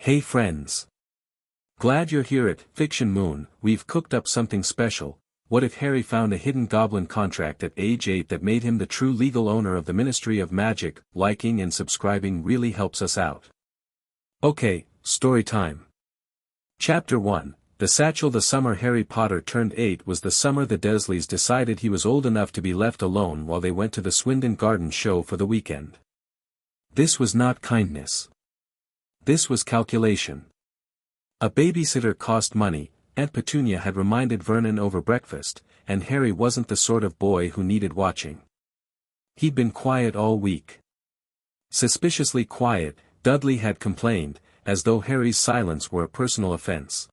Hey friends! Glad you're here at Fiction Moon. We've cooked up something special. What if Harry found a hidden goblin contract at age 8 that made him the true legal owner of the Ministry of Magic? Liking and subscribing really helps us out. Okay, story time. Chapter 1, The Satchel. The summer Harry Potter turned 8 was the summer the Dursleys decided he was old enough to be left alone while they went to the Swindon Garden show for the weekend. This was not kindness. This was calculation. A babysitter cost money, Aunt Petunia had reminded Vernon over breakfast, and Harry wasn't the sort of boy who needed watching. He'd been quiet all week. Suspiciously quiet, Dudley had complained, as though Harry's silence were a personal offense.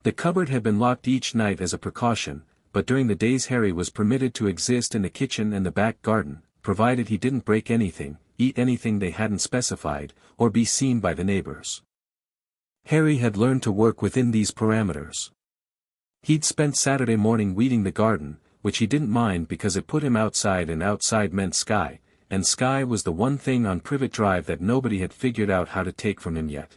The cupboard had been locked each night as a precaution, but during the days Harry was permitted to exist in the kitchen and the back garden, provided he didn't break anything, eat anything they hadn't specified, or be seen by the neighbors. Harry had learned to work within these parameters. He'd spent Saturday morning weeding the garden, which he didn't mind because it put him outside and outside meant sky, and sky was the one thing on Privet Drive that nobody had figured out how to take from him yet.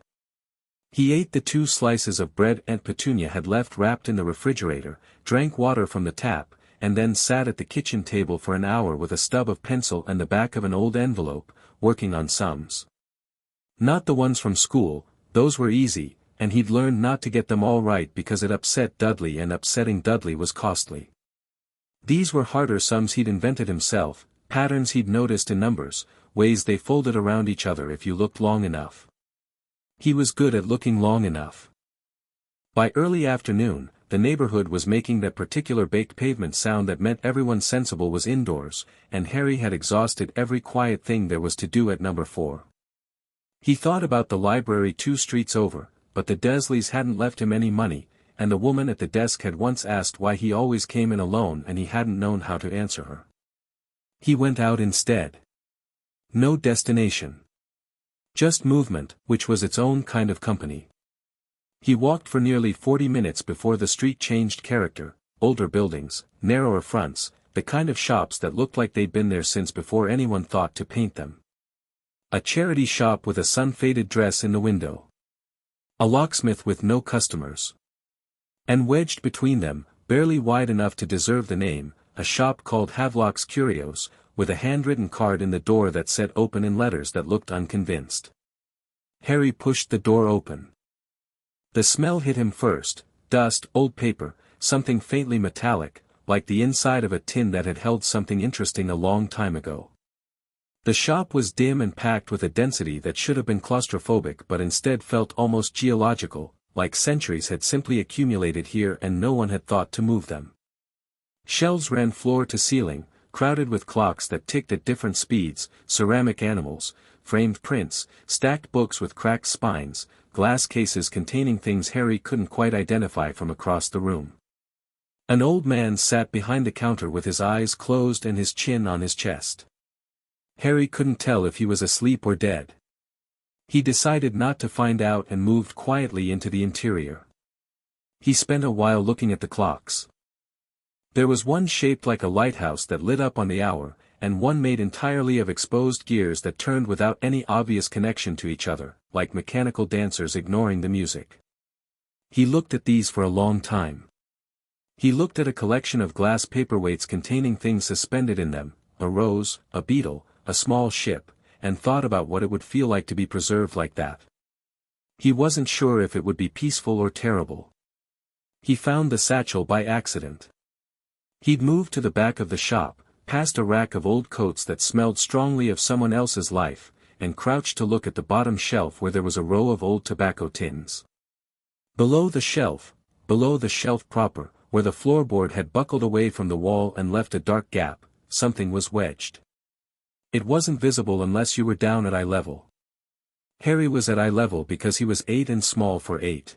He ate the 2 slices of bread Aunt Petunia had left wrapped in the refrigerator, drank water from the tap, and then sat at the kitchen table for an hour with a stub of pencil and the back of an old envelope, working on sums. Not the ones from school, those were easy, and he'd learned not to get them all right because it upset Dudley, and upsetting Dudley was costly. These were harder sums he'd invented himself, patterns he'd noticed in numbers, ways they folded around each other if you looked long enough. He was good at looking long enough. By early afternoon, the neighborhood was making that particular baked pavement sound that meant everyone sensible was indoors, and Harry had exhausted every quiet thing there was to do at number 4. He thought about the library 2 streets over, but the Dursleys hadn't left him any money, and the woman at the desk had once asked why he always came in alone, and he hadn't known how to answer her. He went out instead. No destination. Just movement, which was its own kind of company. He walked for nearly 40 minutes before the street changed character, older buildings, narrower fronts, the kind of shops that looked like they'd been there since before anyone thought to paint them. A charity shop with a sun-faded dress in the window. A locksmith with no customers. And wedged between them, barely wide enough to deserve the name, a shop called Havelock's Curios, with a handwritten card in the door that said open in letters that looked unconvinced. Harry pushed the door open. The smell hit him first, dust, old paper, something faintly metallic, like the inside of a tin that had held something interesting a long time ago. The shop was dim and packed with a density that should have been claustrophobic but instead felt almost geological, like centuries had simply accumulated here and no one had thought to move them. Shelves ran floor to ceiling, crowded with clocks that ticked at different speeds, ceramic animals, framed prints, stacked books with cracked spines, glass cases containing things Harry couldn't quite identify from across the room. An old man sat behind the counter with his eyes closed and his chin on his chest. Harry couldn't tell if he was asleep or dead. He decided not to find out and moved quietly into the interior. He spent a while looking at the clocks. There was one shaped like a lighthouse that lit up on the hour, and one made entirely of exposed gears that turned without any obvious connection to each other, like mechanical dancers ignoring the music. He looked at these for a long time. He looked at a collection of glass paperweights containing things suspended in them, a rose, a beetle, a small ship, and thought about what it would feel like to be preserved like that. He wasn't sure if it would be peaceful or terrible. He found the satchel by accident. He'd moved to the back of the shop, past a rack of old coats that smelled strongly of someone else's life, and crouched to look at the bottom shelf where there was a row of old tobacco tins. Below the shelf proper, where the floorboard had buckled away from the wall and left a dark gap, something was wedged. It wasn't visible unless you were down at eye level. Harry was at eye level because he was 8 and small for 8.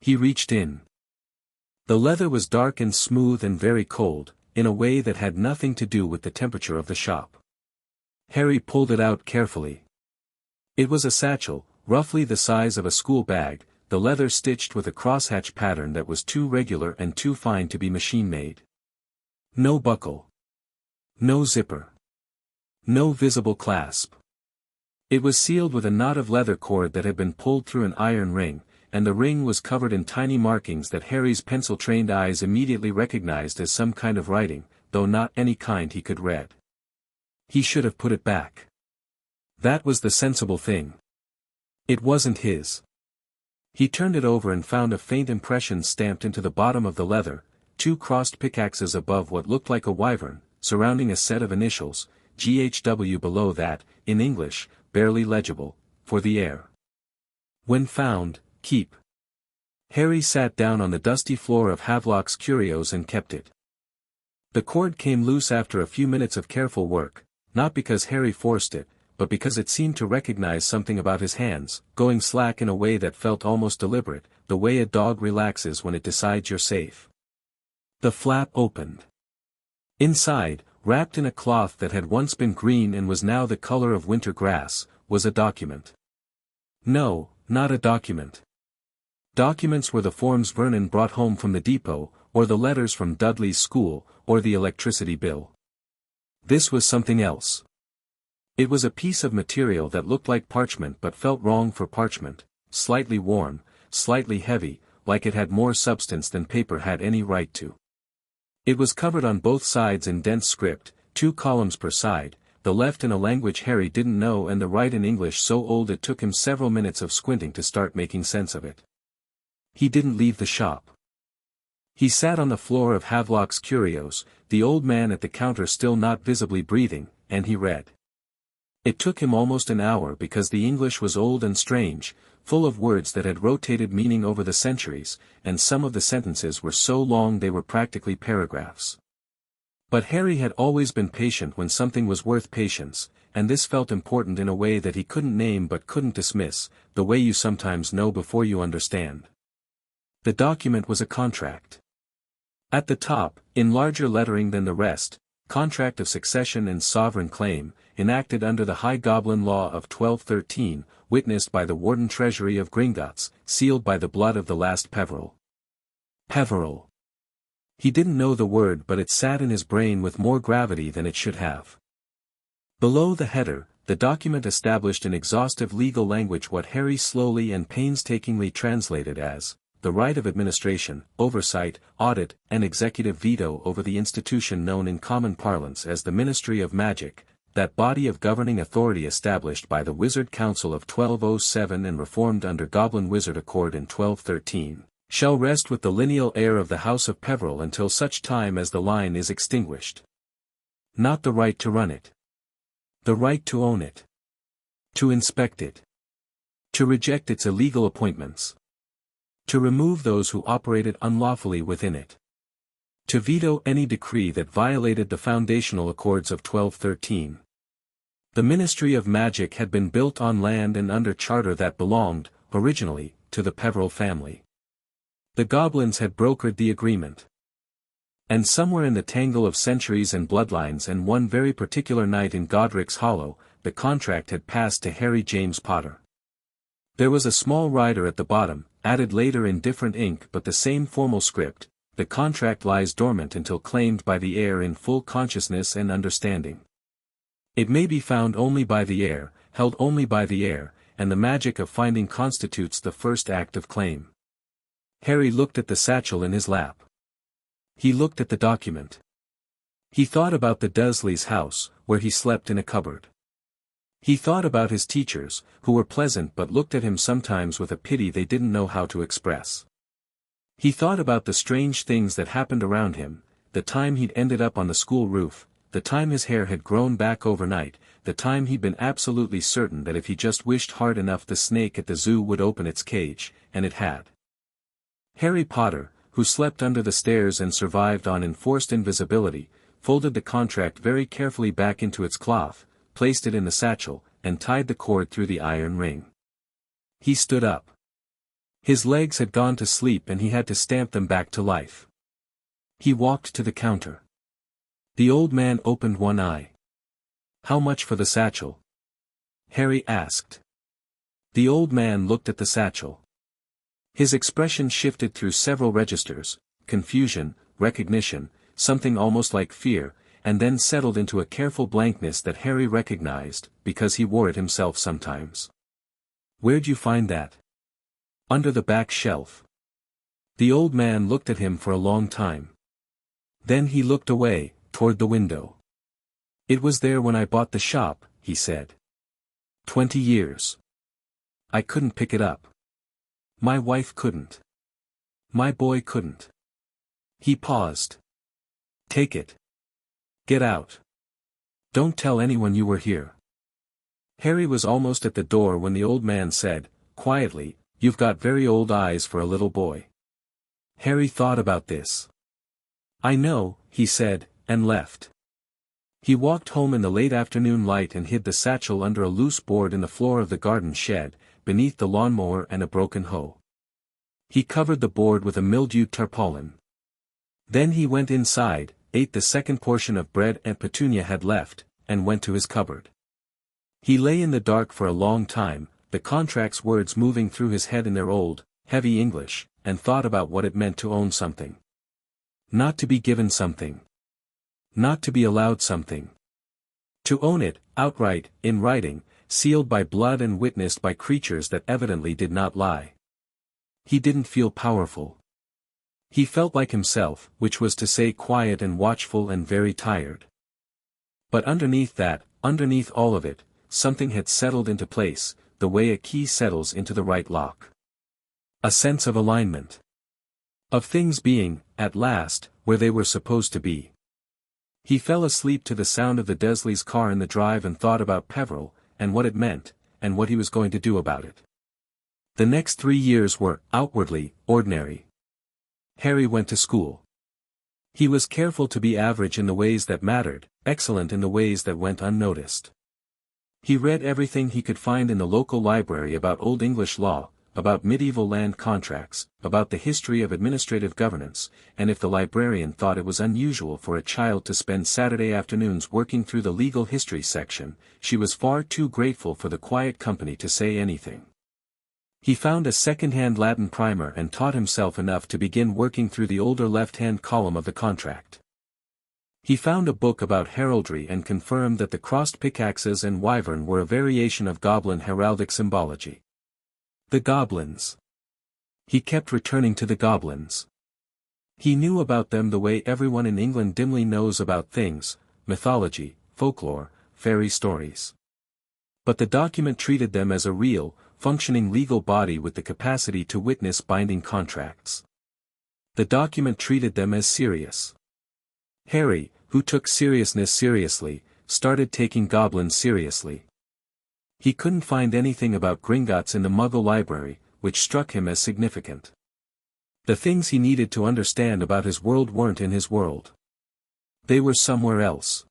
He reached in. The leather was dark and smooth and very cold, in a way that had nothing to do with the temperature of the shop. Harry pulled it out carefully. It was a satchel, roughly the size of a school bag, the leather stitched with a crosshatch pattern that was too regular and too fine to be machine-made. No buckle. No zipper. No visible clasp. It was sealed with a knot of leather cord that had been pulled through an iron ring, and the ring was covered in tiny markings that Harry's pencil-trained eyes immediately recognized as some kind of writing, though not any kind he could read. He should have put it back. That was the sensible thing. It wasn't his. He turned it over and found a faint impression stamped into the bottom of the leather, 2 crossed pickaxes above what looked like a wyvern, surrounding a set of initials, GHW below that, in English, barely legible, for the heir. When found, keep. Harry sat down on the dusty floor of Havelock's Curios and kept it. The cord came loose after a few minutes of careful work, not because Harry forced it, but because it seemed to recognize something about his hands, going slack in a way that felt almost deliberate, the way a dog relaxes when it decides you're safe. The flap opened. Inside, wrapped in a cloth that had once been green and was now the color of winter grass, was a document. No, not a document. Documents were the forms Vernon brought home from the depot, or the letters from Dudley's school, or the electricity bill. This was something else. It was a piece of material that looked like parchment but felt wrong for parchment, slightly worn, slightly heavy, like it had more substance than paper had any right to. It was covered on both sides in dense script, 2 columns per side, the left in a language Harry didn't know and the right in English so old it took him several minutes of squinting to start making sense of it. He didn't leave the shop. He sat on the floor of Havelock's Curios, the old man at the counter still not visibly breathing, and he read. It took him almost an hour because the English was old and strange, full of words that had rotated meaning over the centuries, and some of the sentences were so long they were practically paragraphs. But Harry had always been patient when something was worth patience, and this felt important in a way that he couldn't name but couldn't dismiss, the way you sometimes know before you understand. The document was a contract. At the top, in larger lettering than the rest, Contract of Succession and Sovereign Claim, enacted under the High Goblin Law of 1213, witnessed by the Warden Treasury of Gringotts, sealed by the blood of the last Peverell. Peverell. He didn't know the word but it sat in his brain with more gravity than it should have. Below the header, the document established in exhaustive legal language what Harry slowly and painstakingly translated as, the right of administration, oversight, audit, and executive veto over the institution known in common parlance as the Ministry of Magic, that body of governing authority established by the Wizard Council of 1207 and reformed under Goblin Wizard Accord in 1213, shall rest with the lineal heir of the House of Peverell until such time as the line is extinguished. Not the right to run it. The right to own it. To inspect it. To reject its illegal appointments. To remove those who operated unlawfully within it. To veto any decree that violated the foundational accords of 1213. The Ministry of Magic had been built on land and under charter that belonged, originally, to the Peverell family. The goblins had brokered the agreement. And somewhere in the tangle of centuries and bloodlines and one very particular night in Godric's Hollow, the contract had passed to Harry James Potter. There was a small rider at the bottom, added later in different ink but the same formal script, the contract lies dormant until claimed by the heir in full consciousness and understanding. It may be found only by the heir, held only by the heir, and the magic of finding constitutes the first act of claim. Harry looked at the satchel in his lap. He looked at the document. He thought about the Dursleys' house, where he slept in a cupboard. He thought about his teachers, who were pleasant but looked at him sometimes with a pity they didn't know how to express. He thought about the strange things that happened around him, the time he'd ended up on the school roof, the time his hair had grown back overnight, the time he'd been absolutely certain that if he just wished hard enough the snake at the zoo would open its cage, and it had. Harry Potter, who slept under the stairs and survived on enforced invisibility, folded the contract very carefully back into its cloth, placed it in the satchel, and tied the cord through the iron ring. He stood up. His legs had gone to sleep and he had to stamp them back to life. He walked to the counter. The old man opened one eye. "How much for the satchel?" Harry asked. The old man looked at the satchel. His expression shifted through several registers, confusion, recognition, something almost like fear, and then settled into a careful blankness that Harry recognized, because he wore it himself sometimes. "Where'd you find that?" "Under the back shelf." The old man looked at him for a long time. Then he looked away, toward the window. "It was there when I bought the shop," he said. 20 years. I couldn't pick it up. My wife couldn't. My boy couldn't." He paused. "Take it. Get out. Don't tell anyone you were here." Harry was almost at the door when the old man said, quietly, "You've got very old eyes for a little boy." Harry thought about this. "I know," he said, and left. He walked home in the late afternoon light and hid the satchel under a loose board in the floor of the garden shed, beneath the lawnmower and a broken hoe. He covered the board with a mildewed tarpaulin. Then he went inside, ate the second portion of bread Aunt Petunia had left, and went to his cupboard. He lay in the dark for a long time, the contract's words moving through his head in their old, heavy English, and thought about what it meant to own something. Not to be given something. Not to be allowed something. To own it, outright, in writing, sealed by blood and witnessed by creatures that evidently did not lie. He didn't feel powerful. He felt like himself, which was to say quiet and watchful and very tired. But underneath that, underneath all of it, something had settled into place, the way a key settles into the right lock. A sense of alignment. Of things being, at last, where they were supposed to be. He fell asleep to the sound of the Dursleys' car in the drive and thought about Peverell, and what it meant, and what he was going to do about it. The next 3 years were, outwardly, ordinary. Harry went to school. He was careful to be average in the ways that mattered, excellent in the ways that went unnoticed. He read everything he could find in the local library about Old English law, about medieval land contracts, about the history of administrative governance, and if the librarian thought it was unusual for a child to spend Saturday afternoons working through the legal history section, she was far too grateful for the quiet company to say anything. He found a second-hand Latin primer and taught himself enough to begin working through the older left-hand column of the contract. He found a book about heraldry and confirmed that the crossed pickaxes and wyvern were a variation of Goblin heraldic symbology. The goblins. He kept returning to the goblins. He knew about them the way everyone in England dimly knows about things, mythology, folklore, fairy stories. But the document treated them as a real, functioning legal body with the capacity to witness binding contracts. The document treated them as serious. Harry, who took seriousness seriously, started taking goblins seriously. He couldn't find anything about Gringotts in the Muggle library, which struck him as significant. The things he needed to understand about his world weren't in his world. They were somewhere else.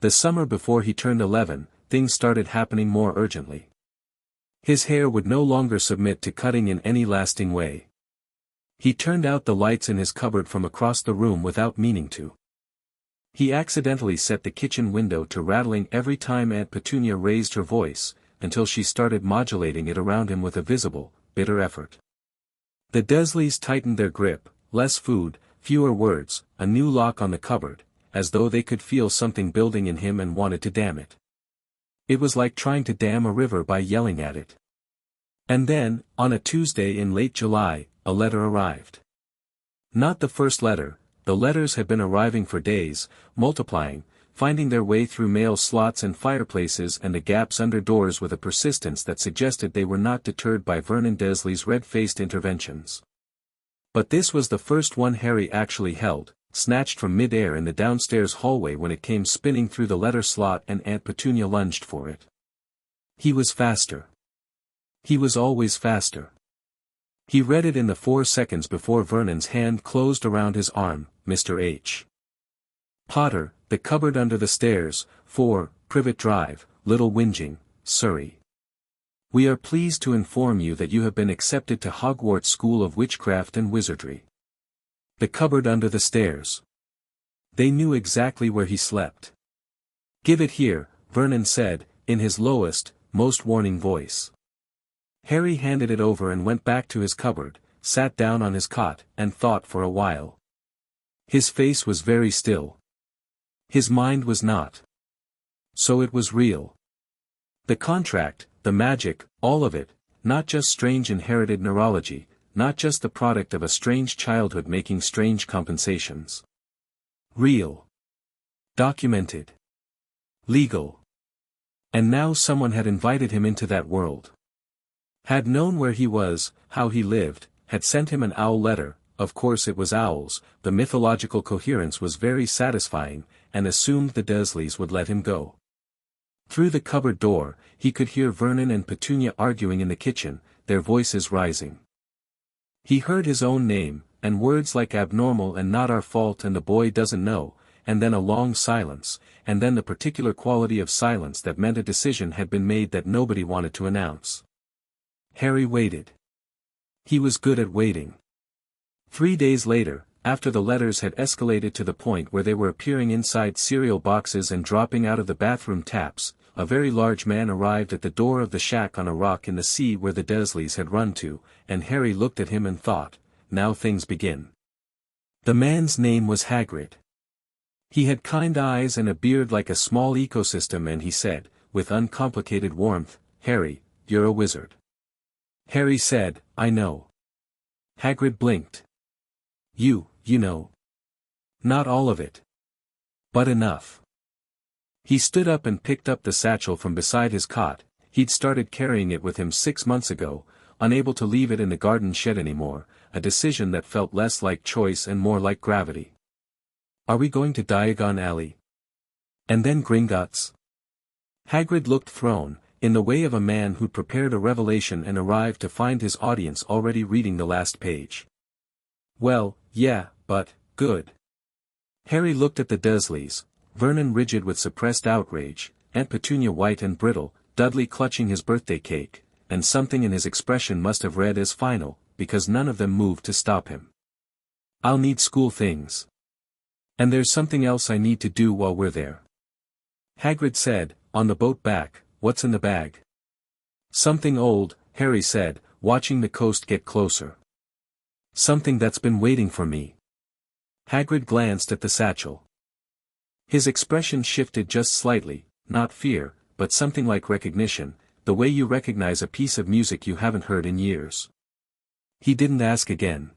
The summer before he turned 11, things started happening more urgently. His hair would no longer submit to cutting in any lasting way. He turned out the lights in his cupboard from across the room without meaning to. He accidentally set the kitchen window to rattling every time Aunt Petunia raised her voice, until she started modulating it around him with a visible, bitter effort. The Dursleys tightened their grip, less food, fewer words, a new lock on the cupboard, as though they could feel something building in him and wanted to dam it. It was like trying to dam a river by yelling at it. And then, on a Tuesday in late July, a letter arrived. Not the first letter. The letters had been arriving for days, multiplying, finding their way through mail slots and fireplaces and the gaps under doors with a persistence that suggested they were not deterred by Vernon Dursley's red-faced interventions. But this was the first one Harry actually held, snatched from mid-air in the downstairs hallway when it came spinning through the letter slot and Aunt Petunia lunged for it. He was faster. He was always faster. He read it in the 4 seconds before Vernon's hand closed around his arm. Mr. H. Potter, The Cupboard Under the Stairs, 4, Privet Drive, Little Whinging, Surrey. We are pleased to inform you that you have been accepted to Hogwarts School of Witchcraft and Wizardry. The cupboard under the stairs. They knew exactly where he slept. Give it here, Vernon said, in his lowest, most warning voice. Harry handed it over and went back to his cupboard, sat down on his cot, and thought for a while. His face was very still. His mind was not. So it was real. The contract, the magic, all of it, not just strange inherited neurology, not just the product of a strange childhood making strange compensations. Real. Documented. Legal. And now someone had invited him into that world. Had known where he was, how he lived, had sent him an owl letter. Of course it was owls, the mythological coherence was very satisfying, and assumed the Dursleys would let him go. Through the cupboard door, he could hear Vernon and Petunia arguing in the kitchen, their voices rising. He heard his own name, and words like abnormal and not our fault and the boy doesn't know, and then a long silence, and then the particular quality of silence that meant a decision had been made that nobody wanted to announce. Harry waited. He was good at waiting. 3 days later, after the letters had escalated to the point where they were appearing inside cereal boxes and dropping out of the bathroom taps, a very large man arrived at the door of the shack on a rock in the sea where the Dursleys had run to, and Harry looked at him and thought, now things begin. The man's name was Hagrid. He had kind eyes and a beard like a small ecosystem, and he said, with uncomplicated warmth, "Harry, you're a wizard." Harry said, "I know." Hagrid blinked. You know. Not all of it. But enough." He stood up and picked up the satchel from beside his cot. He'd started carrying it with him 6 months ago, unable to leave it in the garden shed anymore, a decision that felt less like choice and more like gravity. "Are we going to Diagon Alley? And then Gringotts?" Hagrid looked thrown, in the way of a man who'd prepared a revelation and arrived to find his audience already reading the last page. "Well, yeah, but, good." Harry looked at the Dursleys, Vernon rigid with suppressed outrage, Aunt Petunia white and brittle, Dudley clutching his birthday cake, and something in his expression must have read as final, because none of them moved to stop him. "I'll need school things. And there's something else I need to do while we're there." Hagrid said, "On the boat back, what's in the bag?" "Something old," Harry said, watching the coast get closer. "Something that's been waiting for me." Hagrid glanced at the satchel. His expression shifted just slightly, not fear, but something like recognition, the way you recognize a piece of music you haven't heard in years. He didn't ask again.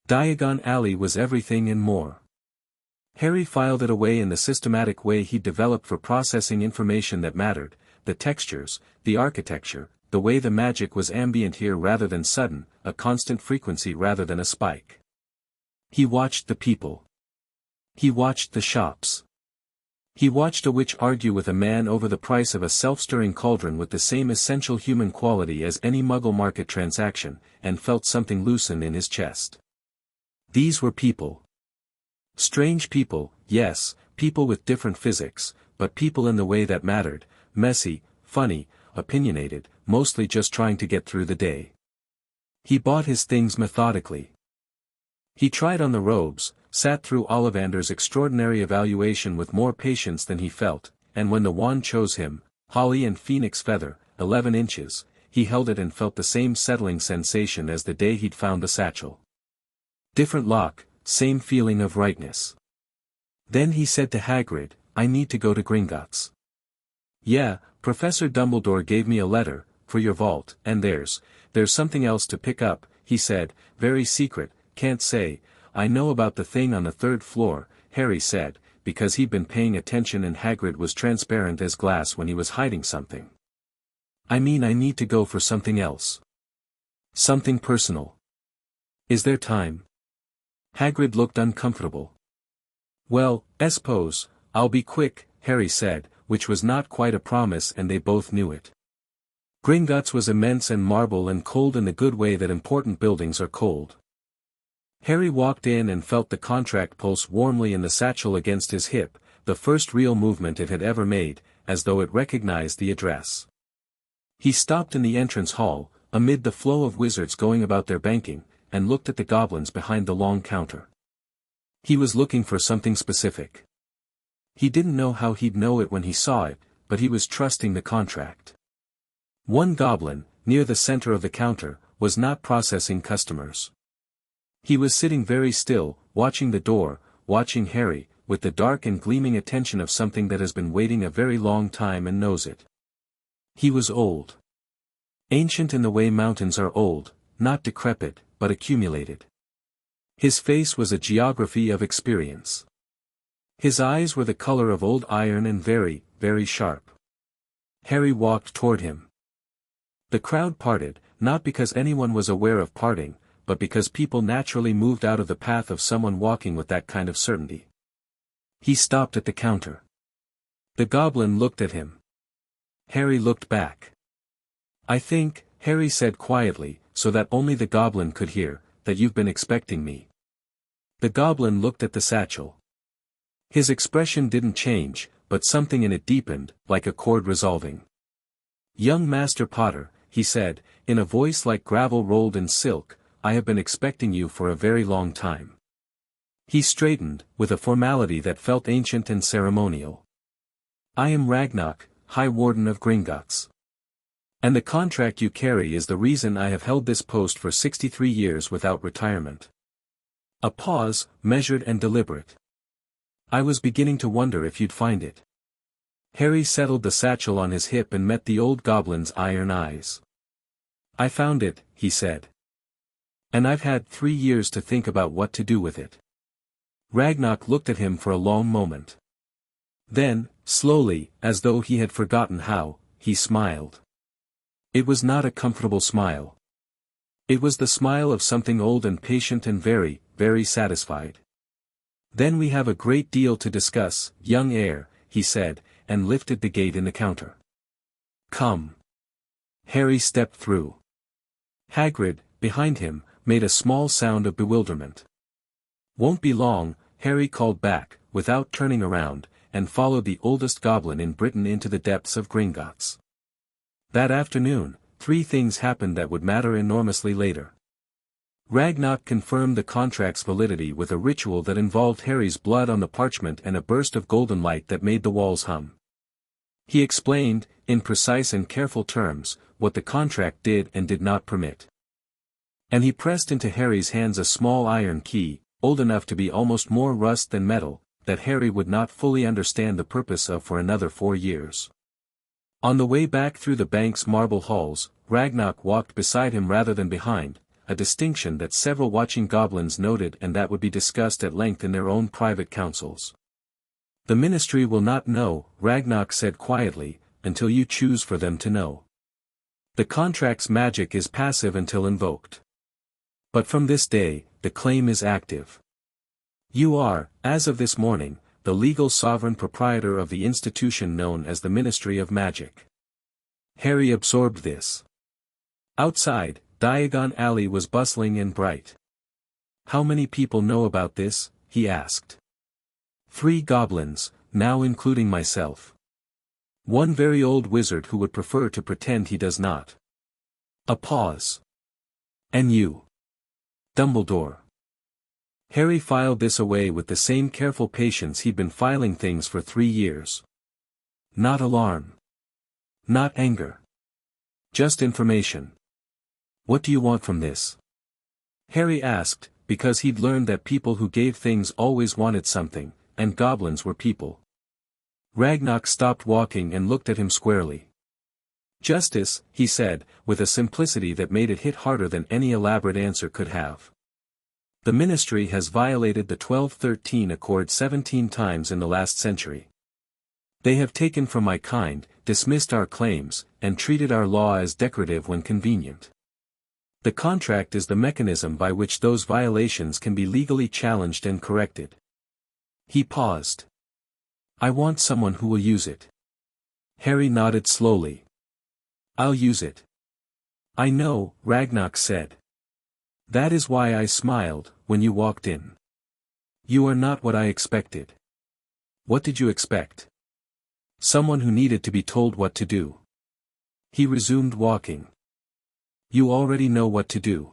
Diagon Alley was everything and more. Harry filed it away in the systematic way he'd developed for processing information that mattered, the textures, the architecture, the way the magic was ambient here rather than sudden, a constant frequency rather than a spike. He watched the people. He watched the shops. He watched a witch argue with a man over the price of a self-stirring cauldron with the same essential human quality as any Muggle market transaction, and felt something loosen in his chest. These were people. Strange people, yes, people with different physics, but people in the way that mattered, messy, funny, opinionated, mostly just trying to get through the day. He bought his things methodically. He tried on the robes, sat through Ollivander's extraordinary evaluation with more patience than he felt, and when the wand chose him, Holly and Phoenix Feather, 11 inches, he held it and felt the same settling sensation as the day he'd found the satchel. Different lock, same feeling of rightness. Then he said to Hagrid, "I need to go to Gringotts." "Yeah, Professor Dumbledore gave me a letter, for your vault, and there's something else to pick up," he said, "very secret, can't say. I know about the thing on the 3rd floor," Harry said, because he'd been paying attention and Hagrid was transparent as glass when he was hiding something. "I mean I need to go for something else. Something personal. Is there time?" Hagrid looked uncomfortable. "Well, suppose, I'll be quick," Harry said, which was not quite a promise and they both knew it. Gringotts was immense and marble and cold in the good way that important buildings are cold. Harry walked in and felt the contract pulse warmly in the satchel against his hip, the first real movement it had ever made, as though it recognized the address. He stopped in the entrance hall, amid the flow of wizards going about their banking, and looked at the goblins behind the long counter. He was looking for something specific. He didn't know how he'd know it when he saw it, but he was trusting the contract. One goblin, near the center of the counter, was not processing customers. He was sitting very still, watching the door, watching Harry, with the dark and gleaming attention of something that has been waiting a very long time and knows it. He was old. Ancient in the way mountains are old, not decrepit, but accumulated. His face was a geography of experience. His eyes were the color of old iron and very, very sharp. Harry walked toward him. The crowd parted, not because anyone was aware of parting, but because people naturally moved out of the path of someone walking with that kind of certainty. He stopped at the counter. The goblin looked at him. Harry looked back. "I think," Harry said quietly, so that only the goblin could hear, "that you've been expecting me." The goblin looked at the satchel. His expression didn't change, but something in it deepened, like a chord resolving. "Young Master Potter," he said, in a voice like gravel rolled in silk, "I have been expecting you for a very long time." He straightened, with a formality that felt ancient and ceremonial. "I am Ragnarok, High Warden of Gringotts. And the contract you carry is the reason I have held this post for 63 years without retirement." A pause, measured and deliberate. "I was beginning to wonder if you'd find it." Harry settled the satchel on his hip and met the old goblin's iron eyes. "I found it," he said. "And I've had 3 years to think about what to do with it." Ragnarok looked at him for a long moment. Then, slowly, as though he had forgotten how, he smiled. It was not a comfortable smile. It was the smile of something old and patient and very, very satisfied. "Then we have a great deal to discuss, young heir," he said, and lifted the gate in the counter. "Come." Harry stepped through. Hagrid, behind him, made a small sound of bewilderment. "Won't be long," Harry called back, without turning around, and followed the oldest goblin in Britain into the depths of Gringotts. That afternoon, 3 things happened that would matter enormously later. Ragnarok confirmed the contract's validity with a ritual that involved Harry's blood on the parchment and a burst of golden light that made the walls hum. He explained, in precise and careful terms, what the contract did and did not permit. And he pressed into Harry's hands a small iron key, old enough to be almost more rust than metal, that Harry would not fully understand the purpose of for another 4 years. On the way back through the bank's marble halls, Ragnarok walked beside him rather than behind, a distinction that several watching goblins noted and that would be discussed at length in their own private councils. "The Ministry will not know," Ragnarok said quietly, "until you choose for them to know. The contract's magic is passive until invoked. But from this day, the claim is active. You are, as of this morning, the legal sovereign proprietor of the institution known as the Ministry of Magic." Harry absorbed this. Outside, Diagon Alley was bustling and bright. "How many people know about this?" he asked. 3 goblins, now including myself. 1 very old wizard who would prefer to pretend he does not. A pause. "And you?" "Dumbledore." Harry filed this away with the same careful patience he'd been filing things for 3 years. Not alarm. Not anger. Just information. "What do you want from this?" Harry asked, because he'd learned that people who gave things always wanted something, and goblins were people. Ragnarok stopped walking and looked at him squarely. "Justice," he said, with a simplicity that made it hit harder than any elaborate answer could have. "The Ministry has violated the 1213 Accord 17 times in the last century. They have taken from my kind, dismissed our claims, and treated our law as decorative when convenient. The contract is the mechanism by which those violations can be legally challenged and corrected." He paused. "I want someone who will use it." Harry nodded slowly. "I'll use it." "I know," Ragnarok said. "That is why I smiled, when you walked in. You are not what I expected." "What did you expect?" "Someone who needed to be told what to do." He resumed walking. "You already know what to do.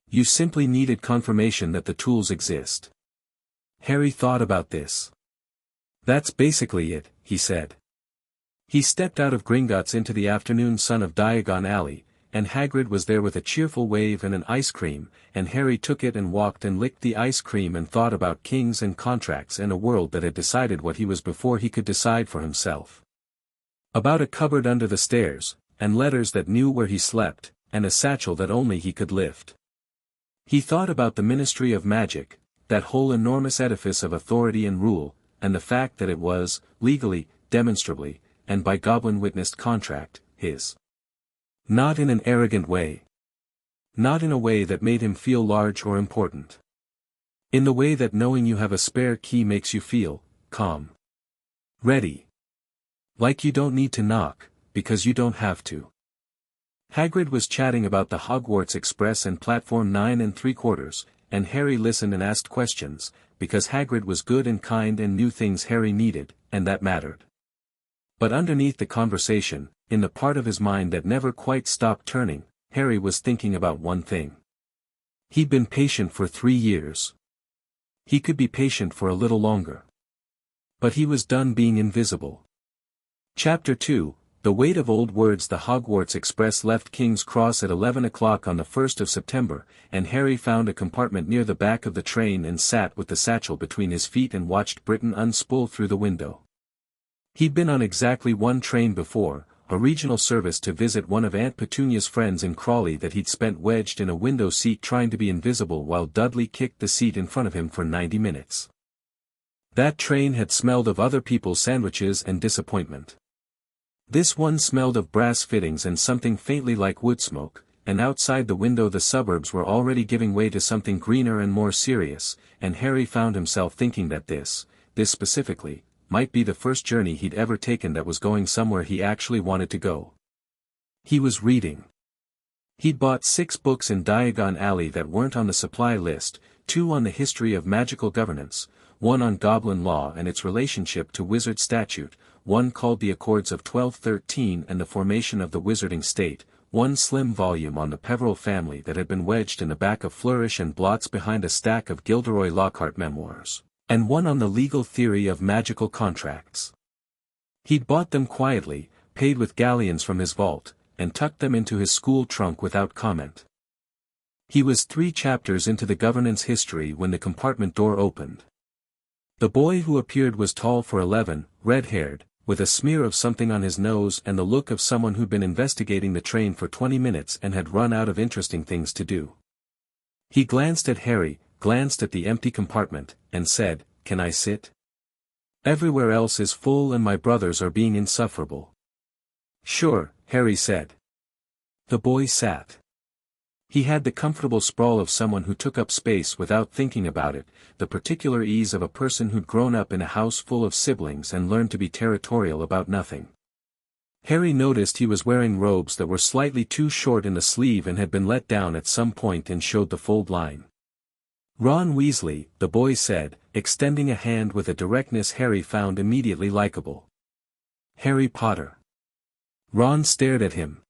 You simply needed confirmation that the tools exist." Harry thought about this. "That's basically it," he said. He stepped out of Gringotts into the afternoon sun of Diagon Alley, and Hagrid was there with a cheerful wave and an ice cream, and Harry took it and walked and licked the ice cream and thought about kings and contracts and a world that had decided what he was before he could decide for himself. About a cupboard under the stairs, and letters that knew where he slept, and a satchel that only he could lift. He thought about the Ministry of Magic, that whole enormous edifice of authority and rule, and the fact that it was, legally, demonstrably, and by Goblin-witnessed contract, his. Not in an arrogant way. Not in a way that made him feel large or important. In the way that knowing you have a spare key makes you feel, calm. Ready. Like you don't need to knock, because you don't have to. Hagrid was chatting about the Hogwarts Express and Platform 9 3/4, and Harry listened and asked questions, because Hagrid was good and kind and knew things Harry needed, and that mattered. But underneath the conversation, in the part of his mind that never quite stopped turning, Harry was thinking about one thing. He'd been patient for 3 years. He could be patient for a little longer. But he was done being invisible. Chapter 2, The Weight of Old Words. The Hogwarts Express left King's Cross at 11 o'clock on the 1st of September, and Harry found a compartment near the back of the train and sat with the satchel between his feet and watched Britain unspool through the window. He'd been on exactly one train before, a regional service to visit one of Aunt Petunia's friends in Crawley that he'd spent wedged in a window seat trying to be invisible while Dudley kicked the seat in front of him for 90 minutes. That train had smelled of other people's sandwiches and disappointment. This one smelled of brass fittings and something faintly like wood smoke, and outside the window the suburbs were already giving way to something greener and more serious, and Harry found himself thinking that this specifically, might be the first journey he'd ever taken that was going somewhere he actually wanted to go. He was reading. He'd bought 6 books in Diagon Alley that weren't on the supply list, 2 on the history of magical governance, 1 on goblin law and its relationship to wizard statute, 1 called The Accords of 1213 and the Formation of the Wizarding State, 1 slim volume on the Peverell family that had been wedged in the back of Flourish and Blots behind a stack of Gilderoy Lockhart memoirs, and 1 on the legal theory of magical contracts. He'd bought them quietly, paid with galleons from his vault, and tucked them into his school trunk without comment. He was 3 chapters into the governance history when the compartment door opened. The boy who appeared was tall for 11, red-haired, with a smear of something on his nose and the look of someone who'd been investigating the train for 20 minutes and had run out of interesting things to do. He glanced at Harry, glanced at the empty compartment, and said, "Can I sit? Everywhere else is full and my brothers are being insufferable." "Sure," Harry said. The boy sat. He had the comfortable sprawl of someone who took up space without thinking about it, the particular ease of a person who'd grown up in a house full of siblings and learned to be territorial about nothing. Harry noticed he was wearing robes that were slightly too short in the sleeve and had been let down at some point and showed the fold line. "Ron Weasley," the boy said, extending a hand with a directness Harry found immediately likable. "Harry Potter." Ron stared at him.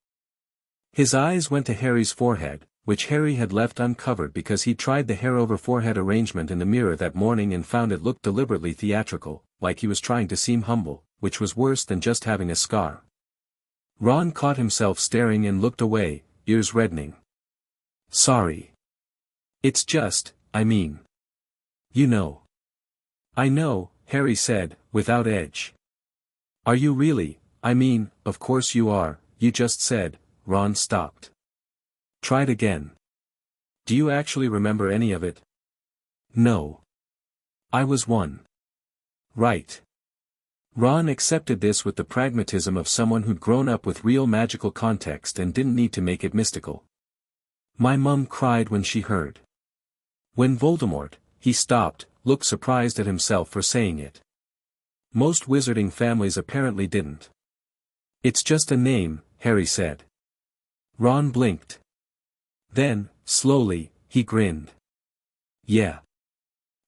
His eyes went to Harry's forehead, which Harry had left uncovered because he'd tried the hair-over-forehead arrangement in the mirror that morning and found it looked deliberately theatrical, like he was trying to seem humble, which was worse than just having a scar. Ron caught himself staring and looked away, ears reddening. "Sorry. It's just, I mean. You know." "I know," Harry said, without edge. "Are you really? I mean, of course you are, you just said." Ron stopped. "Tried again. Do you actually remember any of it?" "No. I was 1. Right." Ron accepted this with the pragmatism of someone who'd grown up with real magical context and didn't need to make it mystical. "My mum cried when she heard. When Voldemort," he stopped, looked surprised at himself for saying it. Most wizarding families apparently didn't. "It's just a name," Harry said. Ron blinked. Then, slowly, he grinned. "Yeah.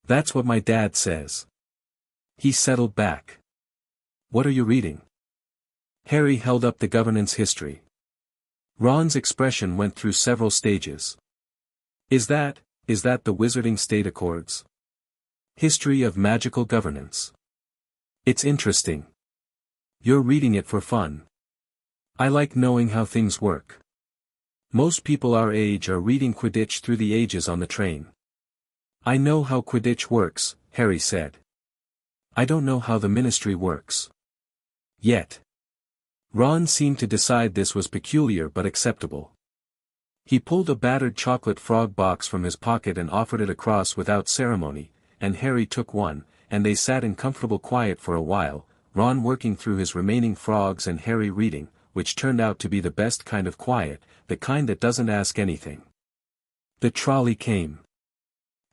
That's what my dad says." He settled back. "What are you reading?" Harry held up the governance history. Ron's expression went through several stages. Is that the Wizarding State Accords? History of Magical Governance. It's interesting. You're reading it for fun. I like knowing how things work. Most people our age are reading Quidditch through the ages on the train. I know how Quidditch works, Harry said. I don't know how the Ministry works. Yet. Ron seemed to decide this was peculiar but acceptable. He pulled a battered chocolate frog box from his pocket and offered it across without ceremony, and Harry took one, and they sat in comfortable quiet for a while, Ron working through his remaining frogs and Harry reading, which turned out to be the best kind of quiet, the kind that doesn't ask anything. The trolley came.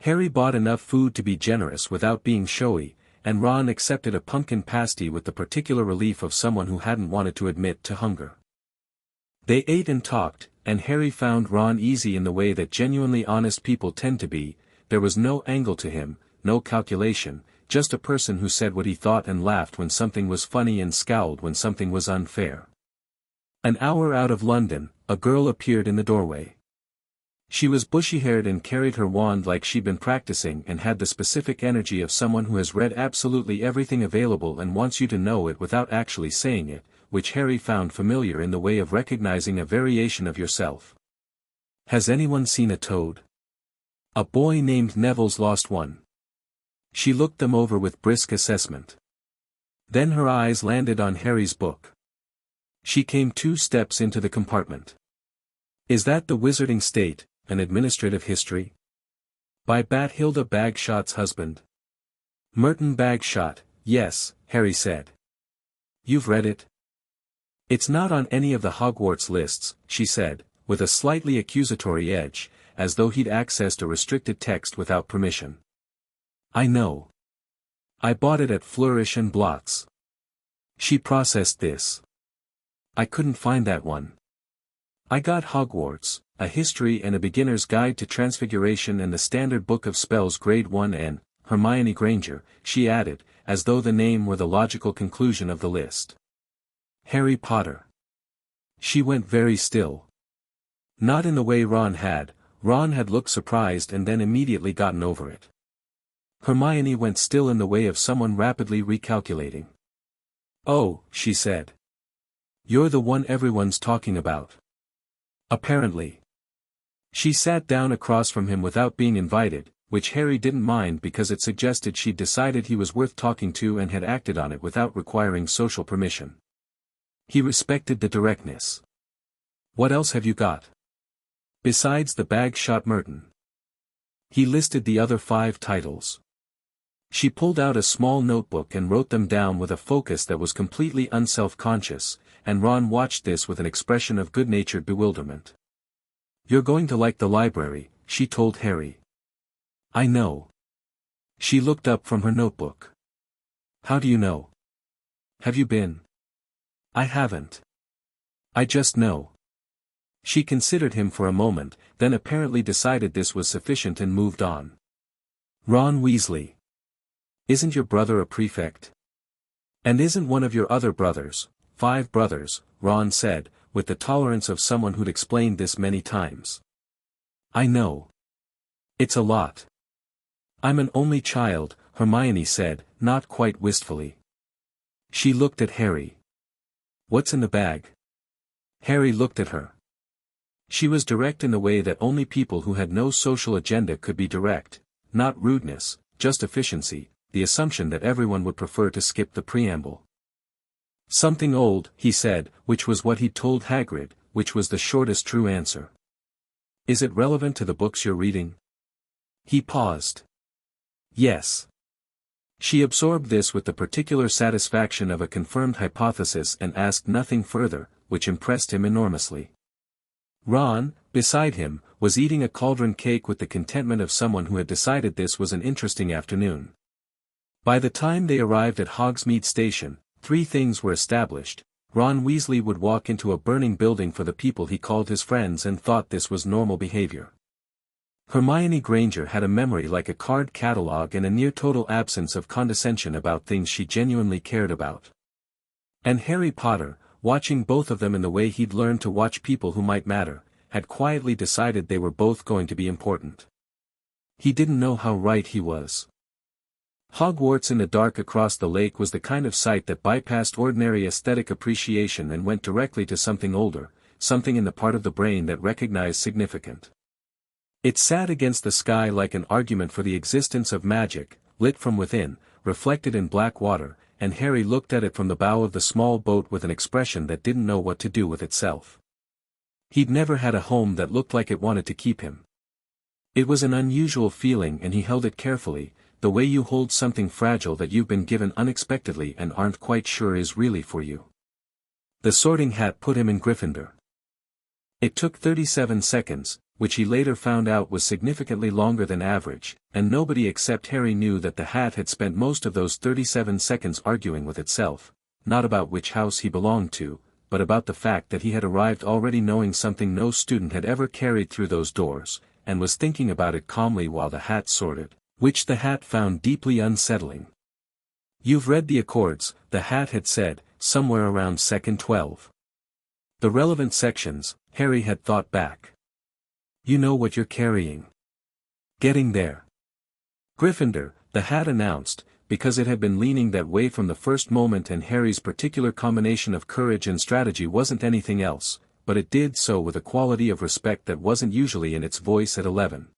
Harry bought enough food to be generous without being showy, and Ron accepted a pumpkin pasty with the particular relief of someone who hadn't wanted to admit to hunger. They ate and talked, and Harry found Ron easy in the way that genuinely honest people tend to be. There was no angle to him, no calculation, just a person who said what he thought and laughed when something was funny and scowled when something was unfair. An hour out of London, a girl appeared in the doorway. She was bushy-haired and carried her wand like she'd been practicing and had the specific energy of someone who has read absolutely everything available and wants you to know it without actually saying it, which Harry found familiar in the way of recognizing a variation of yourself. Has anyone seen a toad? A boy named Neville's lost one. She looked them over with brisk assessment. Then her eyes landed on Harry's book. She came 2 steps into the compartment. Is that the Wizarding State, an Administrative History? By Bathilda Bagshot's husband. Merton Bagshot, yes, Harry said. You've read it? It's not on any of the Hogwarts lists, she said, with a slightly accusatory edge, as though he'd accessed a restricted text without permission. I know. I bought it at Flourish and Blots. She processed this. I couldn't find that one. I got Hogwarts, a history and a beginner's guide to Transfiguration and the Standard Book of Spells Grade 1 and Hermione Granger, she added, as though the name were the logical conclusion of the list. Harry Potter. She went very still. Not in the way Ron had looked surprised and then immediately gotten over it. Hermione went still in the way of someone rapidly recalculating. Oh, she said. You're the one everyone's talking about. Apparently. She sat down across from him without being invited, which Harry didn't mind because it suggested she'd decided he was worth talking to and had acted on it without requiring social permission. He respected the directness. What else have you got? Besides the Bagshot Merton. He listed the other 5 titles. She pulled out a small notebook and wrote them down with a focus that was completely unself-conscious, and Ron watched this with an expression of good-natured bewilderment. You're going to like the library, she told Harry. I know. She looked up from her notebook. How do you know? Have you been? I haven't. I just know. She considered him for a moment, then apparently decided this was sufficient and moved on. Ron Weasley. Isn't your brother a prefect? And isn't one of your other brothers, 5 brothers, Ron said, with the tolerance of someone who'd explained this many times. I know. It's a lot. I'm an only child, Hermione said, not quite wistfully. She looked at Harry. What's in the bag? Harry looked at her. She was direct in the way that only people who had no social agenda could be direct, not rudeness, just efficiency, the assumption that everyone would prefer to skip the preamble. Something old, he said, which was what he'd told Hagrid, which was the shortest true answer. Is it relevant to the books you're reading? He paused. Yes. She absorbed this with the particular satisfaction of a confirmed hypothesis and asked nothing further, which impressed him enormously. Ron, beside him, was eating a cauldron cake with the contentment of someone who had decided this was an interesting afternoon. By the time they arrived at Hogsmeade Station, 3 things were established. Ron Weasley would walk into a burning building for the people he called his friends and thought this was normal behavior. Hermione Granger had a memory like a card catalogue and a near-total absence of condescension about things she genuinely cared about. And Harry Potter, watching both of them in the way he'd learned to watch people who might matter, had quietly decided they were both going to be important. He didn't know how right he was. Hogwarts in the dark across the lake was the kind of sight that bypassed ordinary aesthetic appreciation and went directly to something older, something in the part of the brain that recognized significant. It sat against the sky like an argument for the existence of magic, lit from within, reflected in black water, and Harry looked at it from the bow of the small boat with an expression that didn't know what to do with itself. He'd never had a home that looked like it wanted to keep him. It was an unusual feeling, and he held it carefully, the way you hold something fragile that you've been given unexpectedly and aren't quite sure is really for you. The Sorting Hat put him in Gryffindor. It took 37 seconds, which he later found out was significantly longer than average, and nobody except Harry knew that the hat had spent most of those 37 seconds arguing with itself, not about which house he belonged to, but about the fact that he had arrived already knowing something no student had ever carried through those doors, and was thinking about it calmly while the hat sorted, which the hat found deeply unsettling. "You've read the accords," the hat had said, somewhere around second 12. The relevant sections, Harry had thought back. "You know what you're carrying. Getting there." "Gryffindor," the hat announced, because it had been leaning that way from the first moment, and Harry's particular combination of courage and strategy wasn't anything else, but it did so with a quality of respect that wasn't usually in its voice at 11.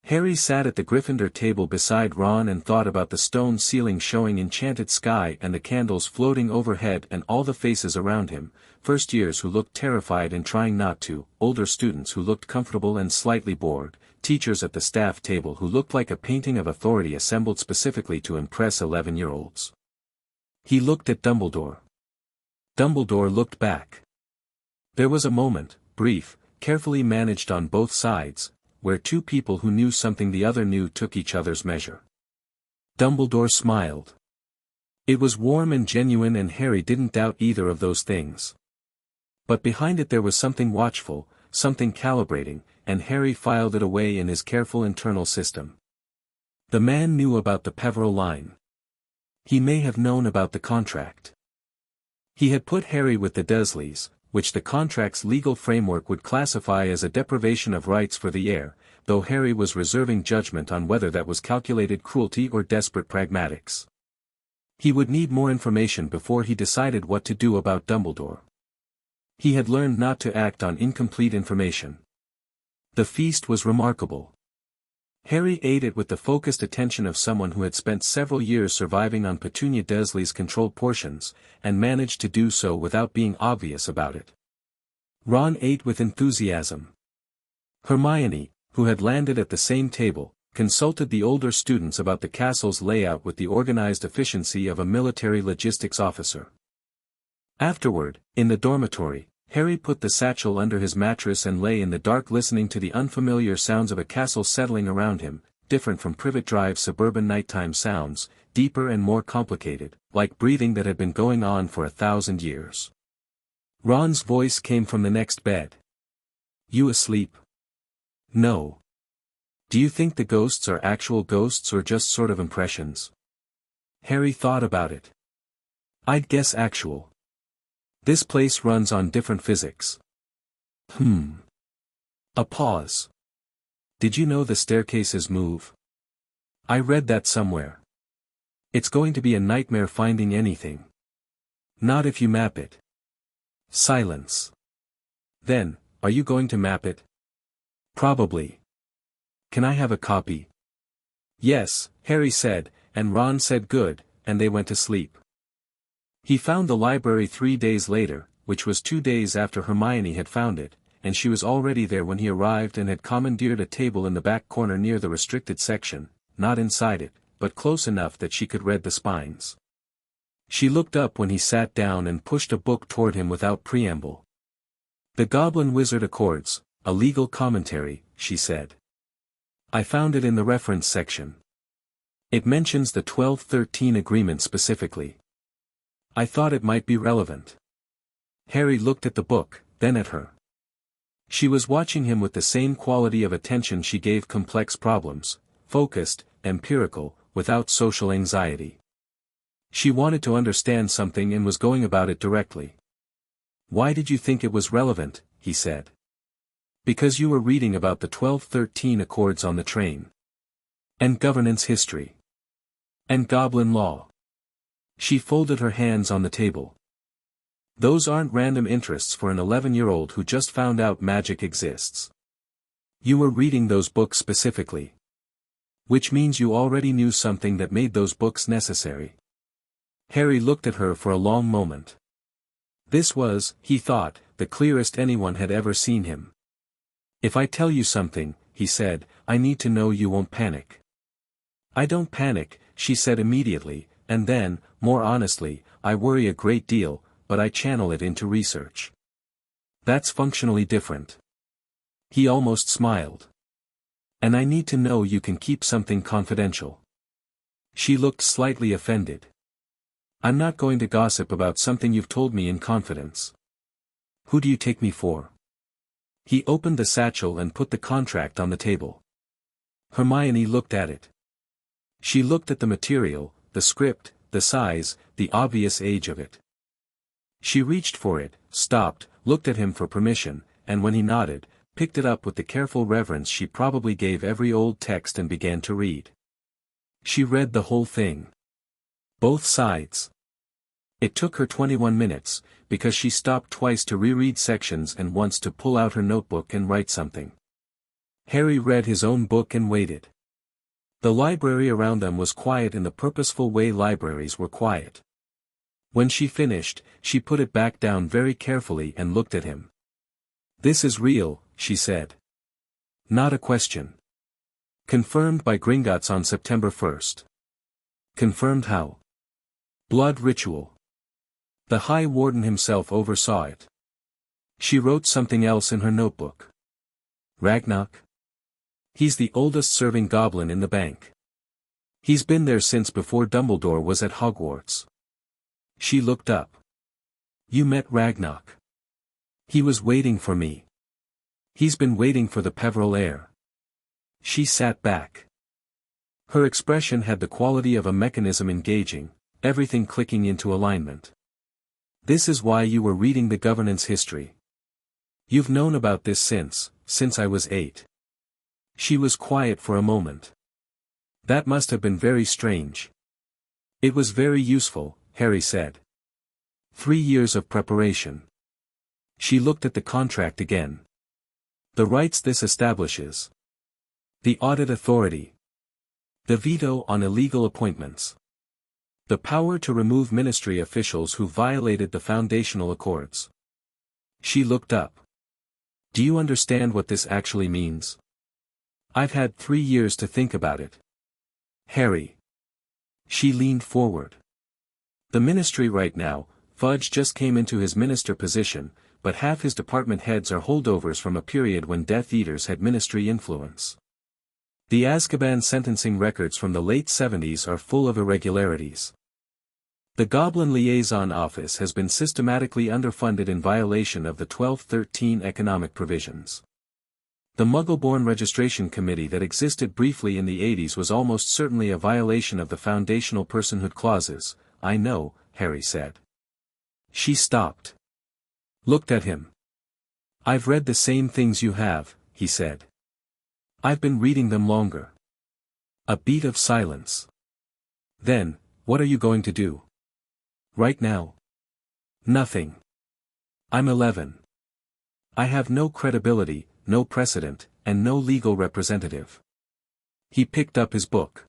Harry sat at the Gryffindor table beside Ron and thought about the stone ceiling showing enchanted sky and the candles floating overhead and all the faces around him, first years who looked terrified and trying not to, older students who looked comfortable and slightly bored, teachers at the staff table who looked like a painting of authority assembled specifically to impress 11-year-olds. He looked at Dumbledore. Dumbledore looked back. There was a moment, brief, carefully managed on both sides, where two people who knew something the other knew took each other's measure. Dumbledore smiled. It was warm and genuine, and Harry didn't doubt either of those things. But behind it there was something watchful, something calibrating, and Harry filed it away in his careful internal system. The man knew about the Peverell line. He may have known about the contract. He had put Harry with the Dursleys, which the contract's legal framework would classify as a deprivation of rights for the heir, though Harry was reserving judgment on whether that was calculated cruelty or desperate pragmatics. He would need more information before he decided what to do about Dumbledore. He had learned not to act on incomplete information. The feast was remarkable. Harry ate it with the focused attention of someone who had spent several years surviving on Petunia Dursley's controlled portions, and managed to do so without being obvious about it. Ron ate with enthusiasm. Hermione, who had landed at the same table, consulted the older students about the castle's layout with the organized efficiency of a military logistics officer. Afterward, in the dormitory, Harry put the satchel under his mattress and lay in the dark listening to the unfamiliar sounds of a castle settling around him, different from Privet Drive's suburban nighttime sounds, deeper and more complicated, like breathing that had been going on for 1,000 years. Ron's voice came from the next bed. "You asleep?" "No." "Do you think the ghosts are actual ghosts or just sort of impressions?" Harry thought about it. "I'd guess actual. This place runs on different physics." A pause. "Did you know the staircases move?" "I read that somewhere." "It's going to be a nightmare finding anything." "Not if you map it." Silence. "Then, are you going to map it?" "Probably." "Can I have a copy?" "Yes," Harry said, and Ron said good, and they went to sleep. He found the library 3 days later, which was 2 days after Hermione had found it, and she was already there when he arrived and had commandeered a table in the back corner near the restricted section, not inside it, but close enough that she could read the spines. She looked up when he sat down and pushed a book toward him without preamble. "The Goblin Wizard Accords, a legal commentary," she said. "I found it in the reference section. It mentions the 1213 agreement specifically. I thought it might be relevant." Harry looked at the book, then at her. She was watching him with the same quality of attention she gave complex problems, focused, empirical, without social anxiety. She wanted to understand something and was going about it directly. "Why did you think it was relevant?" he said. "Because you were reading about the 1213 Accords on the train. And governance history. And Goblin law." She folded her hands on the table. Those aren't random interests for an 11-year-old who just found out magic exists. You were reading those books specifically. Which means you already knew something that made those books necessary. Harry looked at her for a long moment. This was, he thought, the clearest anyone had ever seen him. If I tell you something, he said, I need to know you won't panic. I don't panic, she said immediately, and then, more honestly, I worry a great deal, but I channel it into research. That's functionally different. He almost smiled. And I need to know you can keep something confidential. She looked slightly offended. I'm not going to gossip about something you've told me in confidence. Who do you take me for? He opened the satchel and put the contract on the table. Hermione looked at it. She looked at the material, the script, the size, the obvious age of it. She reached for it, stopped, looked at him for permission, and when he nodded, picked it up with the careful reverence she probably gave every old text and began to read. She read the whole thing. Both sides. It took her 21 minutes, because she stopped twice to reread sections and once to pull out her notebook and write something. Harry read his own book and waited. The library around them was quiet in the purposeful way libraries were quiet. When she finished, she put it back down very carefully and looked at him. This is real, she said. Not a question. Confirmed by Gringotts on September 1st. Confirmed how? Blood ritual. The High Warden himself oversaw it. She wrote something else in her notebook. Ragnarok? He's the oldest serving goblin in the bank. He's been there since before Dumbledore was at Hogwarts. She looked up. You met Ragnarok. He was waiting for me. He's been waiting for the Peverell heir. She sat back. Her expression had the quality of a mechanism engaging, everything clicking into alignment. This is why you were reading the governance history. You've known about this since I was 8. She was quiet for a moment. That must have been very strange. It was very useful, Harry said. 3 years of preparation. She looked at the contract again. The rights this establishes. The audit authority. The veto on illegal appointments. The power to remove ministry officials who violated the foundational accords. She looked up. Do you understand what this actually means? I've had 3 years to think about it. Harry. She leaned forward. The ministry right now, Fudge just came into his minister position, but half his department heads are holdovers from a period when Death Eaters had ministry influence. The Azkaban sentencing records from the late 70s are full of irregularities. The Goblin Liaison Office has been systematically underfunded in violation of the 1213 economic provisions. The Muggleborn Registration Committee that existed briefly in the 80s was almost certainly a violation of the foundational personhood clauses. I know, Harry said. She stopped. Looked at him. I've read the same things you have, he said. I've been reading them longer. A beat of silence. Then, what are you going to do? Right now? Nothing. I'm 11. I have no credibility, no precedent, and no legal representative. He picked up his book.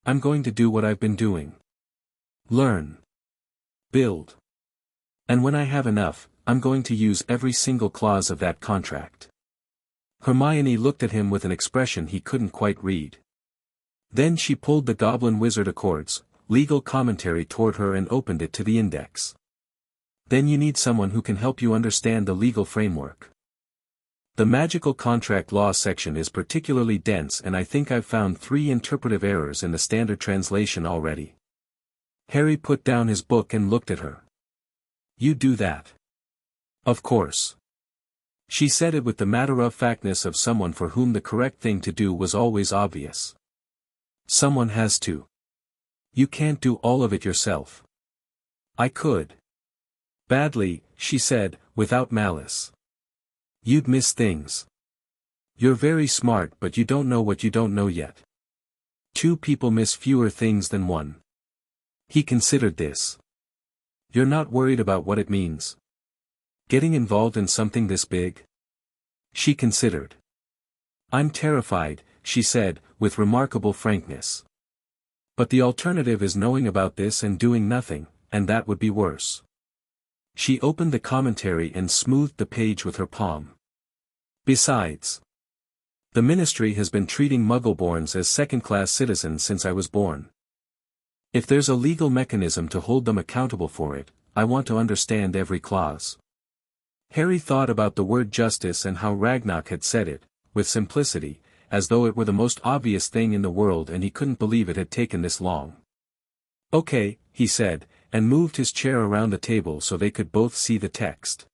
I'm going to do what I've been doing. Learn. Build. And when I have enough, I'm going to use every single clause of that contract. Hermione looked at him with an expression he couldn't quite read. Then she pulled the Goblin Wizard Accords, legal commentary toward her and opened it to the index. Then you need someone who can help you understand the legal framework. The magical contract law section is particularly dense and I think I've found 3 interpretive errors in the standard translation already. Harry put down his book and looked at her. You do that. Of course. She said it with the matter-of-factness of someone for whom the correct thing to do was always obvious. Someone has to. You can't do all of it yourself. I could. Badly, she said, without malice. You'd miss things. You're very smart but you don't know what you don't know yet. 2 people miss fewer things than 1. He considered this. You're not worried about what it means? Getting involved in something this big? She considered. I'm terrified, she said, with remarkable frankness. But the alternative is knowing about this and doing nothing, and that would be worse. She opened the commentary and smoothed the page with her palm. Besides, the ministry has been treating Muggleborns as second-class citizens since I was born. If there's a legal mechanism to hold them accountable for it, I want to understand every clause. Harry thought about the word justice and how Ragnarok had said it, with simplicity, as though it were the most obvious thing in the world, and he couldn't believe it had taken this long. Okay, he said, and moved his chair around the table so they could both see the text.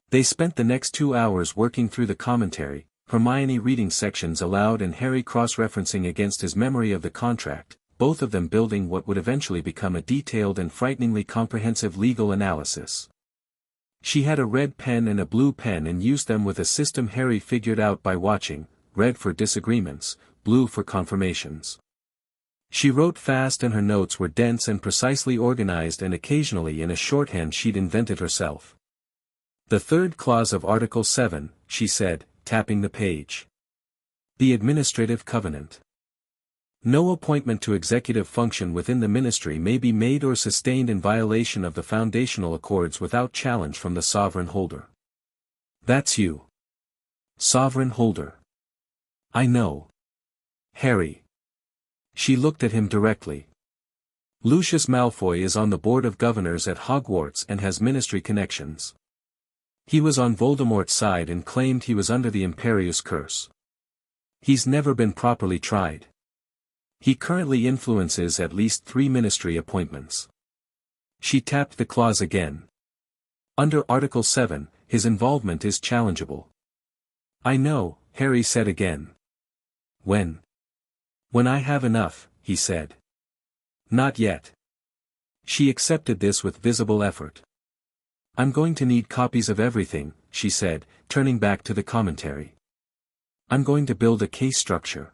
They spent the next 2 hours working through the commentary, Hermione reading sections aloud and Harry cross-referencing against his memory of the contract, both of them building what would eventually become a detailed and frighteningly comprehensive legal analysis. She had a red pen and a blue pen and used them with a system Harry figured out by watching, red for disagreements, blue for confirmations. She wrote fast and her notes were dense and precisely organized and occasionally in a shorthand she'd invented herself. The third clause of Article 7, she said, tapping the page. The Administrative Covenant. No appointment to executive function within the ministry may be made or sustained in violation of the foundational accords without challenge from the sovereign holder. That's you. Sovereign holder. I know. Harry. She looked at him directly. Lucius Malfoy is on the board of governors at Hogwarts and has ministry connections. He was on Voldemort's side and claimed he was under the Imperius curse. He's never been properly tried. He currently influences at least 3 ministry appointments. She tapped the clause again. Under Article 7, his involvement is challengeable. I know, Harry said again. When? When I have enough, he said. Not yet. She accepted this with visible effort. I'm going to need copies of everything, she said, turning back to the commentary. I'm going to build a case structure.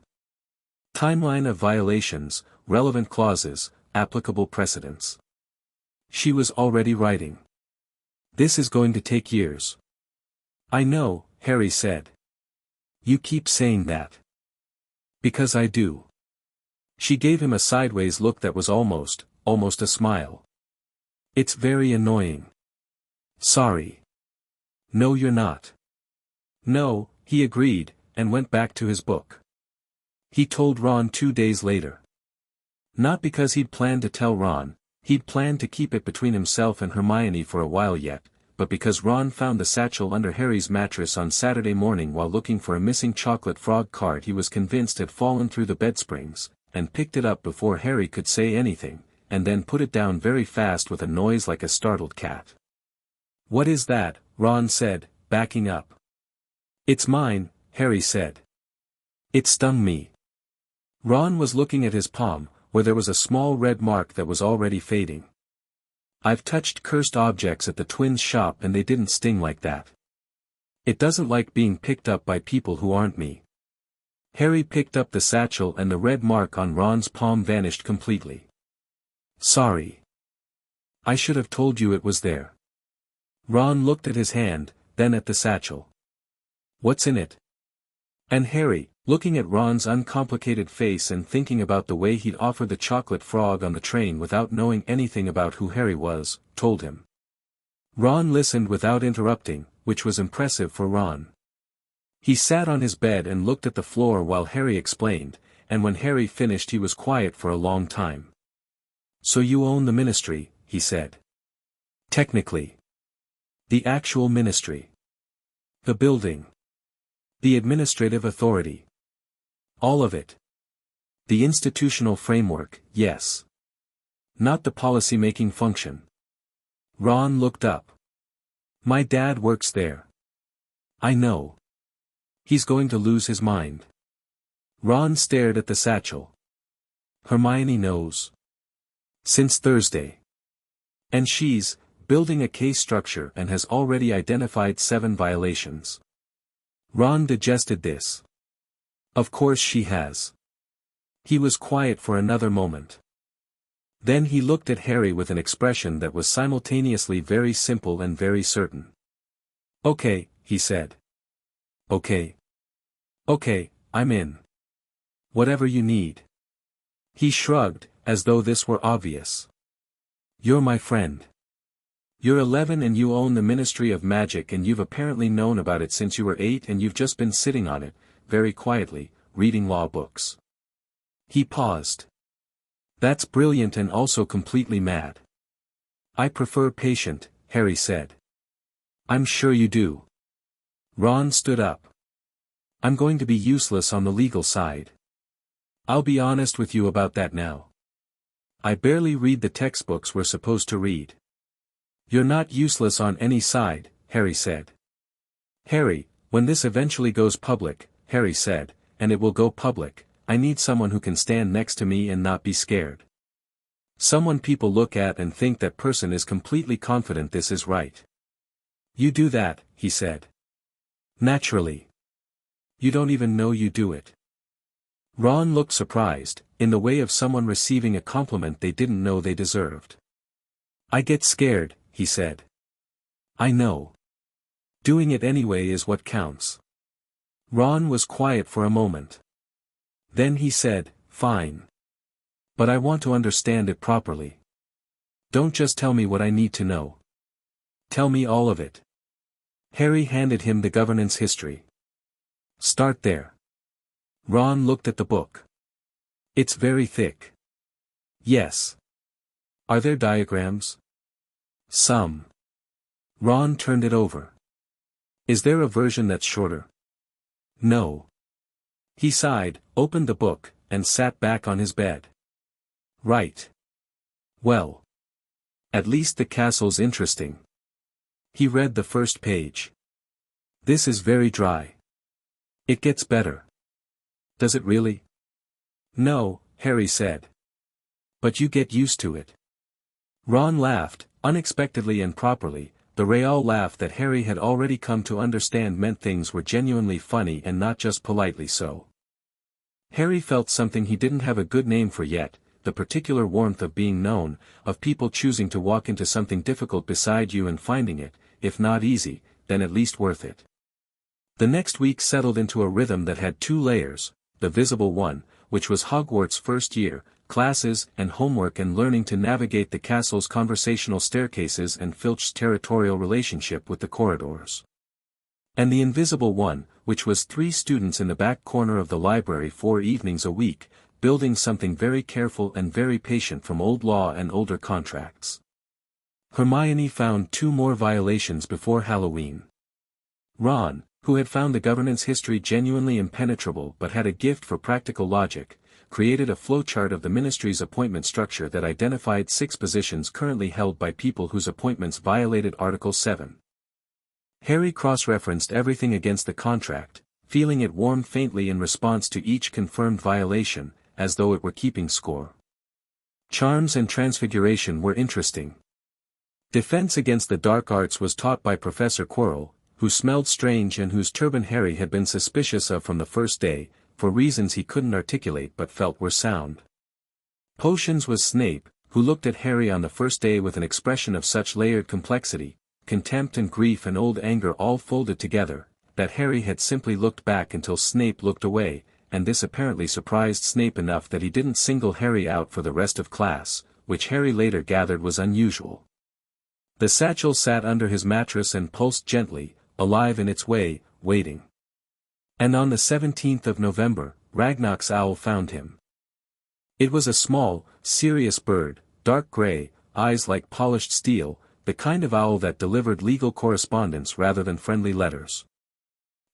Timeline of violations, relevant clauses, applicable precedents. She was already writing. This is going to take years. I know, Harry said. You keep saying that. Because I do. She gave him a sideways look that was almost a smile. It's very annoying. Sorry. No, you're not. No, he agreed, and went back to his book. He told Ron 2 days later. Not because he'd planned to tell Ron, he'd planned to keep it between himself and Hermione for a while yet, but because Ron found the satchel under Harry's mattress on Saturday morning while looking for a missing chocolate frog card he was convinced had fallen through the bedsprings, and picked it up before Harry could say anything, and then put it down very fast with a noise like a startled cat. What is that? Ron said, backing up. It's mine, Harry said. It stung me. Ron was looking at his palm, where there was a small red mark that was already fading. I've touched cursed objects at the twins' shop and they didn't sting like that. It doesn't like being picked up by people who aren't me. Harry picked up the satchel and the red mark on Ron's palm vanished completely. Sorry. I should have told you it was there. Ron looked at his hand, then at the satchel. What's in it? And Harry, looking at Ron's uncomplicated face and thinking about the way he'd offered the chocolate frog on the train without knowing anything about who Harry was, told him. Ron listened without interrupting, which was impressive for Ron. He sat on his bed and looked at the floor while Harry explained, and when Harry finished he was quiet for a long time. So you own the ministry, he said. Technically. The actual ministry. The building. The administrative authority. All of it. The institutional framework, yes. Not the policy-making function. Ron looked up. My dad works there. I know. He's going to lose his mind. Ron stared at the satchel. Hermione knows. Since Thursday. And she's building a case structure and has already identified 7 violations. Ron digested this. Of course she has. He was quiet for another moment. Then he looked at Harry with an expression that was simultaneously very simple and very certain. "Okay," he said. "Okay. Okay, I'm in. Whatever you need." He shrugged, as though this were obvious. "You're my friend. You're 11 and you own the Ministry of Magic and you've apparently known about it since you were 8 and you've just been sitting on it, very quietly, reading law books." He paused. "That's brilliant and also completely mad." "I prefer patient," Harry said. "I'm sure you do." Ron stood up. "I'm going to be useless on the legal side. I'll be honest with you about that now. I barely read the textbooks we're supposed to read." "You're not useless on any side," Harry said. "Harry, when this eventually goes public," Harry said, "and it will go public, I need someone who can stand next to me and not be scared. Someone people look at and think that person is completely confident this is right." "You do that," he said. "Naturally. You don't even know you do it." Ron looked surprised, in the way of someone receiving a compliment they didn't know they deserved. "I get scared," he said. "I know. Doing it anyway is what counts." Ron was quiet for a moment. Then he said, "Fine. But I want to understand it properly. Don't just tell me what I need to know. Tell me all of it." Harry handed him the governance history. "Start there." Ron looked at the book. "It's very thick." "Yes." "Are there diagrams?" "Some." Ron turned it over. "Is there a version that's shorter?" "No." He sighed, opened the book, and sat back on his bed. "Right. Well. At least the castle's interesting." He read the first page. "This is very dry. It gets better." "Does it really?" "No," Harry said. "But you get used to it." Ron laughed, unexpectedly and properly, the Real laugh that Harry had already come to understand meant things were genuinely funny and not just politely so. Harry felt something he didn't have a good name for yet, the particular warmth of being known, of people choosing to walk into something difficult beside you and finding it, if not easy, then at least worth it. The next week settled into a rhythm that had 2 layers, the visible one, which was Hogwarts' first year, classes and homework and learning to navigate the castle's conversational staircases and Filch's territorial relationship with the corridors. And the invisible one, which was 3 students in the back corner of the library 4 evenings a week, building something very careful and very patient from old law and older contracts. Hermione found 2 more violations before Halloween. Ron, who had found the governance history genuinely impenetrable but had a gift for practical logic, created a flowchart of the ministry's appointment structure that identified 6 positions currently held by people whose appointments violated Article 7. Harry cross-referenced everything against the contract, feeling it warm faintly in response to each confirmed violation, as though it were keeping score. Charms and transfiguration were interesting. Defense against the dark arts was taught by Professor Quirrell, who smelled strange and whose turban Harry had been suspicious of from the first day, for reasons he couldn't articulate but felt were sound. Potions was Snape, who looked at Harry on the first day with an expression of such layered complexity, contempt and grief and old anger all folded together, that Harry had simply looked back until Snape looked away, and this apparently surprised Snape enough that he didn't single Harry out for the rest of class, which Harry later gathered was unusual. The satchel sat under his mattress and pulsed gently, alive in its way, waiting. And on the 17th of November, Ragnarok's owl found him. It was a small, serious bird, dark gray, eyes like polished steel, the kind of owl that delivered legal correspondence rather than friendly letters.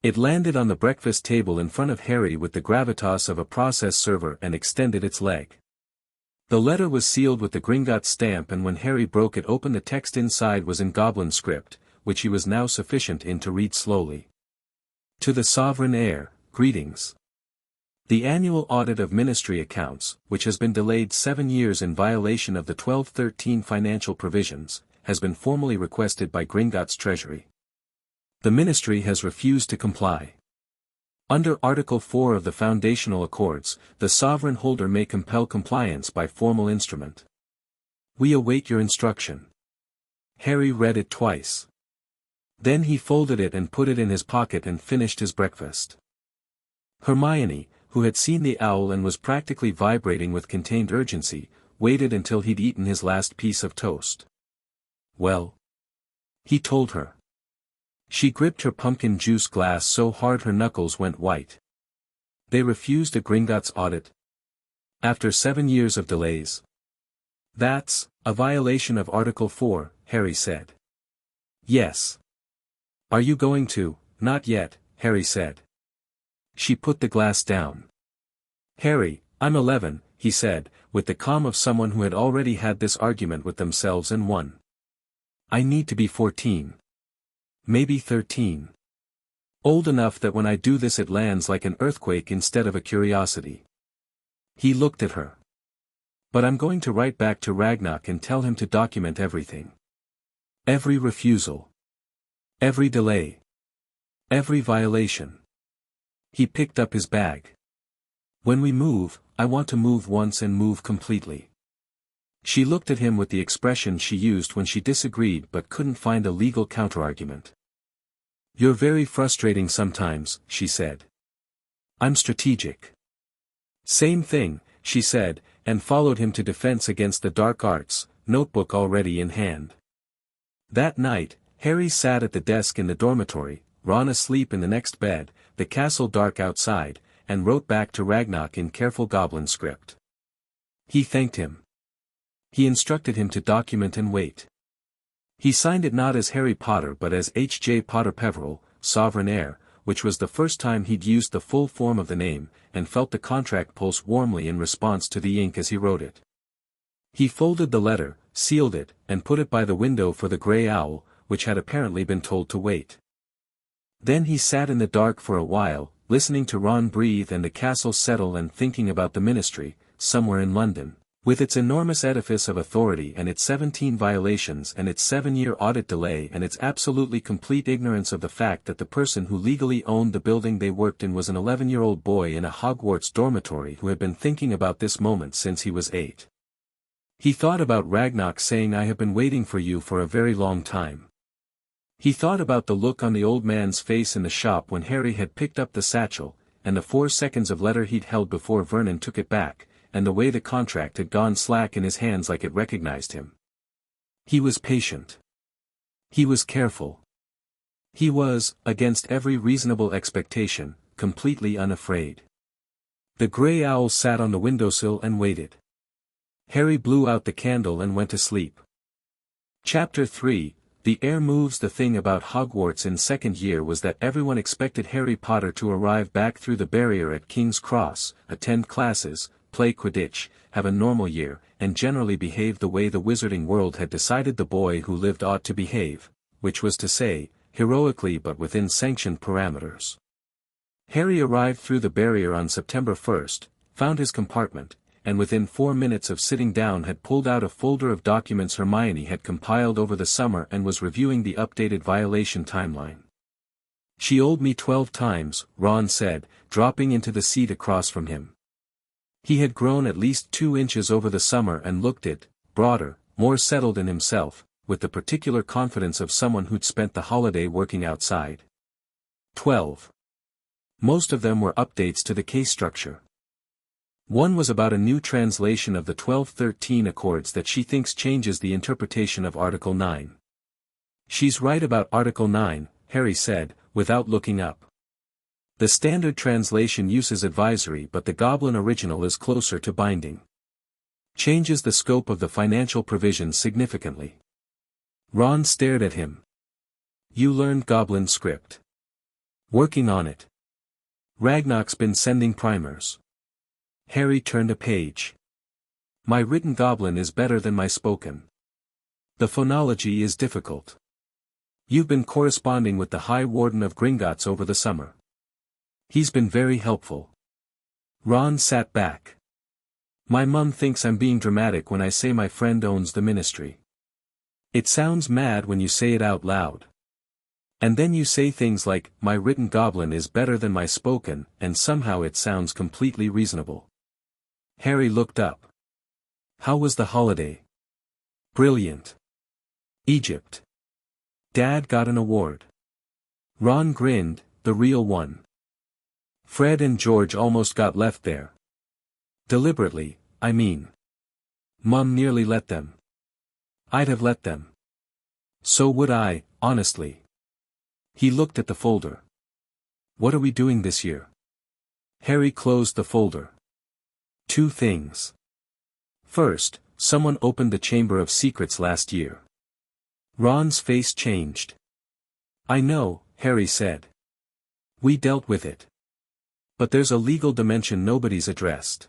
It landed on the breakfast table in front of Harry with the gravitas of a process server and extended its leg. The letter was sealed with the Gringotts stamp, and when Harry broke it open the text inside was in Goblin script, which he was now sufficient in to read slowly. To the Sovereign Heir, greetings. The annual audit of ministry accounts, which has been delayed 7 years in violation of the 1213 financial provisions, has been formally requested by Gringotts Treasury. The ministry has refused to comply. Under Article 4 of the Foundational Accords, the sovereign holder may compel compliance by formal instrument. We await your instruction. Harry read it twice. Then he folded it and put it in his pocket and finished his breakfast. Hermione, who had seen the owl and was practically vibrating with contained urgency, waited until he'd eaten his last piece of toast. Well? He told her. She gripped her pumpkin juice glass so hard her knuckles went white. They refused a Gringotts audit. After 7 years of delays. That's a violation of Article 4, Harry said. Yes. Are you going to? Not yet, Harry said. She put the glass down. Harry, I'm 11, he said, with the calm of someone who had already had this argument with themselves and won. I need to be 14. Maybe 13. Old enough that when I do this it lands like an earthquake instead of a curiosity. He looked at her. But I'm going to write back to Ragnarok and tell him to document everything. Every refusal. Every delay. Every violation. He picked up his bag. When we move, I want to move once and move completely. She looked at him with the expression she used when she disagreed but couldn't find a legal counterargument. You're very frustrating sometimes, she said. I'm strategic. Same thing, she said, and followed him to Defense Against the Dark Arts, notebook already in hand. That night, Harry sat at the desk in the dormitory, Ron asleep in the next bed, the castle dark outside, and wrote back to Ragnarok in careful Goblin script. He thanked him. He instructed him to document and wait. He signed it not as Harry Potter but as H.J. Potter Peverell, Sovereign Heir, which was the first time he'd used the full form of the name, and felt the contract pulse warmly in response to the ink as he wrote it. He folded the letter, sealed it, and put it by the window for the grey owl, which had apparently been told to wait. Then he sat in the dark for a while, listening to Ron breathe and the castle settle and thinking about the ministry, somewhere in London, with its enormous edifice of authority and its 17 violations and its 7-year audit delay and its absolutely complete ignorance of the fact that the person who legally owned the building they worked in was an 11-year-old boy in a Hogwarts dormitory who had been thinking about this moment since he was 8. He thought about Ragnarok saying I have been waiting for you for a very long time. He thought about the look on the old man's face in the shop when Harry had picked up the satchel, and the 4 seconds of letter he'd held before Vernon took it back, and the way the contract had gone slack in his hands like it recognized him. He was patient. He was careful. He was, against every reasonable expectation, completely unafraid. The grey owl sat on the windowsill and waited. Harry blew out the candle and went to sleep. Chapter 3. The heir moves. The thing about Hogwarts in second year was that everyone expected Harry Potter to arrive back through the barrier at King's Cross, attend classes, play Quidditch, have a normal year, and generally behave the way the wizarding world had decided the boy who lived ought to behave, which was to say, heroically but within sanctioned parameters. Harry arrived through the barrier on September 1st, found his compartment, and within 4 minutes of sitting down had pulled out a folder of documents Hermione had compiled over the summer and was reviewing the updated violation timeline. She owed me 12 times, Ron said, dropping into the seat across from him. He had grown at least 2 inches over the summer and looked it, broader, more settled in himself, with the particular confidence of someone who'd spent the holiday working outside. 12. Most of them were updates to the case structure. One was about a new translation of the 1213 Accords that she thinks changes the interpretation of Article 9. She's right about Article 9, Harry said, without looking up. The standard translation uses advisory but the Goblin original is closer to binding. Changes the scope of the financial provisions significantly. Ron stared at him. You learned Goblin script. Working on it. Ragnarok's been sending primers. Harry turned a page. My written Goblin is better than my spoken. The phonology is difficult. You've been corresponding with the High Warden of Gringotts over the summer. He's been very helpful. Ron sat back. My mum thinks I'm being dramatic when I say my friend owns the ministry. It sounds mad when you say it out loud. And then you say things like, my written Goblin is better than my spoken, and somehow it sounds completely reasonable. Harry looked up. How was the holiday? Brilliant. Egypt. Dad got an award. Ron grinned, the real one. Fred and George almost got left there. Deliberately, I mean. Mum nearly let them. I'd have let them. So would I, honestly. He looked at the folder. What are we doing this year? Harry closed the folder. 2 things. First, someone opened the Chamber of Secrets last year. Ron's face changed. I know, Harry said. We dealt with it. But there's a legal dimension nobody's addressed.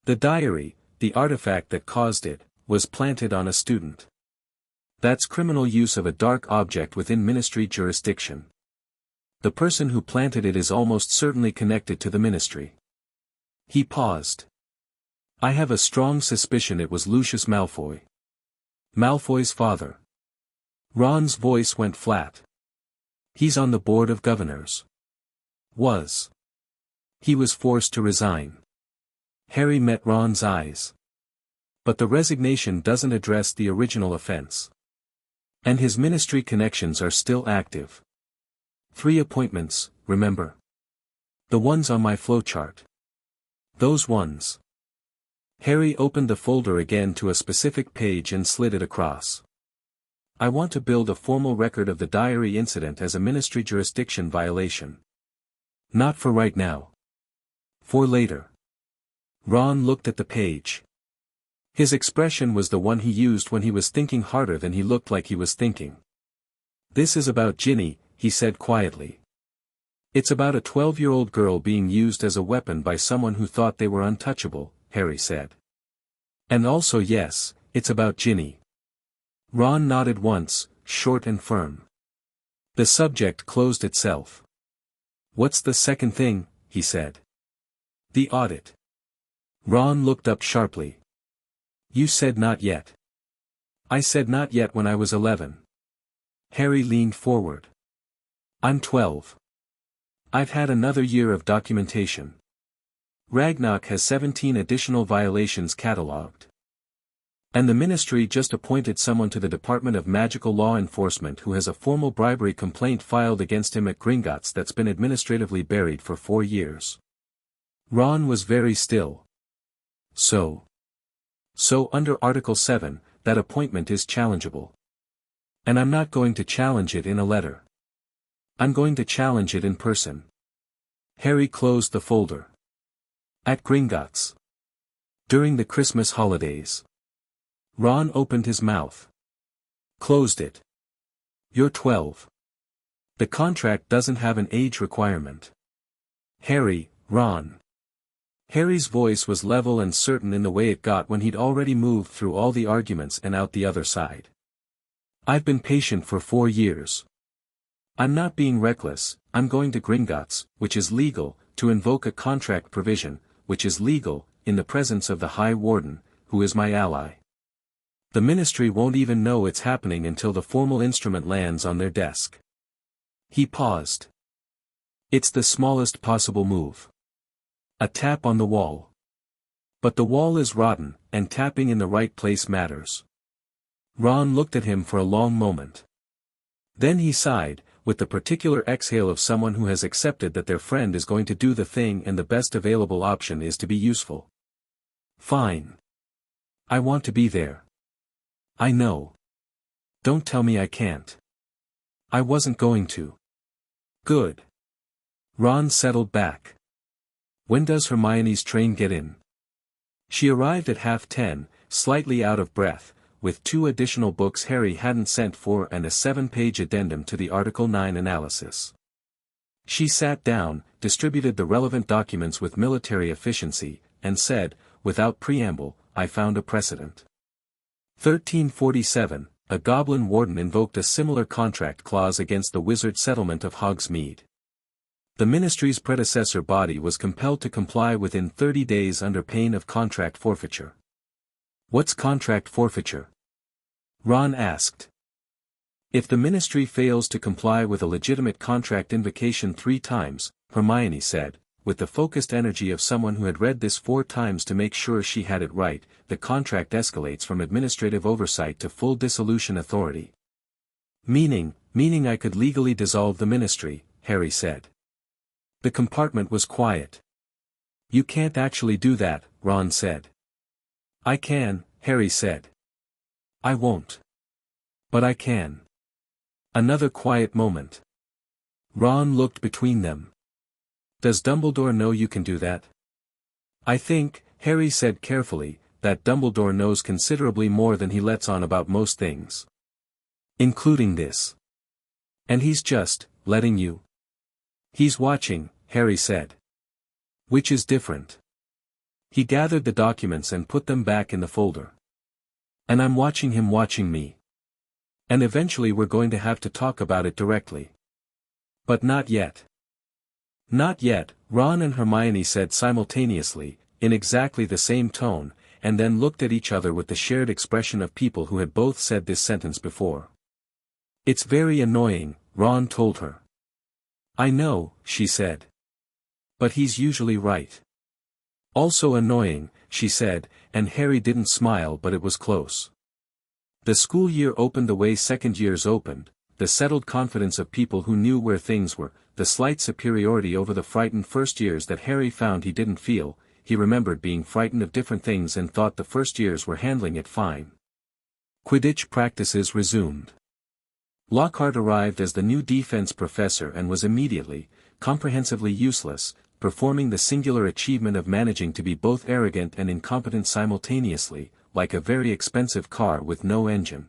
The diary, the artifact that caused it, was planted on a student. That's criminal use of a dark object within ministry jurisdiction. The person who planted it is almost certainly connected to the ministry. He paused. I have a strong suspicion it was Lucius Malfoy. Malfoy's father. Ron's voice went flat. He's on the board of governors. Was. He was forced to resign. Harry met Ron's eyes. But the resignation doesn't address the original offense. And his ministry connections are still active. 3 appointments, remember? The ones on my flowchart. Those ones. Harry opened the folder again to a specific page and slid it across. I want to build a formal record of the diary incident as a ministry jurisdiction violation. Not for right now. For later. Ron looked at the page. His expression was the one he used when he was thinking harder than he looked like he was thinking. This is about Ginny, he said quietly. It's about a 12-year-old girl being used as a weapon by someone who thought they were untouchable, Harry said. And also yes, it's about Ginny. Ron nodded once, short and firm. The subject closed itself. What's the second thing, he said. The audit. Ron looked up sharply. You said not yet. I said not yet when I was 11. Harry leaned forward. I'm 12. I've had another year of documentation. Ragnarok has 17 additional violations catalogued. And the ministry just appointed someone to the Department of Magical Law Enforcement who has a formal bribery complaint filed against him at Gringotts that's been administratively buried for 4 years. Ron was very still. So under Article 7, that appointment is challengeable. And I'm not going to challenge it in a letter. I'm going to challenge it in person. Harry closed the folder. At Gringotts. During the Christmas holidays. Ron opened his mouth. Closed it. You're 12. The contract doesn't have an age requirement. Harry, Ron. Harry's voice was level and certain in the way it got when he'd already moved through all the arguments and out the other side. I've been patient for 4 years. I'm not being reckless, I'm going to Gringotts, which is legal, to invoke a contract provision, which is legal, in the presence of the High Warden, who is my ally. The ministry won't even know it's happening until the formal instrument lands on their desk. He paused. It's the smallest possible move. A tap on the wall. But the wall is rotten, and tapping in the right place matters. Ron looked at him for a long moment. Then he sighed, with the particular exhale of someone who has accepted that their friend is going to do the thing and the best available option is to be useful. Fine. I want to be there. I know. Don't tell me I can't. I wasn't going to. Good. Ron settled back. When does Hermione's train get in? She arrived at 10:30, slightly out of breath, with 2 additional books Harry hadn't sent for and a 7-page addendum to the Article 9 analysis. She sat down, distributed the relevant documents with military efficiency, and said, without preamble, I found a precedent. 1347, a Goblin warden invoked a similar contract clause against the wizard settlement of Hogsmeade. The ministry's predecessor body was compelled to comply within 30 days under pain of contract forfeiture. What's contract forfeiture? Ron asked. If the ministry fails to comply with a legitimate contract invocation 3 times, Hermione said, with the focused energy of someone who had read this 4 times to make sure she had it right. The contract escalates from administrative oversight to full dissolution authority. Meaning I could legally dissolve the ministry, Harry said. The compartment was quiet. You can't actually do that, Ron said. I can, Harry said. I won't. But I can. Another quiet moment. Ron looked between them. Does Dumbledore know you can do that? I think, Harry said carefully, that Dumbledore knows considerably more than he lets on about most things. Including this. And he's just, letting you. He's watching, Harry said. Which is different. He gathered the documents and put them back in the folder. And I'm watching him watching me. And eventually we're going to have to talk about it directly. But not yet. Not yet, Ron and Hermione said simultaneously, in exactly the same tone, and then looked at each other with the shared expression of people who had both said this sentence before. It's very annoying, Ron told her. I know, she said. But he's usually right. Also annoying, she said, and Harry didn't smile, but it was close. The school year opened the way second years opened, the settled confidence of people who knew where things were, the slight superiority over the frightened first years that Harry found he didn't feel. He remembered being frightened of different things and thought the first years were handling it fine. Quidditch practices resumed. Lockhart arrived as the new defense professor and was immediately, comprehensively useless, performing the singular achievement of managing to be both arrogant and incompetent simultaneously, like a very expensive car with no engine.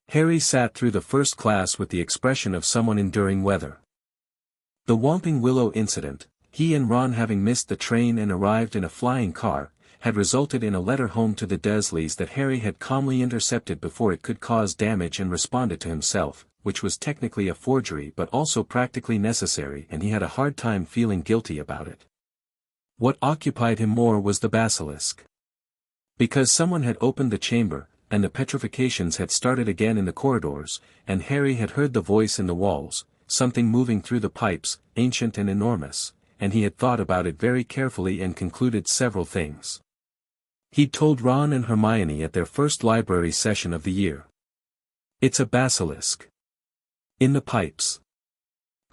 Harry sat through the first class with the expression of someone enduring weather. The Whomping Willow incident, he and Ron having missed the train and arrived in a flying car, had resulted in a letter home to the Dursleys that Harry had calmly intercepted before it could cause damage and responded to himself, which was technically a forgery but also practically necessary, and he had a hard time feeling guilty about it. What occupied him more was the basilisk. Because someone had opened the chamber, and the petrifications had started again in the corridors, and Harry had heard the voice in the walls, something moving through the pipes, ancient and enormous, and he had thought about it very carefully and concluded several things. He'd told Ron and Hermione at their first library session of the year. It's a basilisk. In the pipes.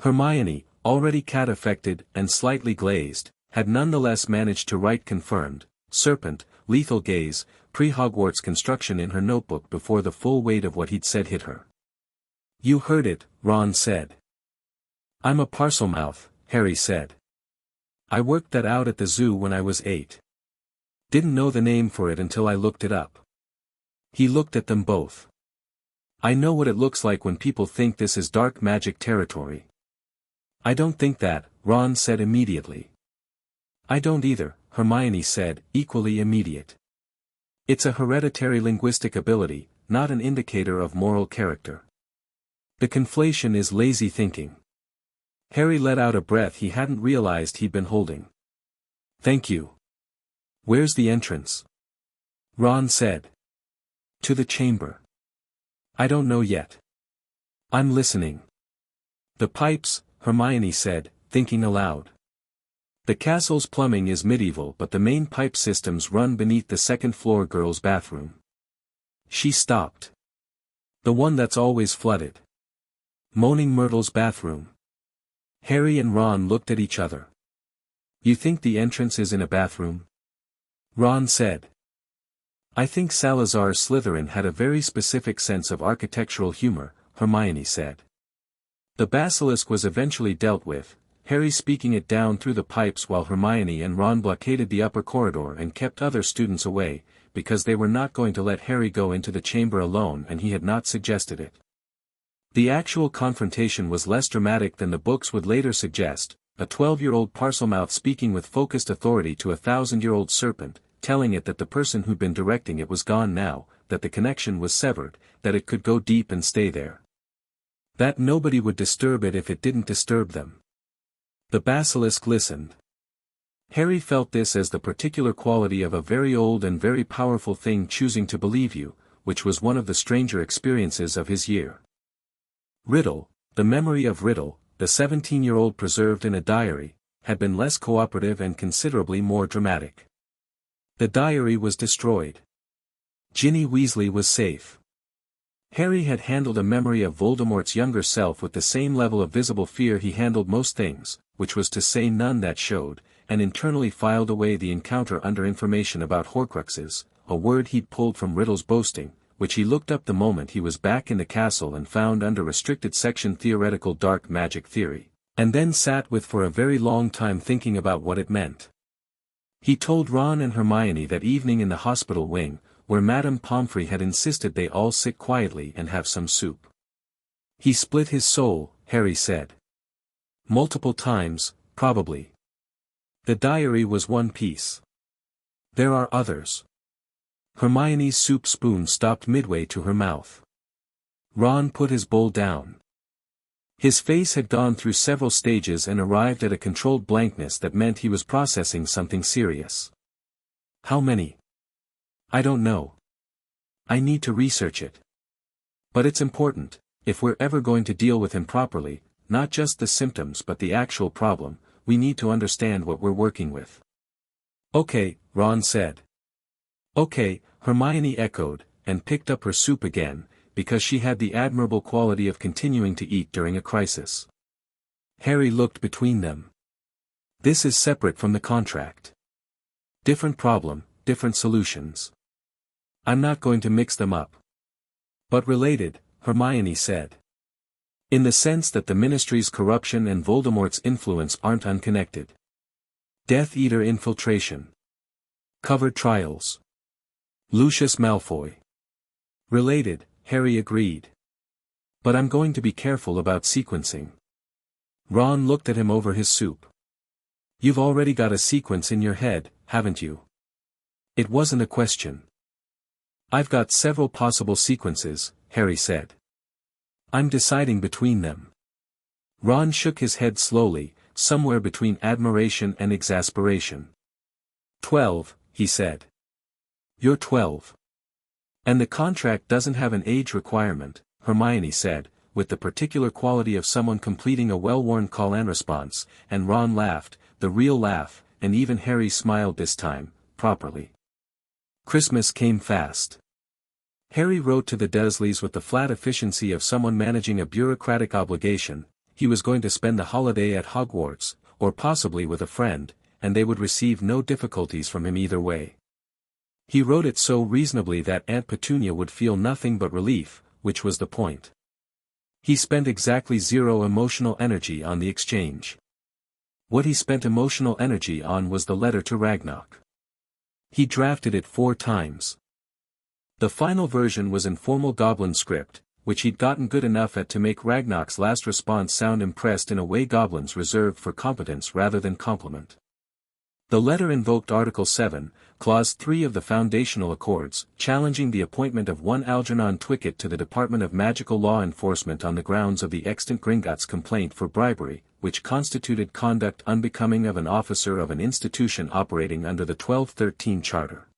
Hermione, already cat-affected and slightly glazed, had nonetheless managed to write confirmed, serpent, lethal gaze, pre-Hogwarts construction in her notebook before the full weight of what he'd said hit her. You heard it, Ron said. I'm a Parselmouth, Harry said. I worked that out at the zoo when I was 8. Didn't know the name for it until I looked it up. He looked at them both. I know what it looks like when people think this is dark magic territory. I don't think that, Ron said immediately. I don't either, Hermione said, equally immediate. It's a hereditary linguistic ability, not an indicator of moral character. The conflation is lazy thinking. Harry let out a breath he hadn't realized he'd been holding. Thank you. Where's the entrance? Ron said. To the chamber. I don't know yet. I'm listening. The pipes, Hermione said, thinking aloud. The castle's plumbing is medieval, but the main pipe systems run beneath the second-floor girls' bathroom. She stopped. The one that's always flooded. Moaning Myrtle's bathroom. Harry and Ron looked at each other. You think the entrance is in a bathroom? Ron said. I think Salazar Slytherin had a very specific sense of architectural humor, Hermione said. The basilisk was eventually dealt with, Harry speaking it down through the pipes while Hermione and Ron blockaded the upper corridor and kept other students away, because they were not going to let Harry go into the chamber alone and he had not suggested it. The actual confrontation was less dramatic than the books would later suggest, a 12-year-old Parselmouth speaking with focused authority to a 1,000-year-old serpent, telling it that the person who'd been directing it was gone now, that the connection was severed, that it could go deep and stay there. That nobody would disturb it if it didn't disturb them. The basilisk listened. Harry felt this as the particular quality of a very old and very powerful thing choosing to believe you, which was one of the stranger experiences of his year. Riddle, the memory of Riddle, the 17-year-old preserved in a diary, had been less cooperative and considerably more dramatic. The diary was destroyed. Ginny Weasley was safe. Harry had handled a memory of Voldemort's younger self with the same level of visible fear he handled most things, which was to say none that showed, and internally filed away the encounter under information about Horcruxes, a word he'd pulled from Riddle's boasting, which he looked up the moment he was back in the castle and found under restricted section Theoretical Dark Magic Theory, and then sat with for a very long time thinking about what it meant. He told Ron and Hermione that evening in the hospital wing, where Madame Pomfrey had insisted they all sit quietly and have some soup. He split his soul, Harry said. Multiple times, probably. The diary was one piece. There are others. Hermione's soup spoon stopped midway to her mouth. Ron put his bowl down. His face had gone through several stages and arrived at a controlled blankness that meant he was processing something serious. How many? I don't know. I need to research it. But it's important, if we're ever going to deal with him properly, not just the symptoms but the actual problem, we need to understand what we're working with. Okay, Ron said. Okay, Hermione echoed, and picked up her soup again, because she had the admirable quality of continuing to eat during a crisis. Harry looked between them. This is separate from the contract. Different problem, different solutions. I'm not going to mix them up. But related, Hermione said. In the sense that the Ministry's corruption and Voldemort's influence aren't unconnected. Death Eater infiltration. Covered trials. Lucius Malfoy. Related, Harry agreed. But I'm going to be careful about sequencing. Ron looked at him over his soup. You've already got a sequence in your head, haven't you? It wasn't a question. I've got several possible sequences, Harry said. I'm deciding between them. Ron shook his head slowly, somewhere between admiration and exasperation. 12, he said. You're 12. And the contract doesn't have an age requirement, Hermione said, with the particular quality of someone completing a well-worn call-and response, and Ron laughed, the real laugh, and even Harry smiled this time, properly. Christmas came fast. Harry wrote to the Dursleys with the flat efficiency of someone managing a bureaucratic obligation. He was going to spend the holiday at Hogwarts, or possibly with a friend, and they would receive no difficulties from him either way. He wrote it so reasonably that Aunt Petunia would feel nothing but relief, which was the point. He spent exactly 0 emotional energy on the exchange. What he spent emotional energy on was the letter to Ragnarok. He drafted it 4 times. The final version was in formal Goblin script, which he'd gotten good enough at to make Ragnarok's last response sound impressed in a way Goblins reserved for competence rather than compliment. The letter invoked Article 7, Clause 3 of the Foundational Accords, challenging the appointment of one Algernon Twicket to the Department of Magical Law Enforcement on the grounds of the extant Gringotts complaint for bribery, which constituted conduct unbecoming of an officer of an institution operating under the 1213 Charter.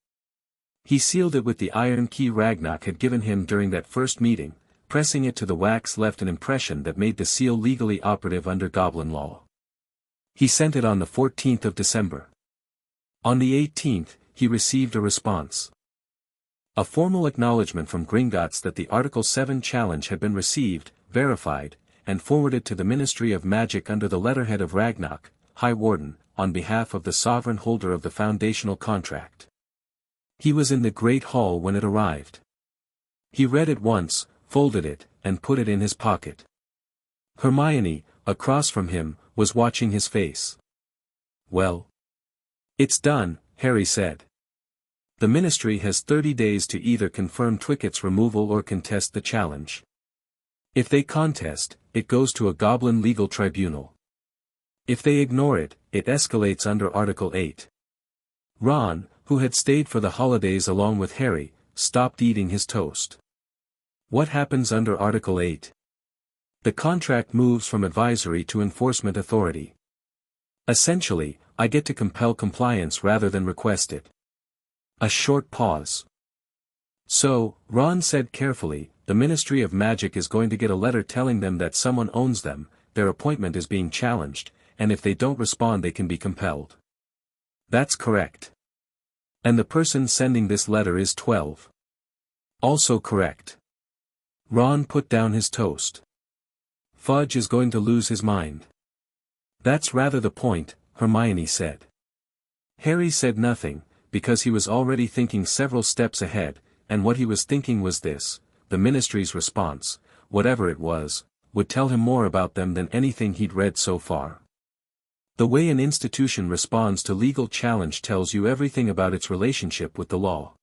He sealed it with the iron key Ragnarok had given him during that first meeting. Pressing it to the wax left an impression that made the seal legally operative under Goblin law. He sent it on the 14th of December. On the 18th, he received a response. A formal acknowledgement from Gringotts that the Article 7 challenge had been received, verified, and forwarded to the Ministry of Magic under the letterhead of Ragnarok, High Warden, on behalf of the sovereign holder of the foundational contract. He was in the Great Hall when it arrived. He read it once, folded it, and put it in his pocket. Hermione, across from him, was watching his face. Well? It's done, Harry said. The Ministry has 30 days to either confirm Twicket's removal or contest the challenge. If they contest, it goes to a Goblin legal tribunal. If they ignore it, it escalates under Article 8. Ron, who had stayed for the holidays along with Harry, stopped eating his toast. What happens under Article 8? The contract moves from advisory to enforcement authority. Essentially, I get to compel compliance rather than request it. A short pause. So, Ron said carefully, the Ministry of Magic is going to get a letter telling them that someone owns them, their appointment is being challenged, and if they don't respond they can be compelled. That's correct. And the person sending this letter is 12. Also correct. Ron put down his toast. Fudge is going to lose his mind. That's rather the point, Hermione said. Harry said nothing, because he was already thinking several steps ahead, and what he was thinking was this: the Ministry's response, whatever it was, would tell him more about them than anything he'd read so far. The way an institution responds to legal challenge tells you everything about its relationship with the law.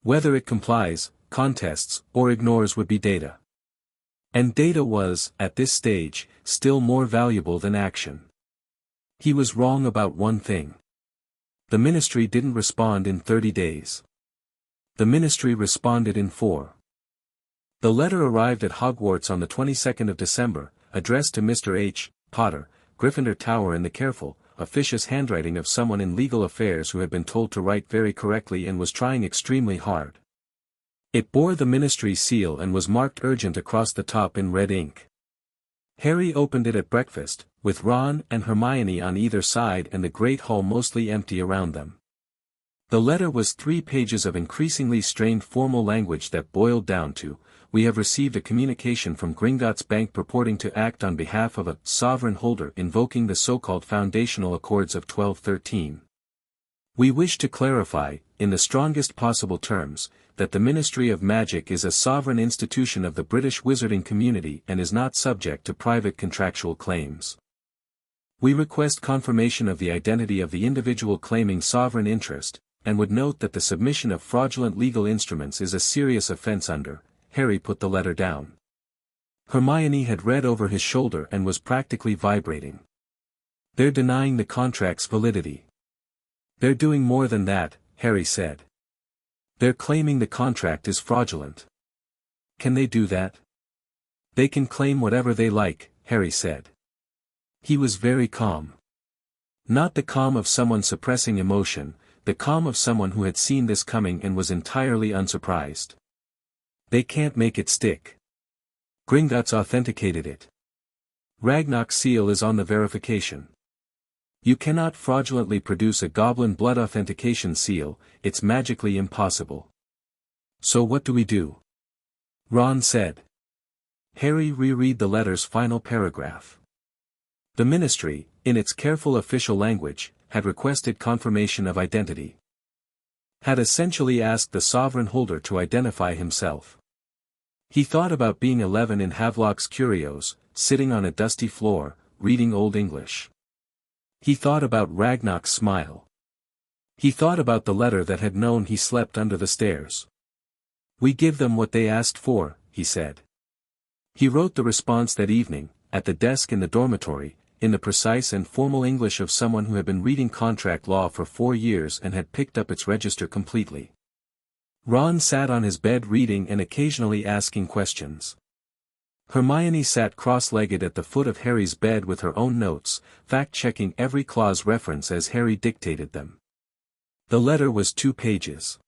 Whether it complies, contests, or ignores would be data. And data was, at this stage, still more valuable than action. He was wrong about one thing. The Ministry didn't respond in 30 days. The Ministry responded in 4. The letter arrived at Hogwarts on the 22nd of December, addressed to Mr. H. Potter, Gryffindor Tower, in the careful, officious handwriting of someone in legal affairs who had been told to write very correctly and was trying extremely hard. It bore the Ministry seal and was marked urgent across the top in red ink. Harry opened it at breakfast, with Ron and Hermione on either side and the great hall mostly empty around them. The letter was 3 pages of increasingly strained formal language that boiled down to, "We have received a communication from Gringotts Bank purporting to act on behalf of a sovereign holder invoking the so-called Foundational Accords of 1213. We wish to clarify, in the strongest possible terms, that the Ministry of Magic is a sovereign institution of the British wizarding community and is not subject to private contractual claims. We request confirmation of the identity of the individual claiming sovereign interest, and would note that the submission of fraudulent legal instruments is a serious offence under." Harry put the letter down. Hermione had read over his shoulder and was practically vibrating. "They're denying the contract's validity." "They're doing more than that," Harry said. "They're claiming the contract is fraudulent." "Can they do that?" "They can claim whatever they like," Harry said. He was very calm. Not the calm of someone suppressing emotion, the calm of someone who had seen this coming and was entirely unsurprised. "They can't make it stick. Gringotts authenticated it. Ragnarok's seal is on the verification. You cannot fraudulently produce a goblin blood authentication seal, it's magically impossible. So what do we do?" Ron said. Harry reread the letter's final paragraph. The Ministry, in its careful official language, had requested confirmation of identity. Had essentially asked the sovereign holder to identify himself. He thought about being 11 in Havelock's Curios, sitting on a dusty floor, reading Old English. He thought about Ragnarok's smile. He thought about the letter that had known he slept under the stairs. "We give them what they asked for," he said. He wrote the response that evening, at the desk in the dormitory, in the precise and formal English of someone who had been reading contract law for 4 years and had picked up its register completely. Ron sat on his bed reading and occasionally asking questions. Hermione sat cross-legged at the foot of Harry's bed with her own notes, fact-checking every clause reference as Harry dictated them. The letter was 2 pages.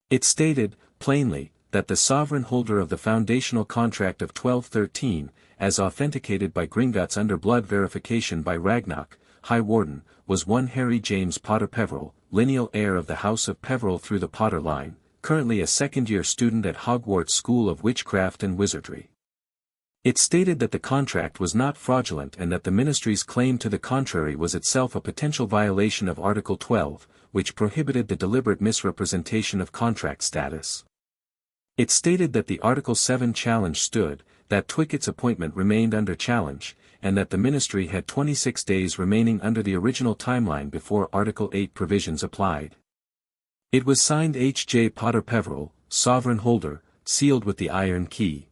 It stated, plainly, that the sovereign holder of the foundational contract of 1213, as authenticated by Gringotts under blood verification by Ragnarok, High Warden, was one Harry James Potter Peverell, lineal heir of the House of Peverell through the Potter line, currently a second-year student at Hogwarts School of Witchcraft and Wizardry. It stated that the contract was not fraudulent and that the Ministry's claim to the contrary was itself a potential violation of Article 12, which prohibited the deliberate misrepresentation of contract status. It stated that the Article 7 challenge stood, that Twickett's appointment remained under challenge, and that the Ministry had 26 days remaining under the original timeline before Article 8 provisions applied. It was signed H. J. Potter Peverell, sovereign holder, sealed with the iron key.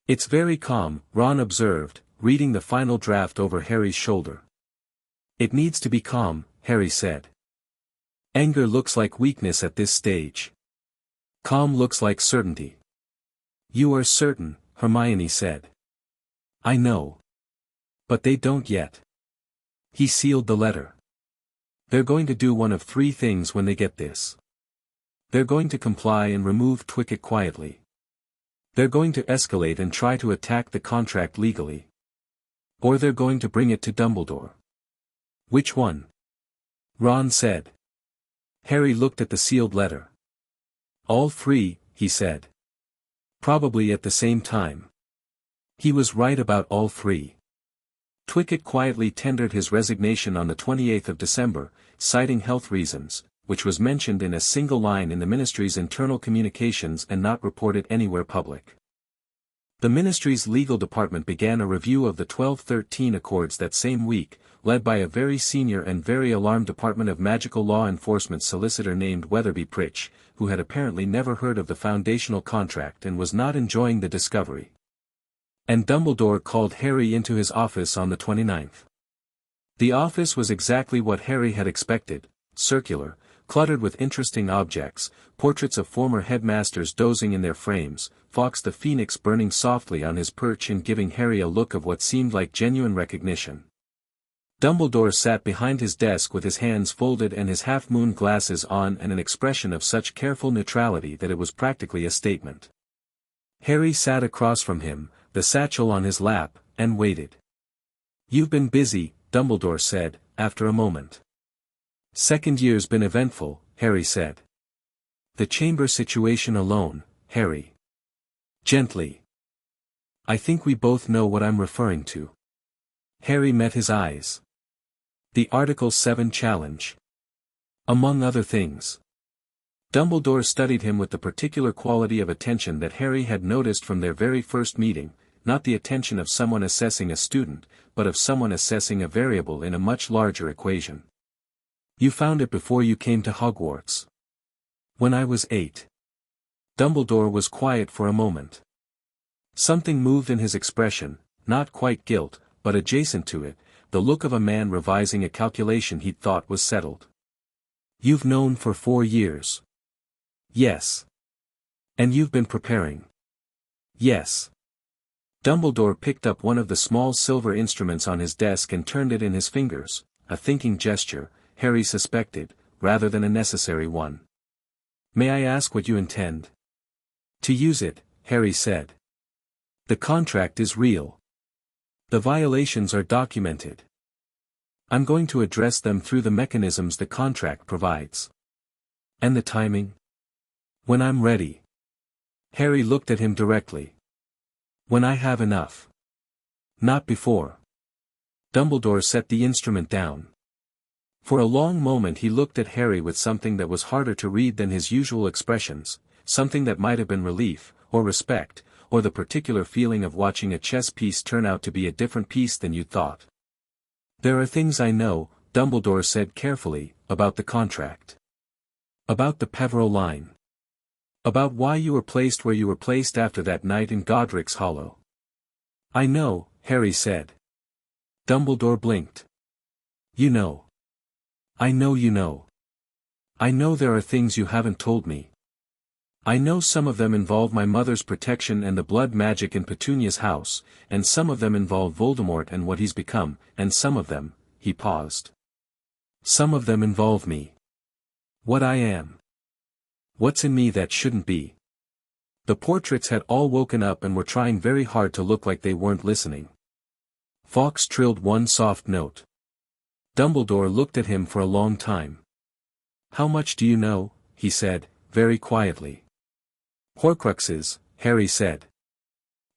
"It's very calm," Ron observed, reading the final draft over Harry's shoulder. "It needs to be calm," Harry said. "Anger looks like weakness at this stage. Calm looks like certainty." "You are certain," Hermione said. "I know. But they don't yet." He sealed the letter. "They're going to do one of 3 things when they get this. They're going to comply and remove Twicket quietly. They're going to escalate and try to attack the contract legally. Or they're going to bring it to Dumbledore. Which one? Ron said. Harry looked at the sealed letter. All three, he said. Probably at the same time. He was right about all three. Twicket quietly tendered his resignation on the 28th of December, citing health reasons, which was mentioned in a single line in the ministry's internal communications and not reported anywhere public. The ministry's legal department began a review of the 1213 Accords that same week, led by a very senior and very alarmed Department of Magical Law Enforcement solicitor named Weatherby Pritch, who had apparently never heard of the foundational contract and was not enjoying the discovery. And Dumbledore called Harry into his office on the 29th. The office was exactly what Harry had expected, circular, cluttered with interesting objects, portraits of former headmasters dozing in their frames, Fawkes the Phoenix burning softly on his perch and giving Harry a look of what seemed like genuine recognition. Dumbledore sat behind his desk with his hands folded and his half-moon glasses on and an expression of such careful neutrality that it was practically a statement. Harry sat across from him, the satchel on his lap, and waited. "You've been busy," Dumbledore said, after a moment. "Second year's been eventful," Harry said. "The chamber situation alone, Harry." Gently. "I think we both know what I'm referring to." Harry met his eyes. "The Article 7 challenge. Among other things." Dumbledore studied him with the particular quality of attention that Harry had noticed from their very first meeting, not the attention of someone assessing a student, but of someone assessing a variable in a much larger equation. "You found it before you came to Hogwarts." "When I was 8. Dumbledore was quiet for a moment. Something moved in his expression, not quite guilt, but adjacent to it, the look of a man revising a calculation he'd thought was settled. "You've known for 4 years." "Yes." "And you've been preparing." "Yes." Dumbledore picked up one of the small silver instruments on his desk and turned it in his fingers, a thinking gesture, Harry suspected, rather than a necessary one. "May I ask what you intend?" "To use it," Harry said. "The contract is real. The violations are documented. I'm going to address them through the mechanisms the contract provides." "And the timing?" "When I'm ready." Harry looked at him directly. "When I have enough. Not before." Dumbledore set the instrument down. For a long moment he looked at Harry with something that was harder to read than his usual expressions, something that might have been relief, or respect, or the particular feeling of watching a chess piece turn out to be a different piece than you thought. "There are things I know," Dumbledore said carefully, "about the contract. About the Peverell line. About why you were placed where you were placed after that night in Godric's Hollow." "I know," Harry said. Dumbledore blinked. "You know. I know you know. I know there are things you haven't told me. I know some of them involve my mother's protection and the blood magic in Petunia's house, and some of them involve Voldemort and what he's become, and some of them," he paused. "Some of them involve me. What I am. What's in me that shouldn't be." The portraits had all woken up and were trying very hard to look like they weren't listening. Fawkes trilled one soft note. Dumbledore looked at him for a long time. "How much do you know?" he said, very quietly. "Horcruxes," Harry said.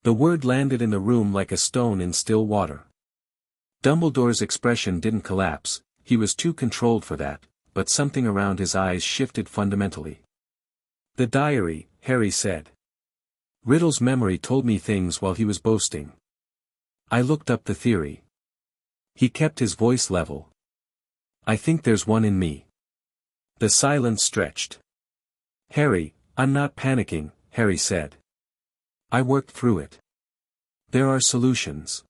The word landed in the room like a stone in still water. Dumbledore's expression didn't collapse, he was too controlled for that, but something around his eyes shifted fundamentally. "The diary," Harry said. "Riddle's memory told me things while he was boasting. I looked up the theory." He kept his voice level. "I think there's one in me." The silence stretched. "Harry, I'm not panicking," Harry said. "I worked through it. There are solutions.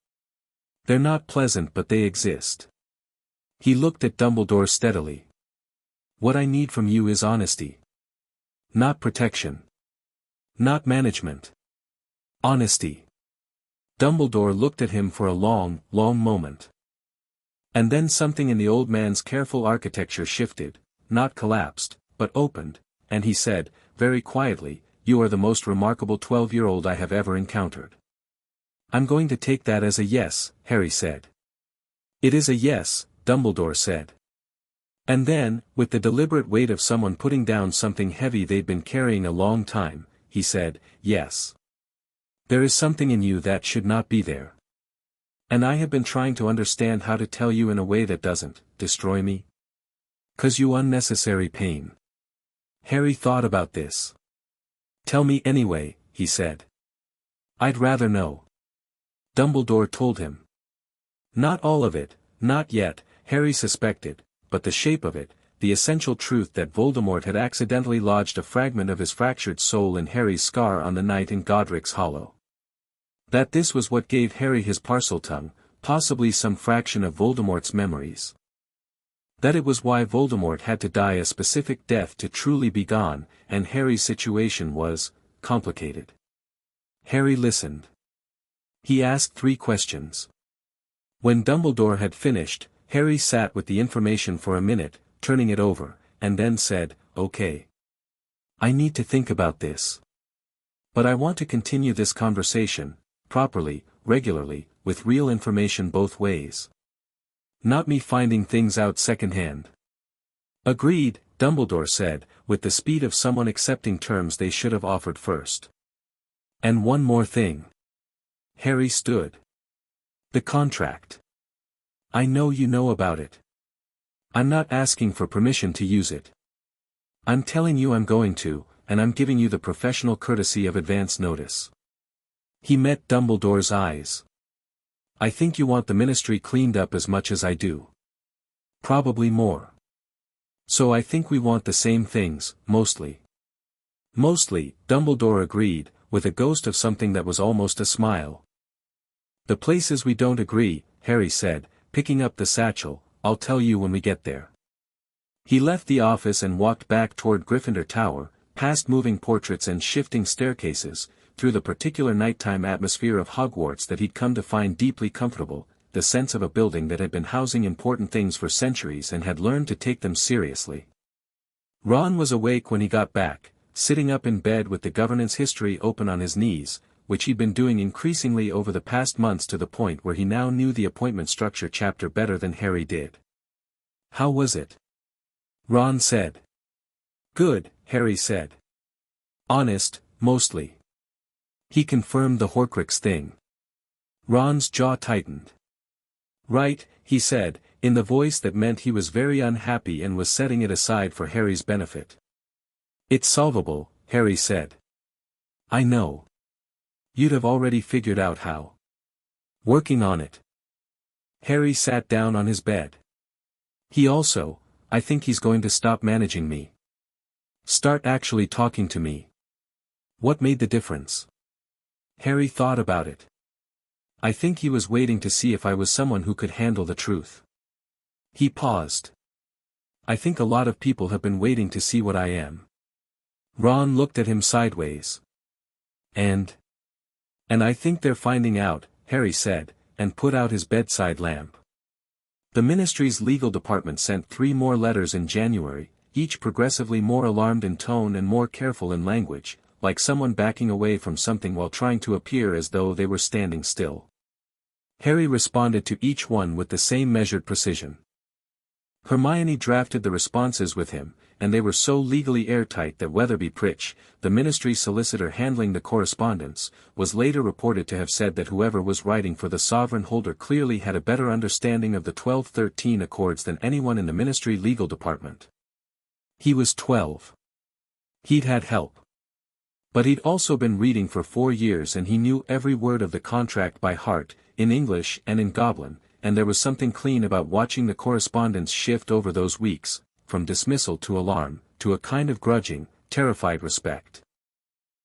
They're not pleasant but they exist." He looked at Dumbledore steadily. "What I need from you is honesty. Not protection. Not management. Honesty." Dumbledore looked at him for a long, long moment. And then something in the old man's careful architecture shifted, not collapsed, but opened, and he said, very quietly, "You are the most remarkable 12-year-old I have ever encountered." I'm going to take that as a yes, Harry said. It is a yes, Dumbledore said. And then, with the deliberate weight of someone putting down something heavy they'd been carrying a long time, he said, yes. There is something in you that should not be there. And I have been trying to understand how to tell you in a way that doesn't destroy me. 'Cause you unnecessary pain. Harry thought about this. Tell me anyway, he said. I'd rather know. Dumbledore told him. Not all of it, not yet, Harry suspected, but the shape of it, the essential truth that Voldemort had accidentally lodged a fragment of his fractured soul in Harry's scar on the night in Godric's Hollow. That this was what gave Harry his Parseltongue, possibly some fraction of Voldemort's memories. That it was why Voldemort had to die a specific death to truly be gone, and Harry's situation was complicated. Harry listened. He asked 3 questions. When Dumbledore had finished, Harry sat with the information for a minute, turning it over, and then said, "Okay. I need to think about this. But I want to continue this conversation, properly, regularly, with real information both ways. Not me finding things out secondhand." Agreed, Dumbledore said, with the speed of someone accepting terms they should have offered first. And one more thing. Harry stood. The contract. I know you know about it. I'm not asking for permission to use it. I'm telling you I'm going to, and I'm giving you the professional courtesy of advance notice. He met Dumbledore's eyes. I think you want the ministry cleaned up as much as I do. Probably more. So I think we want the same things, mostly. Mostly, Dumbledore agreed, with a ghost of something that was almost a smile. The places we don't agree, Harry said, picking up the satchel, I'll tell you when we get there. He left the office and walked back toward Gryffindor Tower, past moving portraits and shifting staircases, through the particular nighttime atmosphere of Hogwarts that he'd come to find deeply comfortable, the sense of a building that had been housing important things for centuries and had learned to take them seriously. Ron was awake when he got back, sitting up in bed with the governance history open on his knees, which he'd been doing increasingly over the past months to the point where he now knew the appointment structure chapter better than Harry did. How was it? Ron said. Good, Harry said. Honest, mostly. He confirmed the Horcrux thing. Ron's jaw tightened. Right, he said, in the voice that meant he was very unhappy and was setting it aside for Harry's benefit. It's solvable, Harry said. I know. You'd have already figured out how. Working on it. Harry sat down on his bed. I think he's going to stop managing me. Start actually talking to me. What made the difference? Harry thought about it. I think he was waiting to see if I was someone who could handle the truth. He paused. I think a lot of people have been waiting to see what I am. Ron looked at him sideways. And I think they're finding out, Harry said, and put out his bedside lamp. The ministry's legal department sent 3 more letters in January, each progressively more alarmed in tone and more careful in language, like someone backing away from something while trying to appear as though they were standing still. Harry responded to each one with the same measured precision. Hermione drafted the responses with him, and they were so legally airtight that Weatherby Pritch, the ministry solicitor handling the correspondence, was later reported to have said that whoever was writing for the sovereign holder clearly had a better understanding of the 1213 Accords than anyone in the ministry legal department. He was 12. He'd had help. But he'd also been reading for 4 years and he knew every word of the contract by heart, in English and in Goblin, and there was something clean about watching the correspondence shift over those weeks, from dismissal to alarm, to a kind of grudging, terrified respect.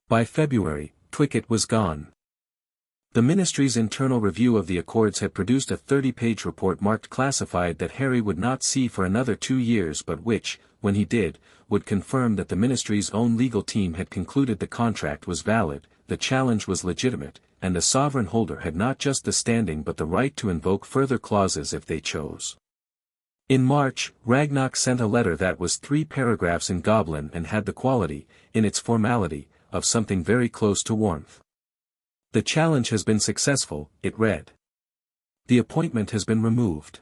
By February, Twicket was gone. The ministry's internal review of the Accords had produced a 30-page report marked classified that Harry would not see for another 2 years but which, when he did, would confirm that the ministry's own legal team had concluded the contract was valid, the challenge was legitimate, and the sovereign holder had not just the standing but the right to invoke further clauses if they chose. In March, Ragnarok sent a letter that was 3 paragraphs in Goblin and had the quality, in its formality, of something very close to warmth. The challenge has been successful, it read. The appointment has been removed.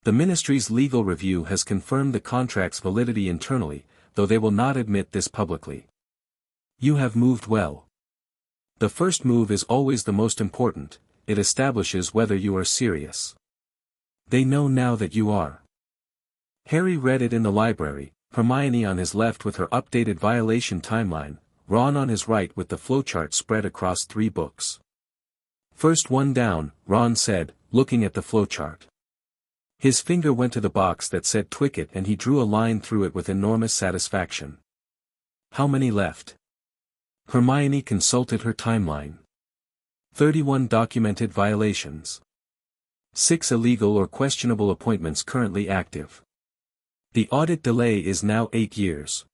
The ministry's legal review has confirmed the contract's validity internally, though they will not admit this publicly. You have moved well. The first move is always the most important, it establishes whether you are serious. They know now that you are. Harry read it in the library, Hermione on his left with her updated violation timeline, Ron on his right with the flowchart spread across 3 books. First one down, Ron said, looking at the flowchart. His finger went to the box that said Twicket and he drew a line through it with enormous satisfaction. How many left? Hermione consulted her timeline. 31 documented violations. 6 illegal or questionable appointments currently active. The audit delay is now 8 years.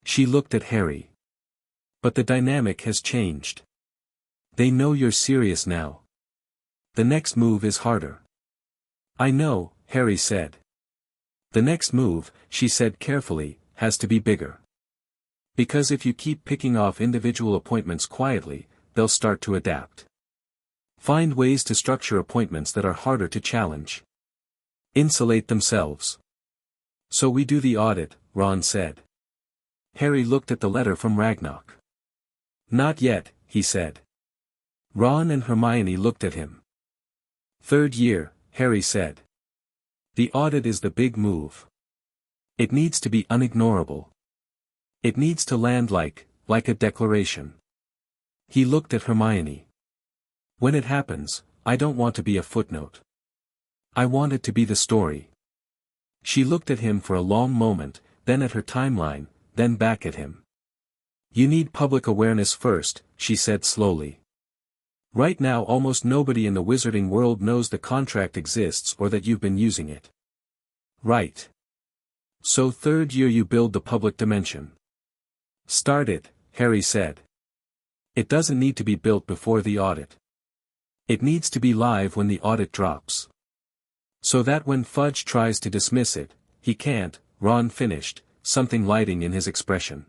She looked at Harry. But the dynamic has changed. They know you're serious now. The next move is harder. I know, Harry said. The next move, she said carefully, has to be bigger. Because if you keep picking off individual appointments quietly, they'll start to adapt. Find ways to structure appointments that are harder to challenge. Insulate themselves. So we do the audit, Ron said. Harry looked at the letter from Ragnarok. Not yet, he said. Ron and Hermione looked at him. 3rd year, Harry said. The audit is the big move. It needs to be unignorable. It needs to land like a declaration. He looked at Hermione. When it happens, I don't want to be a footnote. I want it to be the story. She looked at him for a long moment, then at her timeline, then back at him. You need public awareness first, she said slowly. Right now almost nobody in the wizarding world knows the contract exists or that you've been using it. Right. So 3rd year you build the public dimension. Start it, Harry said. It doesn't need to be built before the audit. It needs to be live when the audit drops. So that when Fudge tries to dismiss it, he can't, Ron finished, something lighting in his expression.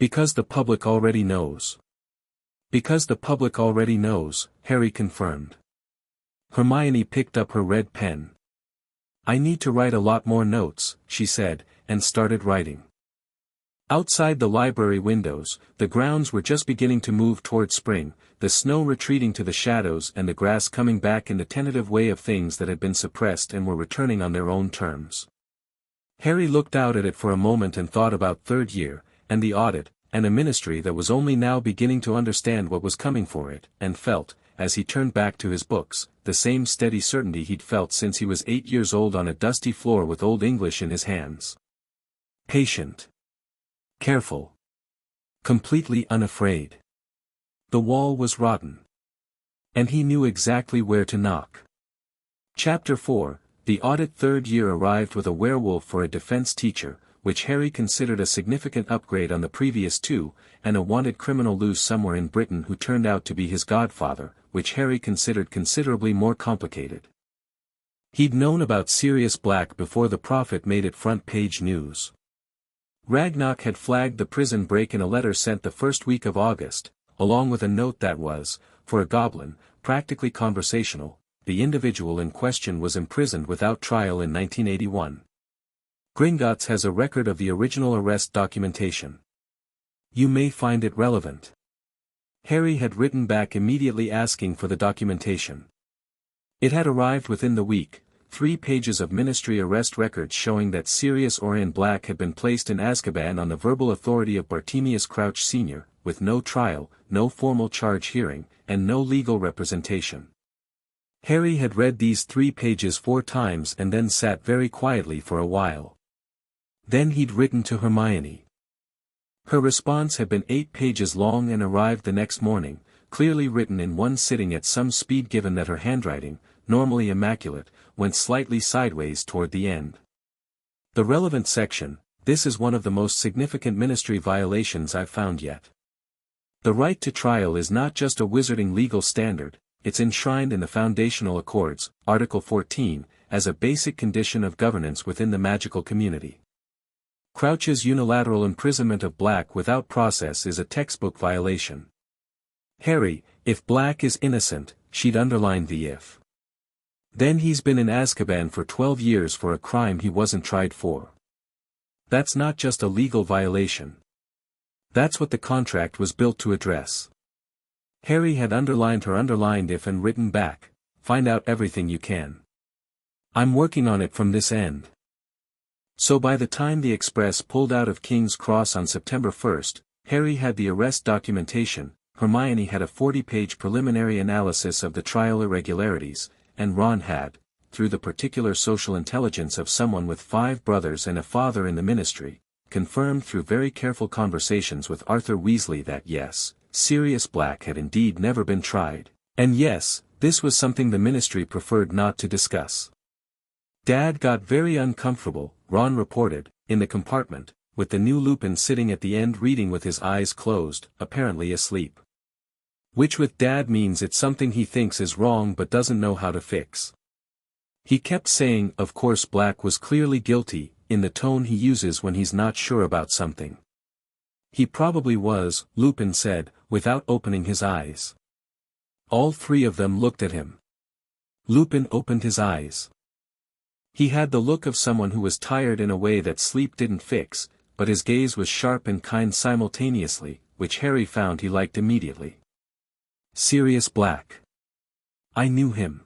Because the public already knows. Because the public already knows, Harry confirmed. Hermione picked up her red pen. I need to write a lot more notes, she said, and started writing. Outside the library windows, the grounds were just beginning to move toward spring, the snow retreating to the shadows and the grass coming back in the tentative way of things that had been suppressed and were returning on their own terms. Harry looked out at it for a moment and thought about 3rd year, and the audit, and a ministry that was only now beginning to understand what was coming for it, and felt, as he turned back to his books, the same steady certainty he'd felt since he was 8 years old on a dusty floor with Old English in his hands. Patient. Careful. Completely unafraid. The wall was rotten. And he knew exactly where to knock. Chapter 4, The audit 3rd year arrived with a werewolf for a defense teacher, which Harry considered a significant upgrade on the previous 2, and a wanted criminal loose somewhere in Britain who turned out to be his godfather, which Harry considered considerably more complicated. He'd known about Sirius Black before the Prophet made it front-page news. Ragnarok had flagged the prison break in a letter sent the first week of August, along with a note that was, for a goblin, practically conversational. The individual in question was imprisoned without trial in 1981. Gringotts has a record of the original arrest documentation. You may find it relevant. Harry had written back immediately asking for the documentation. It had arrived within the week, 3 pages of ministry arrest records showing that Sirius Orion Black had been placed in Azkaban on the verbal authority of Bartemius Crouch Sr., with no trial, no formal charge hearing, and no legal representation. Harry had read these 3 pages 4 times and then sat very quietly for a while. Then he'd written to Hermione. Her response had been 8 pages long and arrived the next morning, clearly written in one sitting at some speed given that her handwriting, normally immaculate, went slightly sideways toward the end. The relevant section, this is one of the most significant ministry violations I've found yet. The right to trial is not just a wizarding legal standard, it's enshrined in the Foundational Accords, Article 14, as a basic condition of governance within the magical community. Crouch's unilateral imprisonment of Black without process is a textbook violation. Harry, if Black is innocent, she'd underlined the if. Then he's been in Azkaban for 12 years for a crime he wasn't tried for. That's not just a legal violation. That's what the contract was built to address. Harry had underlined her underlined if and written back, find out everything you can. I'm working on it from this end. So by the time the Express pulled out of King's Cross on September 1st, Harry had the arrest documentation, Hermione had a 40-page preliminary analysis of the trial irregularities, and Ron had, through the particular social intelligence of someone with 5 brothers and a father in the ministry, confirmed through very careful conversations with Arthur Weasley that yes, Sirius Black had indeed never been tried, and yes, this was something the ministry preferred not to discuss. Dad got very uncomfortable, Ron reported, in the compartment, with the new Lupin sitting at the end reading with his eyes closed, apparently asleep. Which with Dad means it's something he thinks is wrong but doesn't know how to fix. He kept saying, of course Black was clearly guilty, in the tone he uses when he's not sure about something. He probably was, Lupin said, without opening his eyes. All 3 of them looked at him. Lupin opened his eyes. He had the look of someone who was tired in a way that sleep didn't fix, but his gaze was sharp and kind simultaneously, which Harry found he liked immediately. Sirius Black. I knew him.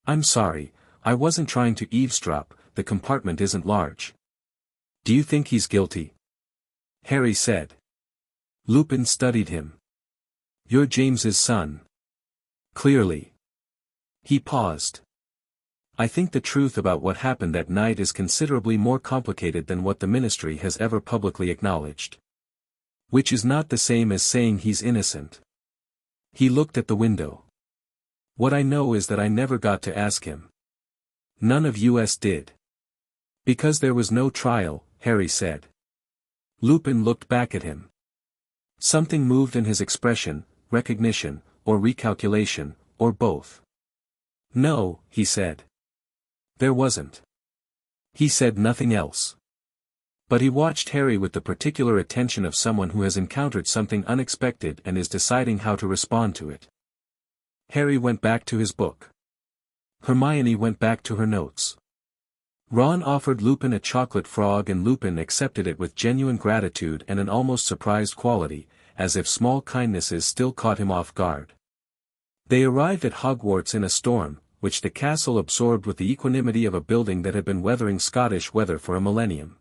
I'm sorry, I wasn't trying to eavesdrop, the compartment isn't large. Do you think he's guilty? Harry said. Lupin studied him. You're James's son. Clearly. He paused. I think the truth about what happened that night is considerably more complicated than what the ministry has ever publicly acknowledged. Which is not the same as saying he's innocent. He looked at the window. What I know is that I never got to ask him. None of us did. Because there was no trial, Harry said. Lupin looked back at him. Something moved in his expression, recognition, or recalculation, or both. No, he said. There wasn't. He said nothing else. But he watched Harry with the particular attention of someone who has encountered something unexpected and is deciding how to respond to it. Harry went back to his book. Hermione went back to her notes. Ron offered Lupin a chocolate frog and Lupin accepted it with genuine gratitude and an almost surprised quality, as if small kindnesses still caught him off guard. They arrived at Hogwarts in a storm, which the castle absorbed with the equanimity of a building that had been weathering Scottish weather for a millennium.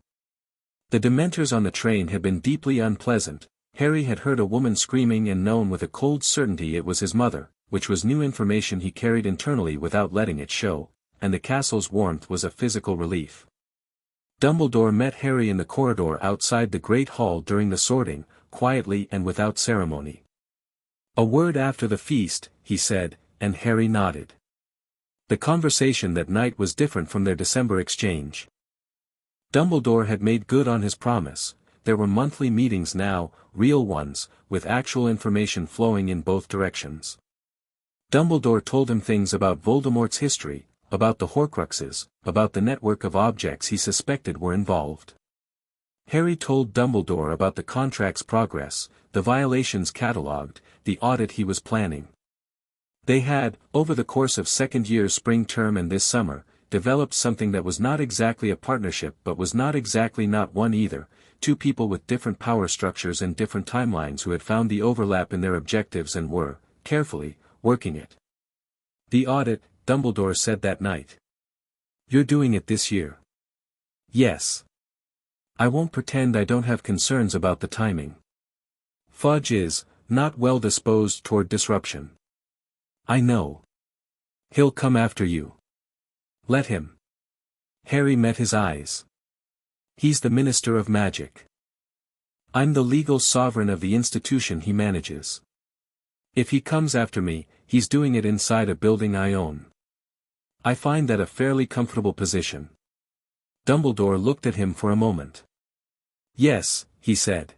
The Dementors on the train had been deeply unpleasant. Harry had heard a woman screaming and known with a cold certainty it was his mother, which was new information he carried internally without letting it show, and the castle's warmth was a physical relief. Dumbledore met Harry in the corridor outside the Great Hall during the sorting, quietly and without ceremony. A word after the feast, he said, and Harry nodded. The conversation that night was different from their December exchange. Dumbledore had made good on his promise. There were monthly meetings now, real ones, with actual information flowing in both directions. Dumbledore told him things about Voldemort's history, about the Horcruxes, about the network of objects he suspected were involved. Harry told Dumbledore about the contract's progress, the violations catalogued, the audit he was planning. They had, over the course of second-year spring term and this summer, developed something that was not exactly a partnership but was not exactly not one either, 2 people with different power structures and different timelines who had found the overlap in their objectives and were, carefully, working it. The audit, Dumbledore said that night. You're doing it this year. Yes. I won't pretend I don't have concerns about the timing. Fudge is, not well disposed toward disruption. I know. He'll come after you. Let him. Harry met his eyes. He's the Minister of Magic. I'm the legal sovereign of the institution he manages. If he comes after me, he's doing it inside a building I own. I find that a fairly comfortable position. Dumbledore looked at him for a moment. Yes, he said.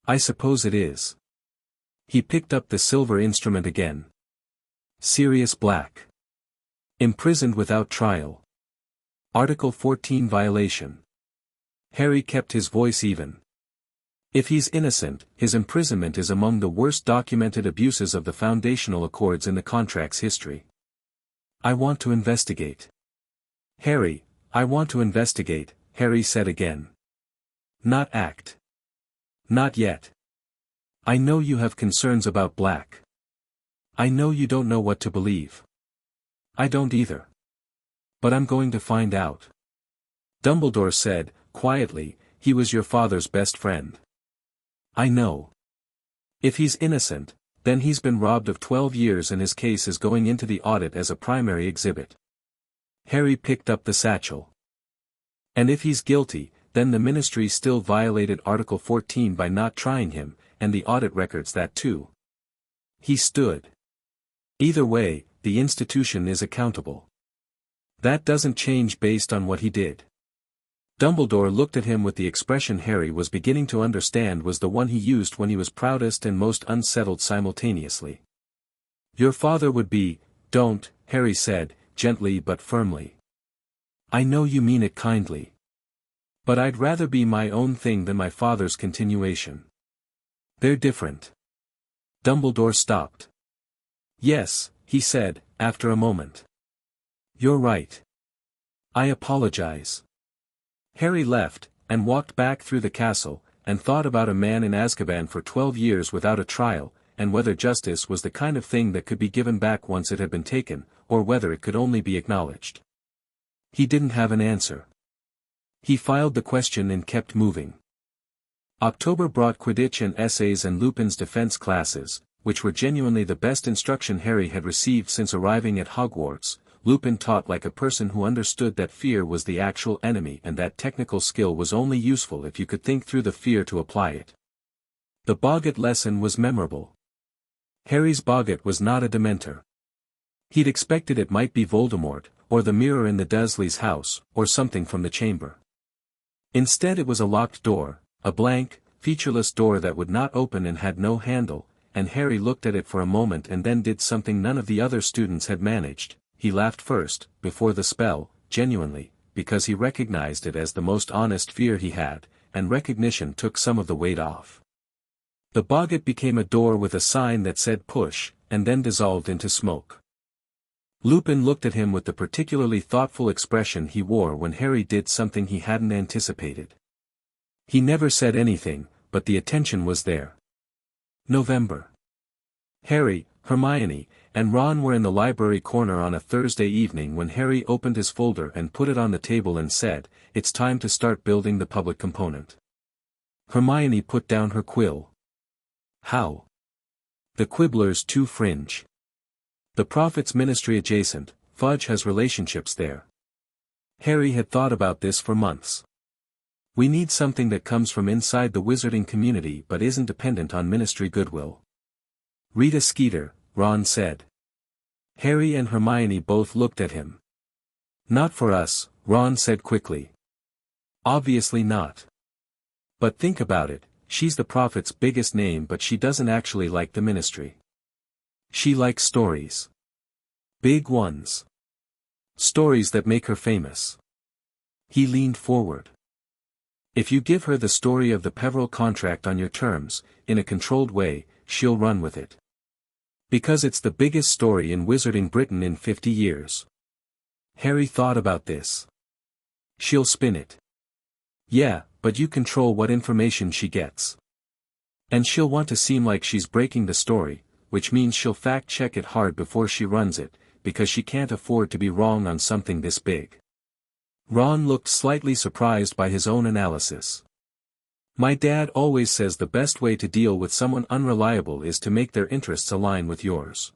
I suppose it is. He picked up the silver instrument again. Sirius Black. Imprisoned without trial. Article 14 violation. Harry kept his voice even. If he's innocent, his imprisonment is among the worst documented abuses of the foundational accords in the contract's history. I want to investigate. Harry, I want to investigate, Harry said again. Not act. Not yet. I know you have concerns about Black. I know you don't know what to believe. I don't either. But I'm going to find out. Dumbledore said, quietly, he was your father's best friend. I know. If he's innocent, then he's been robbed of 12 years and his case is going into the audit as a primary exhibit. Harry picked up the satchel. And if he's guilty, then the ministry still violated Article 14 by not trying him, and the audit records that too. He stood. Either way, the institution is accountable. That doesn't change based on what he did. Dumbledore looked at him with the expression Harry was beginning to understand was the one he used when he was proudest and most unsettled simultaneously. Your father would be, don't, Harry said, gently but firmly. I know you mean it kindly. But I'd rather be my own thing than my father's continuation. They're different. Dumbledore stopped. Yes, he said, after a moment. You're right. I apologize. Harry left, and walked back through the castle, and thought about a man in Azkaban for 12 years without a trial, and whether justice was the kind of thing that could be given back once it had been taken, or whether it could only be acknowledged. He didn't have an answer. He filed the question and kept moving. October brought Quidditch and essays and Lupin's defense classes, which were genuinely the best instruction Harry had received since arriving at Hogwarts. Lupin taught like a person who understood that fear was the actual enemy and that technical skill was only useful if you could think through the fear to apply it. The Boggart lesson was memorable. Harry's Boggart was not a Dementor. He'd expected it might be Voldemort, or the mirror in the Dursleys' house, or something from the chamber. Instead it was a locked door, a blank, featureless door that would not open and had no handle, and Harry looked at it for a moment and then did something none of the other students had managed. He laughed first, before the spell, genuinely, because he recognized it as the most honest fear he had, and recognition took some of the weight off. The Boggart became a door with a sign that said push, and then dissolved into smoke. Lupin looked at him with the particularly thoughtful expression he wore when Harry did something he hadn't anticipated. He never said anything, but the attention was there. November. Harry, Hermione, and Ron were in the library corner on a Thursday evening when Harry opened his folder and put it on the table and said, "It's time to start building the public component." Hermione put down her quill. How? The Quibbler's too fringe. The Prophet's ministry adjacent, Fudge has relationships there. Harry had thought about this for months. We need something that comes from inside the wizarding community but isn't dependent on ministry goodwill. Rita Skeeter, Ron said. Harry and Hermione both looked at him. Not for us, Ron said quickly. Obviously not. But think about it, she's the Prophet's biggest name but she doesn't actually like the ministry. She likes stories. Big ones. Stories that make her famous. He leaned forward. If you give her the story of the Peverell contract on your terms, in a controlled way, she'll run with it. Because it's the biggest story in Wizarding Britain in 50 years. Harry thought about this. She'll spin it. Yeah, but you control what information she gets. And she'll want to seem like she's breaking the story, which means she'll fact-check it hard before she runs it, because she can't afford to be wrong on something this big. Ron looked slightly surprised by his own analysis. My dad always says the best way to deal with someone unreliable is to make their interests align with yours.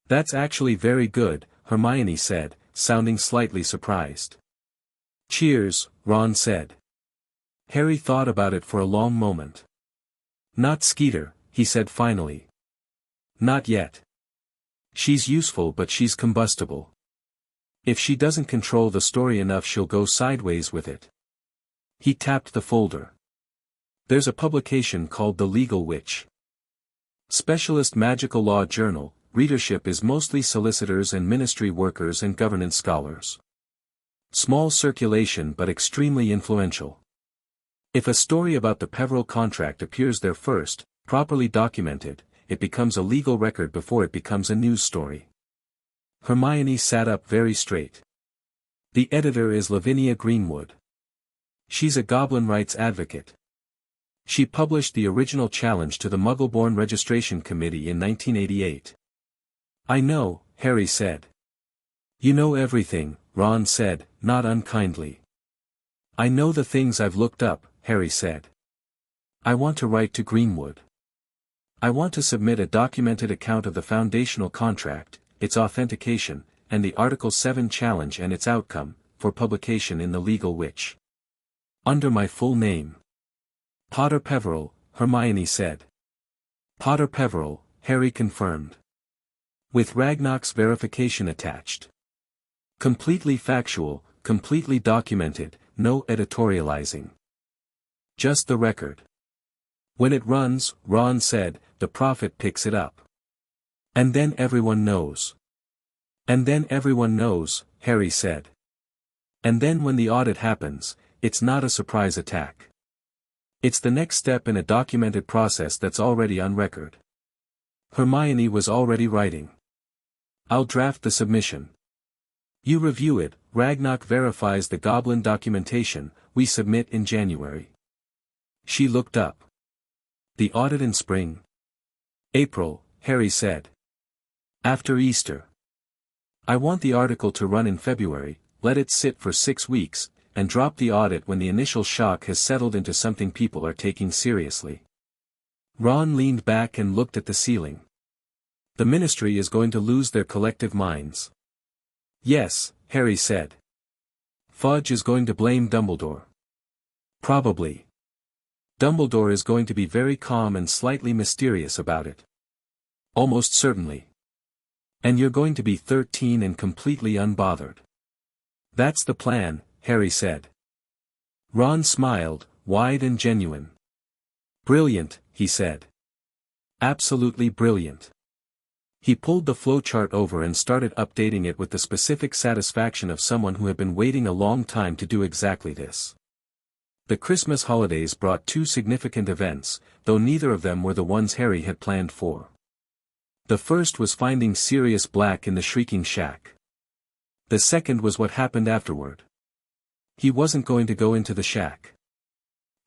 That's actually very good, Hermione said, sounding slightly surprised. Cheers, Ron said. Harry thought about it for a long moment. Not Skeeter, he said finally. Not yet. She's useful but she's combustible. If she doesn't control the story enough she'll go sideways with it. He tapped the folder. There's a publication called The Legal Witch. Specialist Magical Law Journal, readership is mostly solicitors and ministry workers and governance scholars. Small circulation but extremely influential. If a story about the Peverell contract appears there first, properly documented, it becomes a legal record before it becomes a news story. Hermione sat up very straight. The editor is Lavinia Greenwood. She's a Goblin rights advocate. She published the original challenge to the Muggleborn Registration Committee in 1988. I know, Harry said. You know everything, Ron said, not unkindly. I know the things I've looked up, Harry said. I want to write to Greenwood. I want to submit a documented account of the foundational contract, its authentication, and the Article 7 challenge and its outcome, for publication in the Legal Witch. Under my full name. Potter Peverell, Hermione said. Potter Peverell, Harry confirmed. With Ragnarok's verification attached. Completely factual, completely documented, no editorializing. Just the record. When it runs, Ron said, the prophet picks it up. And then everyone knows. And then everyone knows, Harry said. And then when the audit happens, it's not a surprise attack. It's the next step in a documented process that's already on record. Hermione was already writing. I'll draft the submission. You review it, Ragnarok verifies the Goblin documentation, we submit in January. She looked up. The audit in spring? April, Harry said. After Easter. I want the article to run in February, let it sit for 6 weeks, and drop the audit when the initial shock has settled into something people are taking seriously. Ron leaned back and looked at the ceiling. The Ministry is going to lose their collective minds. Yes, Harry said. Fudge is going to blame Dumbledore. Probably. Dumbledore is going to be very calm and slightly mysterious about it. Almost certainly. And you're going to be 13 and completely unbothered. That's the plan, Harry said. Ron smiled, wide and genuine. Brilliant, he said. Absolutely brilliant. He pulled the flowchart over and started updating it with the specific satisfaction of someone who had been waiting a long time to do exactly this. The Christmas holidays brought 2 significant events, though neither of them were the ones Harry had planned for. The first was finding Sirius Black in the Shrieking Shack. The second was what happened afterward. He wasn't going to go into the shack.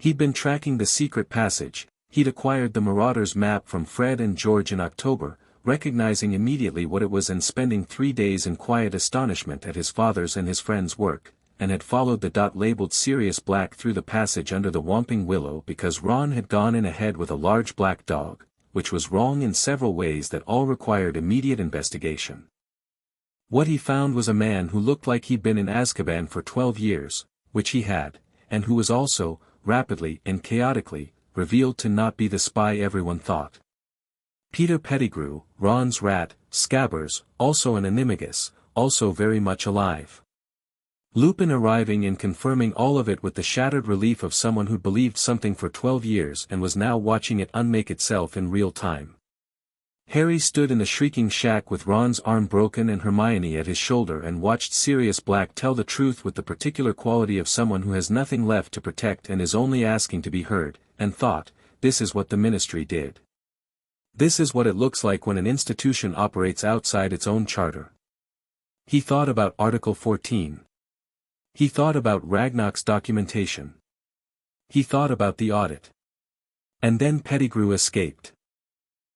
He'd been tracking the secret passage, he'd acquired the Marauder's map from Fred and George in October, recognizing immediately what it was and spending 3 days in quiet astonishment at his father's and his friends' work, and had followed the dot labeled Sirius Black through the passage under the Whomping Willow because Ron had gone in ahead with a large black dog, which was wrong in several ways that all required immediate investigation. What he found was a man who looked like he'd been in Azkaban for 12 years, which he had, and who was also, rapidly and chaotically, revealed to not be the spy everyone thought. Peter Pettigrew, Ron's rat, Scabbers, also an animagus, also very much alive. Lupin arriving and confirming all of it with the shattered relief of someone who'd believed something for 12 years and was now watching it unmake itself in real time. Harry stood in the Shrieking Shack with Ron's arm broken and Hermione at his shoulder and watched Sirius Black tell the truth with the particular quality of someone who has nothing left to protect and is only asking to be heard, and thought, this is what the Ministry did. This is what it looks like when an institution operates outside its own charter. He thought about Article 14. He thought about Ragnarok's documentation. He thought about the audit. And then Pettigrew escaped.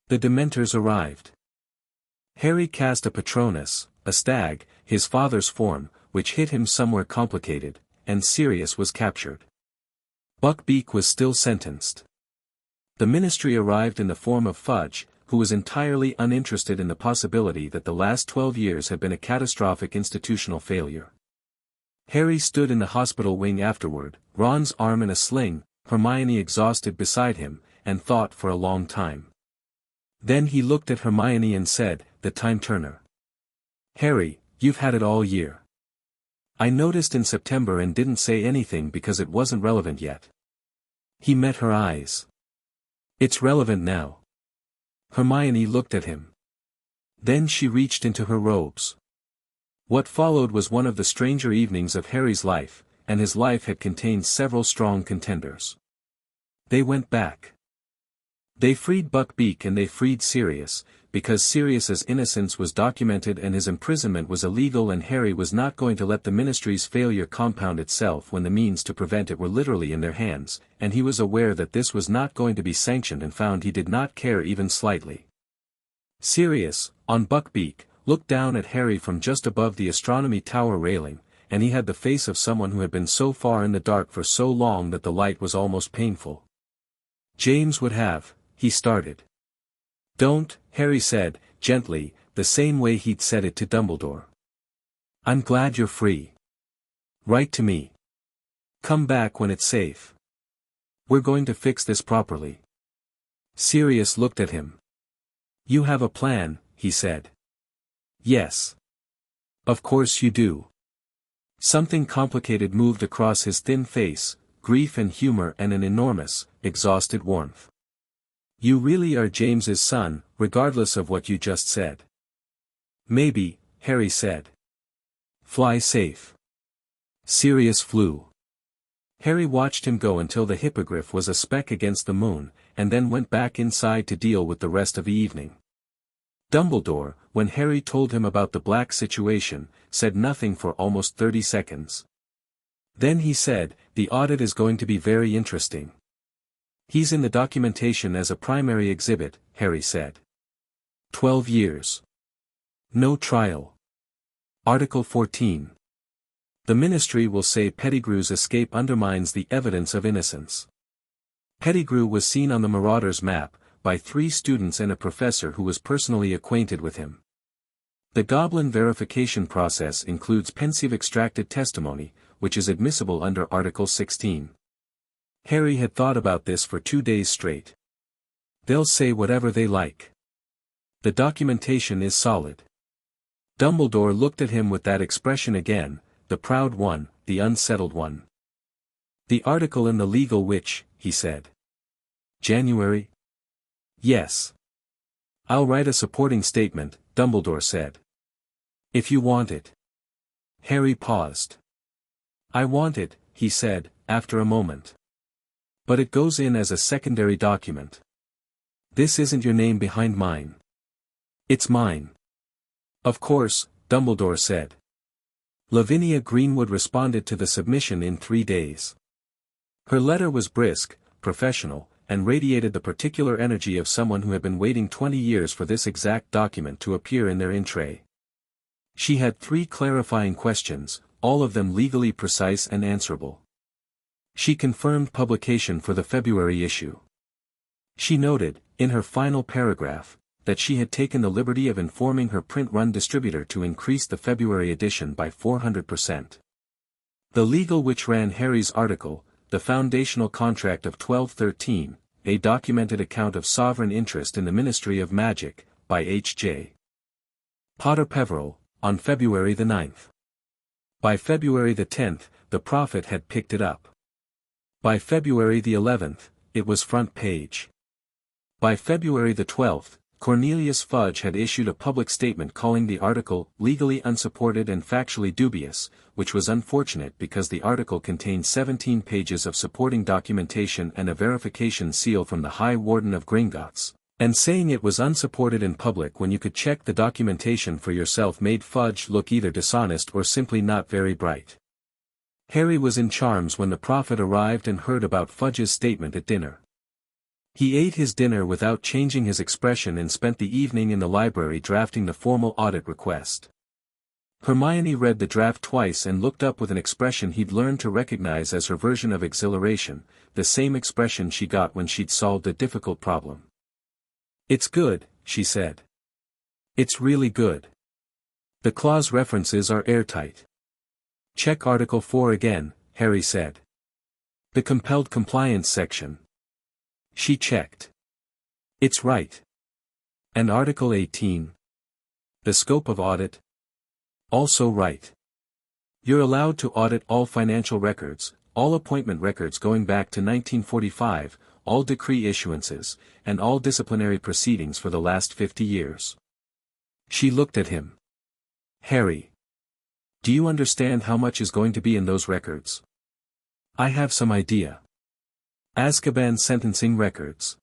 The Dementors arrived. Harry cast a Patronus, a stag, his father's form, which hit him somewhere complicated, and Sirius was captured. Buckbeak was still sentenced. The Ministry arrived in the form of Fudge, who was entirely uninterested in the possibility that the last 12 years had been a catastrophic institutional failure. Harry stood in the hospital wing afterward, Ron's arm in a sling, Hermione exhausted beside him, and thought for a long time. Then he looked at Hermione and said, "The time turner. Harry, you've had it all year. I noticed in September and didn't say anything because it wasn't relevant yet." He met her eyes. "It's relevant now." Hermione looked at him. Then she reached into her robes. What followed was one of the stranger evenings of Harry's life, and his life had contained several strong contenders. They went back. They freed Buckbeak and they freed Sirius, because Sirius's innocence was documented and his imprisonment was illegal, and Harry was not going to let the Ministry's failure compound itself when the means to prevent it were literally in their hands, and he was aware that this was not going to be sanctioned and found he did not care even slightly. Sirius, on Buckbeak, looked down at Harry from just above the astronomy tower railing, and he had the face of someone who had been so far in the dark for so long that the light was almost painful. James would have, he started. Don't, Harry said, gently, the same way he'd said it to Dumbledore. I'm glad you're free. Write to me. Come back when it's safe. We're going to fix this properly. Sirius looked at him. You have a plan, he said. Yes. Of course you do. Something complicated moved across his thin face, grief and humor and an enormous, exhausted warmth. You really are James's son, regardless of what you just said. Maybe, Harry said. Fly safe. Sirius flew. Harry watched him go until the hippogriff was a speck against the moon, and then went back inside to deal with the rest of the evening. Dumbledore, when Harry told him about the black situation, said nothing for almost 30 seconds. Then he said, the audit is going to be very interesting. He's in the documentation as a primary exhibit, Harry said. 12 years. No trial. Article 14. The Ministry will say Pettigrew's escape undermines the evidence of innocence. Pettigrew was seen on the Marauders map, by 3 students and a professor who was personally acquainted with him. The Goblin verification process includes pensive extracted testimony, which is admissible under Article 16. Harry had thought about this for 2 days straight. They'll say whatever they like. The documentation is solid. Dumbledore looked at him with that expression again, the proud one, the unsettled one. The article in the Legal Witch, he said. January? Yes. I'll write a supporting statement, Dumbledore said. If you want it. Harry paused. I want it, he said, after a moment. But it goes in as a secondary document. This isn't your name behind mine. It's mine. Of course, Dumbledore said. Lavinia Greenwood responded to the submission in 3 days. Her letter was brisk, professional, and radiated the particular energy of someone who had been waiting 20 years for this exact document to appear in their in-tray. She had 3 clarifying questions, all of them legally precise and answerable. She confirmed publication for the February issue. She noted, in her final paragraph, that she had taken the liberty of informing her print-run distributor to increase the February edition by 400%. The Legal Witch ran Harry's article, The Foundational Contract of 1213, a documented account of sovereign interest in the Ministry of Magic, by H.J. Potter Peverell, on February the 9th. By February the 10th, the Prophet had picked it up. By February the 11th, it was front page. By February the 12th, Cornelius Fudge had issued a public statement calling the article legally unsupported and factually dubious, which was unfortunate because the article contained 17 pages of supporting documentation and a verification seal from the High Warden of Gringotts, and saying it was unsupported in public when you could check the documentation for yourself made Fudge look either dishonest or simply not very bright. Harry was in charms when the Prophet arrived and heard about Fudge's statement at dinner. He ate his dinner without changing his expression and spent the evening in the library drafting the formal audit request. Hermione read the draft twice and looked up with an expression he'd learned to recognize as her version of exhilaration, the same expression she got when she'd solved a difficult problem. It's good, she said. It's really good. The clause references are airtight. Check Article 4 again, Harry said. The compelled compliance section. She checked. It's right. And Article 18. The scope of audit. Also right. You're allowed to audit all financial records, all appointment records going back to 1945, all decree issuances, and all disciplinary proceedings for the last 50 years. She looked at him. Harry. Do you understand how much is going to be in those records? I have some idea. Azkaban sentencing records.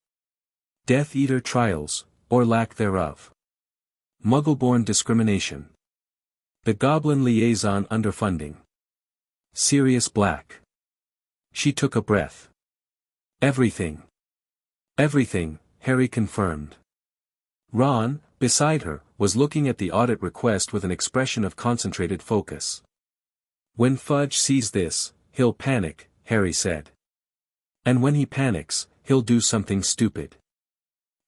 Death Eater trials, or lack thereof. Muggleborn discrimination. The Goblin liaison underfunding. Sirius Black. She took a breath. Everything. Everything, Harry confirmed. Ron, beside her, was looking at the audit request with an expression of concentrated focus. When Fudge sees this, he'll panic, Harry said. And when he panics, he'll do something stupid.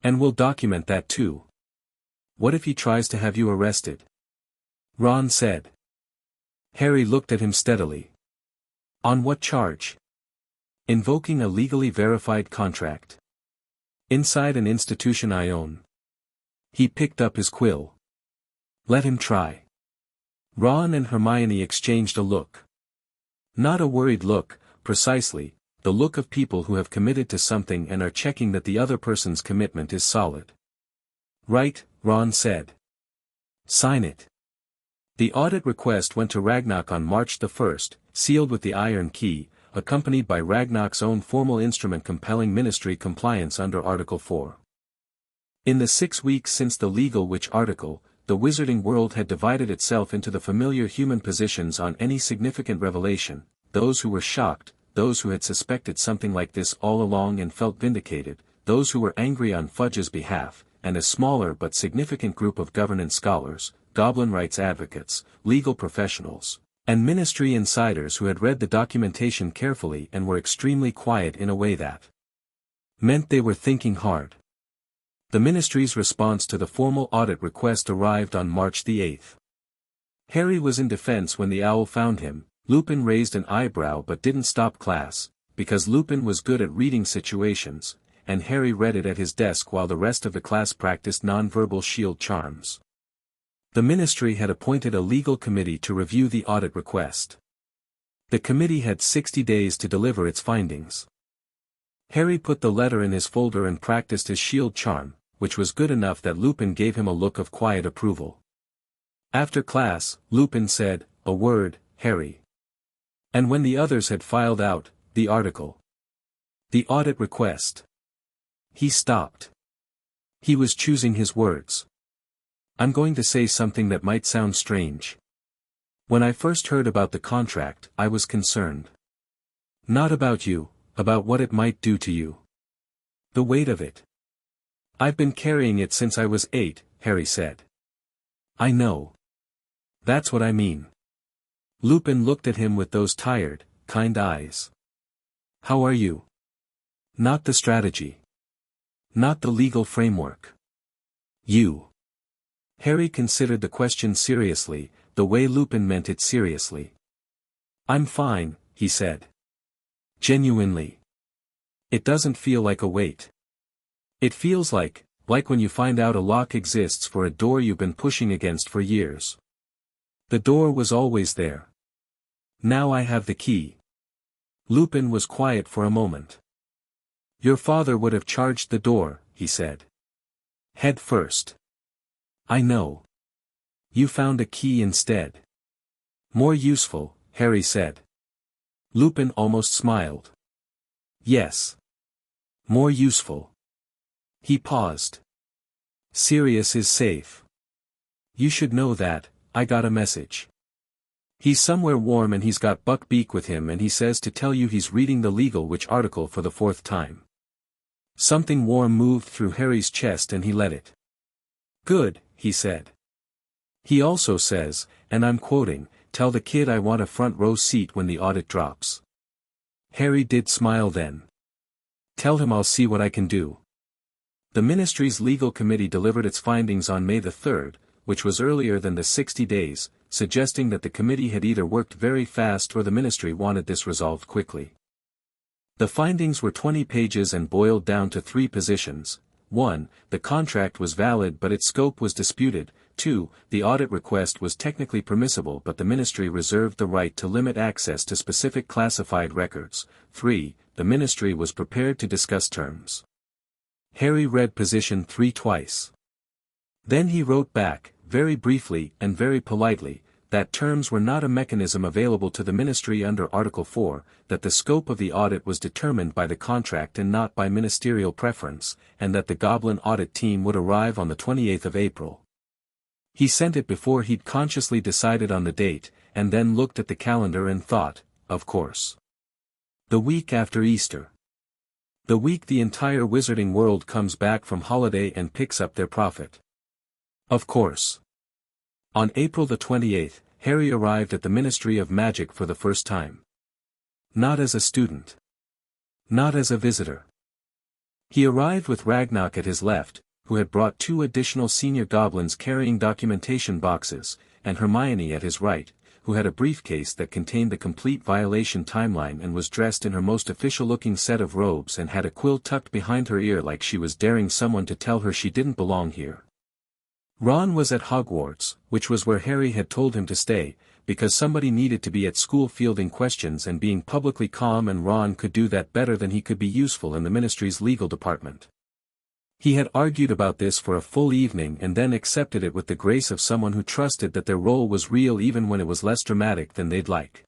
And we'll document that too. What if he tries to have you arrested? Ron said. Harry looked at him steadily. On what charge? Invoking a legally verified contract. Inside an institution I own. He picked up his quill. Let him try. Ron and Hermione exchanged a look. Not a worried look, precisely, the look of people who have committed to something and are checking that the other person's commitment is solid. Right, Ron said. Sign it. The audit request went to Ragnarok on March the 1st, sealed with the Iron Key, accompanied by Ragnarok's own formal instrument compelling Ministry compliance under Article 4. In the 6 weeks since the Legal Witch article, the wizarding world had divided itself into the familiar human positions on any significant revelation, those who were shocked, those who had suspected something like this all along and felt vindicated, those who were angry on Fudge's behalf, and a smaller but significant group of governance scholars, Goblin rights advocates, legal professionals, and Ministry insiders who had read the documentation carefully and were extremely quiet in a way that meant they were thinking hard. The Ministry's response to the formal audit request arrived on March the 8th. Harry was in defense when the owl found him. Lupin raised an eyebrow but didn't stop class, because Lupin was good at reading situations, and Harry read it at his desk while the rest of the class practiced nonverbal shield charms. The Ministry had appointed a legal committee to review the audit request. The committee had 60 days to deliver its findings. Harry put the letter in his folder and practiced his shield charm, which was good enough that Lupin gave him a look of quiet approval. After class, Lupin said, "A word, Harry." And when the others had filed out the article, the audit request, he stopped. He was choosing his words. I'm going to say something that might sound strange. When I first heard about the contract, I was concerned. Not about you, about what it might do to you. The weight of it. I've been carrying it since I was 8, Harry said. I know. That's what I mean. Lupin looked at him with those tired, kind eyes. How are you? Not the strategy. Not the legal framework. You. Harry considered the question seriously, the way Lupin meant it seriously. I'm fine, he said. Genuinely. It doesn't feel like a weight. It feels like when you find out a lock exists for a door you've been pushing against for years. The door was always there. Now I have the key. Lupin was quiet for a moment. Your father would have charged the door, he said. Head first. I know. You found a key instead. More useful, Harry said. Lupin almost smiled. Yes. More useful. He paused. Sirius is safe. You should know that, I got a message. He's somewhere warm and he's got Buckbeak with him and he says to tell you he's reading the Legal Witch article for the 4th time. Something warm moved through Harry's chest and he let it. Good, he said. He also says, and I'm quoting, tell the kid I want a front row seat when the audit drops. Harry did smile then. Tell him I'll see what I can do. The Ministry's legal committee delivered its findings on May the 3rd, which was earlier than the 60 days, suggesting that the committee had either worked very fast or the Ministry wanted this resolved quickly. The findings were 20 pages and boiled down to 3 positions. 1. The contract was valid but its scope was disputed. 2. The audit request was technically permissible but the Ministry reserved the right to limit access to specific classified records. 3. The Ministry was prepared to discuss terms. Harry read position 3 twice. Then he wrote back, very briefly and very politely, that terms were not a mechanism available to the ministry under Article 4, that the scope of the audit was determined by the contract and not by ministerial preference, and that the Goblin audit team would arrive on the 28th of April. He sent it before he'd consciously decided on the date, and then looked at the calendar and thought, of course. The week after Easter. The week the entire wizarding world comes back from holiday and picks up their profit. Of course. On April the 28th, Harry arrived at the Ministry of Magic for the first time. Not as a student. Not as a visitor. He arrived with Ragnarok at his left, who had brought 2 additional senior goblins carrying documentation boxes, and Hermione at his right, who had a briefcase that contained the complete violation timeline and was dressed in her most official-looking set of robes and had a quill tucked behind her ear like she was daring someone to tell her she didn't belong here. Ron was at Hogwarts, which was where Harry had told him to stay, because somebody needed to be at school fielding questions and being publicly calm, and Ron could do that better than he could be useful in the ministry's legal department. He had argued about this for a full evening and then accepted it with the grace of someone who trusted that their role was real even when it was less dramatic than they'd like.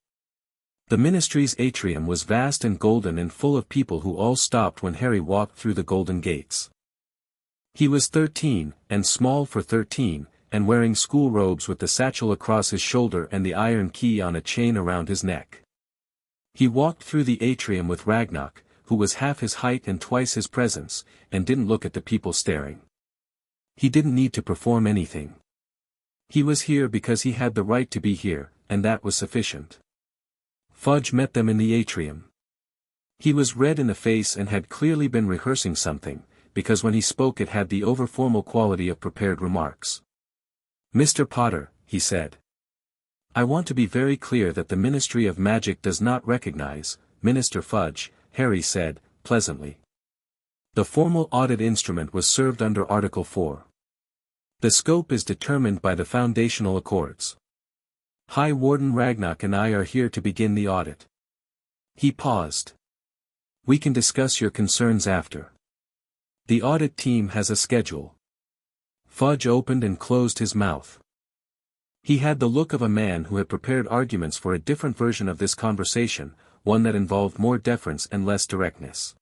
The ministry's atrium was vast and golden and full of people who all stopped when Harry walked through the golden gates. He was 13, and small for 13, and wearing school robes with the satchel across his shoulder and the iron key on a chain around his neck. He walked through the atrium with Ragnarok, who was half his height and twice his presence, and didn't look at the people staring. He didn't need to perform anything. He was here because he had the right to be here, and that was sufficient. Fudge met them in the atrium. He was red in the face and had clearly been rehearsing something, because when he spoke it had the over-formal quality of prepared remarks. "Mr. Potter," he said. "I want to be very clear that the Ministry of Magic does not recognize, Minister Fudge," Harry said, pleasantly. The formal audit instrument was served under Article 4. The scope is determined by the foundational accords. High Warden Ragnarok and I are here to begin the audit. He paused. "We can discuss your concerns after. The audit team has a schedule." Fudge opened and closed his mouth. He had the look of a man who had prepared arguments for a different version of this conversation, one that involved more deference and less directness.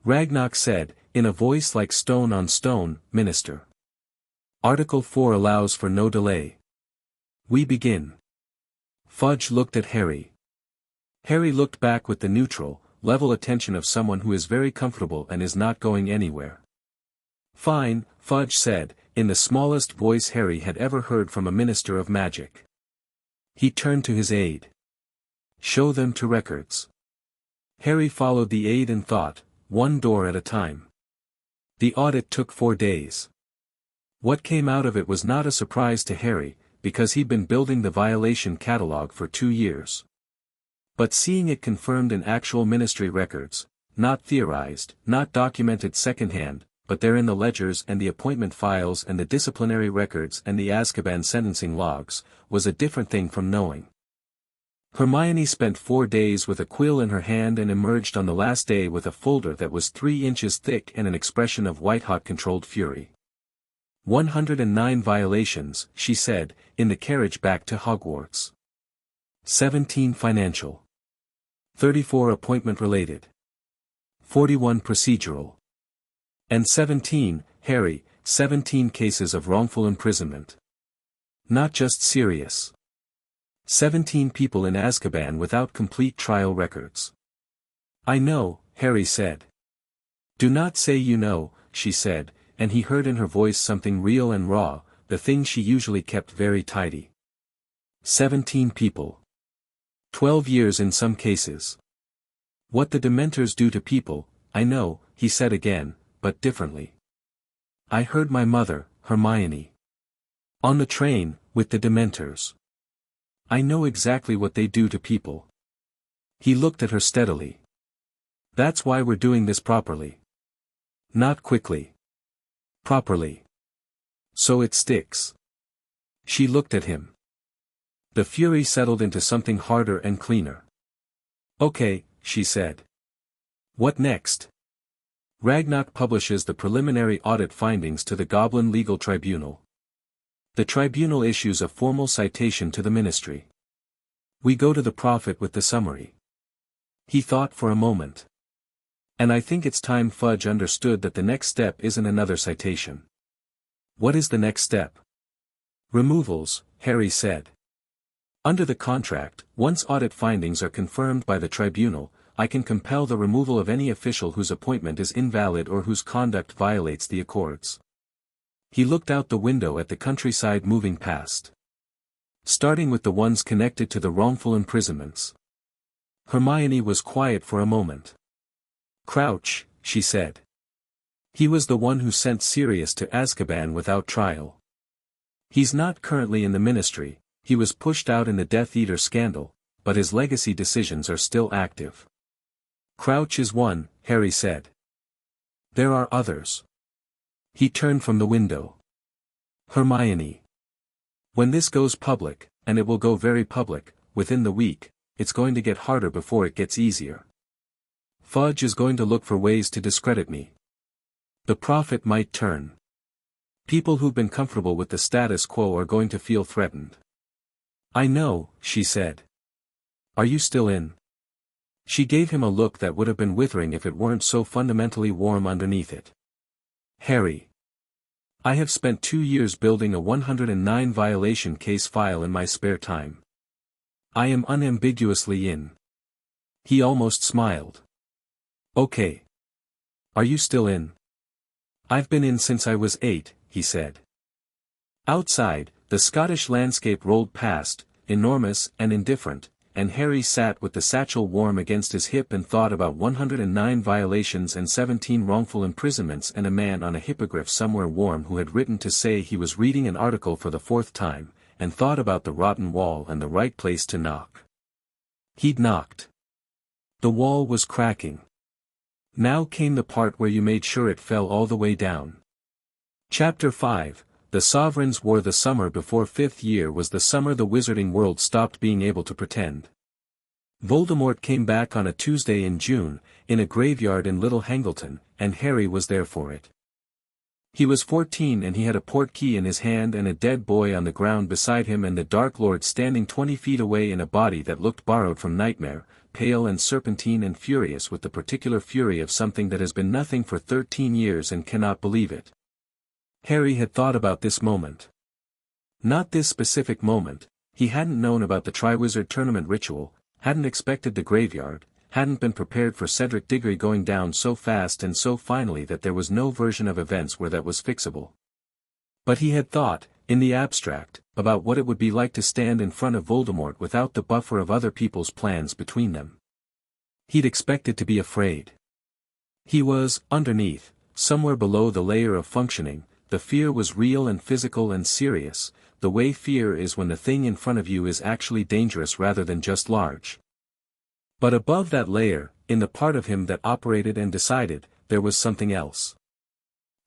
Ragnarok said, in a voice like stone on stone, "Minister. Article 4 allows for no delay. We begin." Fudge looked at Harry. Harry looked back with the neutral, level attention of someone who is very comfortable and is not going anywhere. "Fine," Fudge said, in the smallest voice Harry had ever heard from a minister of magic. He turned to his aide. "Show them to records." Harry followed the aide and thought, one door at a time. The audit took 4 days. What came out of it was not a surprise to Harry, because he'd been building the violation catalog for 2 years. But seeing it confirmed in actual ministry records, not theorized, not documented secondhand, but there in the ledgers and the appointment files and the disciplinary records and the Azkaban sentencing logs, was a different thing from knowing. Hermione spent 4 days with a quill in her hand and emerged on the last day with a folder that was 3 inches thick and an expression of white-hot controlled fury. 109 violations, she said, in the carriage back to Hogwarts. 17 financial. 34 appointment-related. 41 procedural. And 17, Harry, 17 cases of wrongful imprisonment. Not just serious. 17 people in Azkaban without complete trial records. "I know," Harry said. "Do not say you know," she said, and he heard in her voice something real and raw, the thing she usually kept very tidy. 17 people. 12 years in some cases. "What the Dementors do to people, I know," he said again, but differently. "I heard my mother, Hermione. On the train, with the Dementors. I know exactly what they do to people." He looked at her steadily. "That's why we're doing this properly. Not quickly. Properly. So it sticks." She looked at him. The fury settled into something harder and cleaner. "Okay," she said. "What next?" "Ragnarok publishes the preliminary audit findings to the Goblin Legal Tribunal. The tribunal issues a formal citation to the ministry. We go to the prophet with the summary. He thought for a moment. And I think it's time Fudge understood that the next step isn't another citation. What is the next step? Removals, Harry said. Under the contract, once audit findings are confirmed by the tribunal, I can compel the removal of any official whose appointment is invalid or whose conduct violates the accords. He looked out the window at the countryside moving past. Starting with the ones connected to the wrongful imprisonments. Hermione was quiet for a moment. Crouch, she said. He was the one who sent Sirius to Azkaban without trial. He's not currently in the ministry, he was pushed out in the Death Eater scandal, but his legacy decisions are still active. Crouch is one, Harry said. There are others. He turned from the window. Hermione. When this goes public, and it will go very public, within the week, it's going to get harder before it gets easier. Fudge is going to look for ways to discredit me. The prophet might turn. People who've been comfortable with the status quo are going to feel threatened. I know, she said. Are you still in? She gave him a look that would have been withering if it weren't so fundamentally warm underneath it. Harry. I have spent 2 years building a 109 violation case file in my spare time. I am unambiguously in. He almost smiled. Okay. Are you still in? I've been in since I was 8, he said. Outside, the Scottish landscape rolled past, enormous and indifferent, and Harry sat with the satchel warm against his hip and thought about 109 violations and 17 wrongful imprisonments and a man on a hippogriff somewhere warm who had written to say he was reading an article for the 4th time, and thought about the rotten wall and the right place to knock. He'd knocked. The wall was cracking. Now came the part where you made sure it fell all the way down. Chapter 5, The Sovereigns War. The summer before 5th year was the summer the wizarding world stopped being able to pretend. Voldemort came back on a Tuesday in June, in a graveyard in Little Hangleton, and Harry was there for it. He was 14 and he had a portkey in his hand and a dead boy on the ground beside him and the Dark Lord standing 20 feet away in a body that looked borrowed from Nightmare, pale and serpentine and furious with the particular fury of something that has been nothing for 13 years and cannot believe it. Harry had thought about this moment. Not this specific moment, he hadn't known about the Triwizard Tournament ritual, hadn't expected the graveyard, hadn't been prepared for Cedric Diggory going down so fast and so finally that there was no version of events where that was fixable. But he had thought, in the abstract, about what it would be like to stand in front of Voldemort without the buffer of other people's plans between them. He'd expected to be afraid. He was, underneath, somewhere below the layer of functioning. The fear was real and physical and serious, the way fear is when the thing in front of you is actually dangerous rather than just large. But above that layer, in the part of him that operated and decided, there was something else.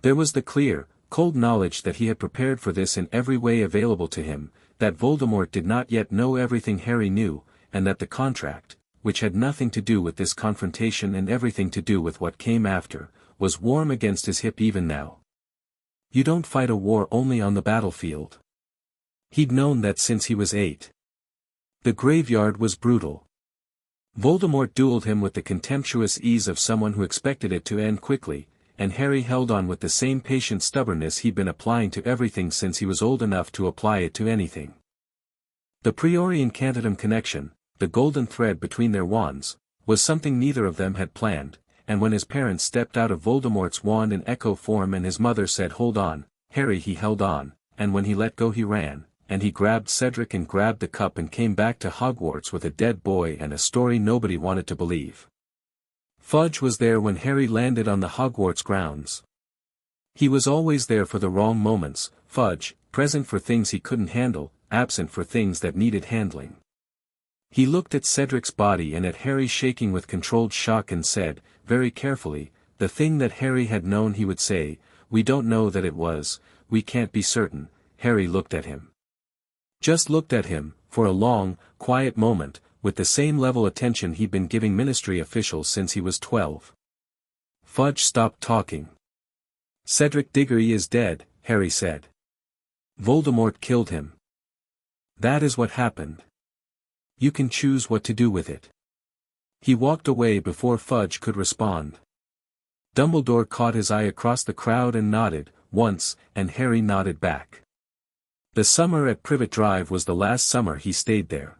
There was the clear, cold knowledge that he had prepared for this in every way available to him, that Voldemort did not yet know everything Harry knew, and that the contract, which had nothing to do with this confrontation and everything to do with what came after, was warm against his hip even now. You don't fight a war only on the battlefield. He'd known that since he was 8. The graveyard was brutal. Voldemort dueled him with the contemptuous ease of someone who expected it to end quickly, and Harry held on with the same patient stubbornness he'd been applying to everything since he was old enough to apply it to anything. The Priori Incantatem connection, the golden thread between their wands, was something neither of them had planned. And when his parents stepped out of Voldemort's wand in echo form and his mother said hold on, Harry he held on, and when he let go he ran, and he grabbed Cedric and grabbed the cup and came back to Hogwarts with a dead boy and a story nobody wanted to believe. Fudge was there when Harry landed on the Hogwarts grounds. He was always there for the wrong moments, Fudge, present for things he couldn't handle, absent for things that needed handling. He looked at Cedric's body and at Harry shaking with controlled shock and said, very carefully, the thing that Harry had known he would say, we don't know that it was, we can't be certain. Harry looked at him. Just looked at him, for a long, quiet moment, with the same level attention he'd been giving ministry officials since he was 12. Fudge stopped talking. Cedric Diggory is dead, Harry said. Voldemort killed him. That is what happened. You can choose what to do with it. He walked away before Fudge could respond. Dumbledore caught his eye across the crowd and nodded, once, and Harry nodded back. The summer at Privet Drive was the last summer he stayed there.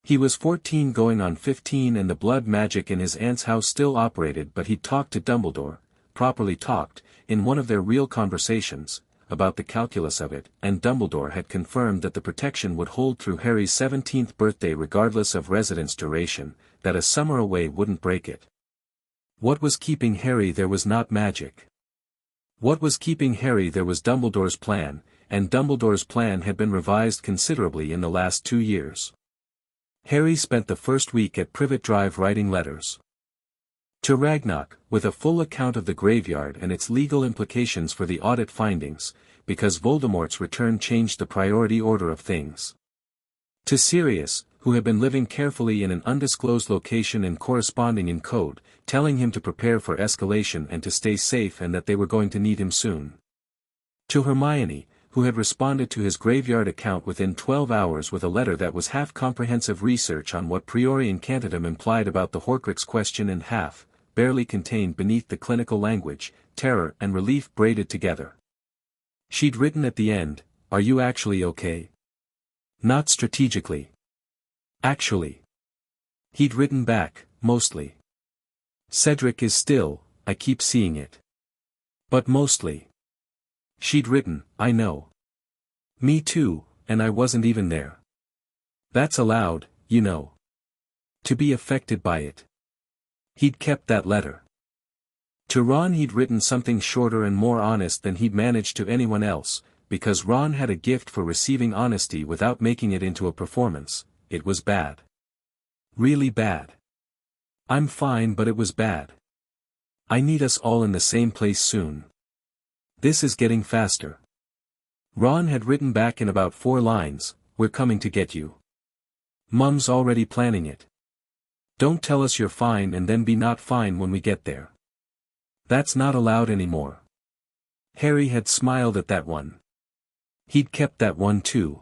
He was 14 going on 15 and the blood magic in his aunt's house still operated, but he talked to Dumbledore, properly talked, in one of their real conversations, about the calculus of it, and Dumbledore had confirmed that the protection would hold through Harry's 17th birthday regardless of residence duration, that a summer away wouldn't break it. What was keeping Harry there was not magic. What was keeping Harry there was Dumbledore's plan, and Dumbledore's plan had been revised considerably in the last 2 years. Harry spent the first week at Privet Drive writing letters to Ragnarok, with a full account of the graveyard and its legal implications for the audit findings, because Voldemort's return changed the priority order of things. To Sirius, who had been living carefully in an undisclosed location and corresponding in code, telling him to prepare for escalation and to stay safe and that they were going to need him soon. To Hermione, who had responded to his graveyard account within 12 hours with a letter that was half comprehensive research on what priori incantatem implied about the Horcrux question and half, barely contained beneath the clinical language, terror and relief braided together. She'd written at the end, "Are you actually okay?" Not strategically. Actually. He'd written back, mostly. "Cedric is still, I keep seeing it. But mostly." She'd written, "I know. Me too, and I wasn't even there. That's allowed, you know. To be affected by it." He'd kept that letter. To Ron he'd written something shorter and more honest than he'd managed to anyone else, because Ron had a gift for receiving honesty without making it into a performance. It was bad. Really bad. "I'm fine, but it was bad. I need us all in the same place soon. This is getting faster." Ron had written back in about 4 lines, "We're coming to get you. Mum's already planning it. Don't tell us you're fine and then be not fine when we get there. That's not allowed anymore." Harry had smiled at that one. He'd kept that one too.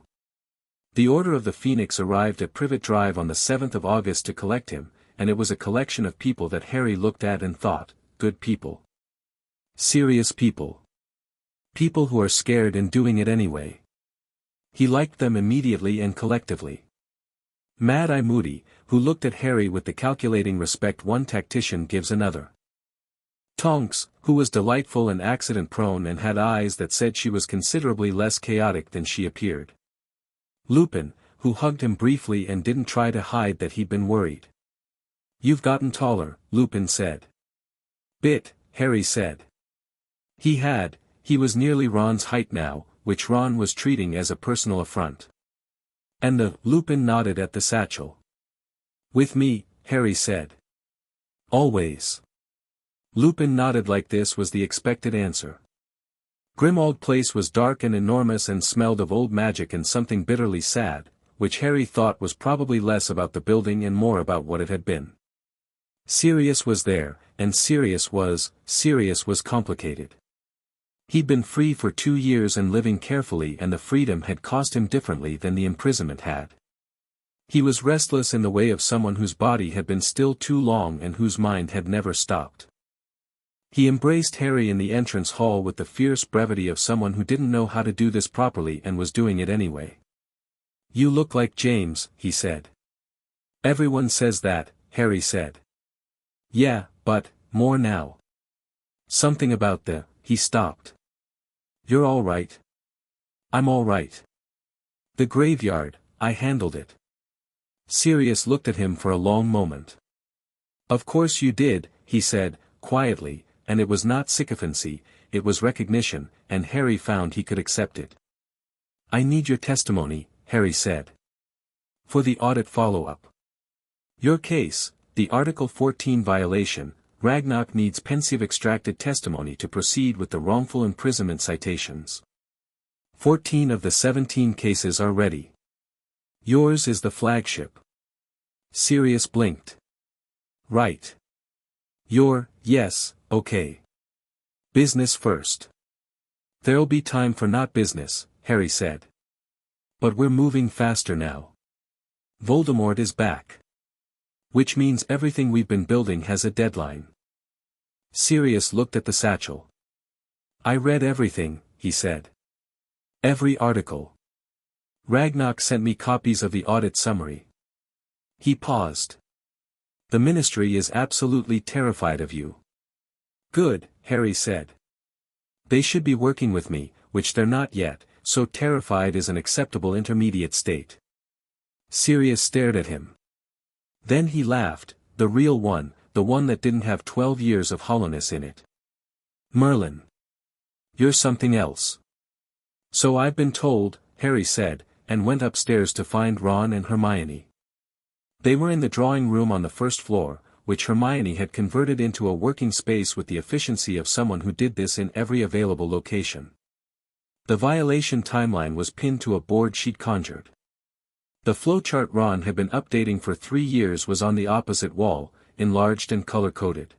The Order of the Phoenix arrived at Privet Drive on the 7th of August to collect him, and it was a collection of people that Harry looked at and thought, good people. Serious people. People who are scared and doing it anyway. He liked them immediately and collectively. Mad-Eye Moody, who looked at Harry with the calculating respect one tactician gives another. Tonks, who was delightful and accident-prone and had eyes that said she was considerably less chaotic than she appeared. Lupin, who hugged him briefly and didn't try to hide that he'd been worried. "You've gotten taller," Lupin said. "Bit," Harry said. He was nearly Ron's height now, which Ron was treating as a personal affront. "And Lupin nodded at the satchel. "With me," Harry said. "Always." Lupin nodded like this was the expected answer. Grimmauld Place was dark and enormous and smelled of old magic and something bitterly sad, which Harry thought was probably less about the building and more about what it had been. Sirius was there, and Sirius was complicated. He'd been free for 2 years and living carefully, and the freedom had cost him differently than the imprisonment had. He was restless in the way of someone whose body had been still too long and whose mind had never stopped. He embraced Harry in the entrance hall with the fierce brevity of someone who didn't know how to do this properly and was doing it anyway. "You look like James," he said. "Everyone says that," Harry said. "Yeah, but, more now. Something about he stopped. "You're all right." "I'm all right. The graveyard, I handled it." Sirius looked at him for a long moment. "Of course you did," he said, quietly, and it was not sycophancy, it was recognition, and Harry found he could accept it. "I need your testimony," Harry said. "For the audit follow-up. Your case, the Article 14 violation, Ragnarok needs pensive extracted testimony to proceed with the wrongful imprisonment citations. 14 of the 17 cases are ready. Yours is the flagship." Sirius blinked. "Right. Yes, okay. Business first." "There'll be time for not business," Harry said. But we're moving faster now. Voldemort is back. Which means everything we've been building has a deadline. Sirius looked at the satchel. I read everything, he said. Every article. Ragnarok sent me copies of the audit summary. He paused. The Ministry is absolutely terrified of you. Good, Harry said. They should be working with me, which they're not yet, so terrified is an acceptable intermediate state. Sirius stared at him. Then he laughed, the real one, the one that didn't have 12 years of hollowness in it. Merlin. You're something else. So I've been told, Harry said, and went upstairs to find Ron and Hermione. They were in the drawing room on the first floor, which Hermione had converted into a working space with the efficiency of someone who did this in every available location. The violation timeline was pinned to a board she'd conjured. The flowchart Ron had been updating for 3 years was on the opposite wall, enlarged and color-coded.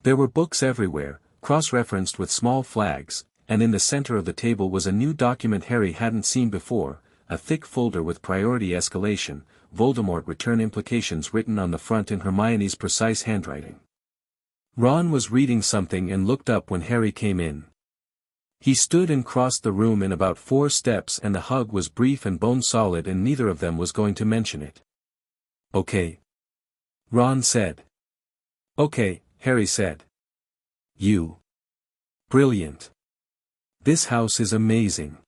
There were books everywhere, cross-referenced with small flags, and in the center of the table was a new document Harry hadn't seen before, a thick folder with priority escalation, Voldemort return implications written on the front in Hermione's precise handwriting. Ron was reading something and looked up when Harry came in. He stood and crossed the room in about 4 steps, and the hug was brief and bone-solid, and neither of them was going to mention it. Okay. Ron said. Okay, Harry said. You. Brilliant. This house is amazing.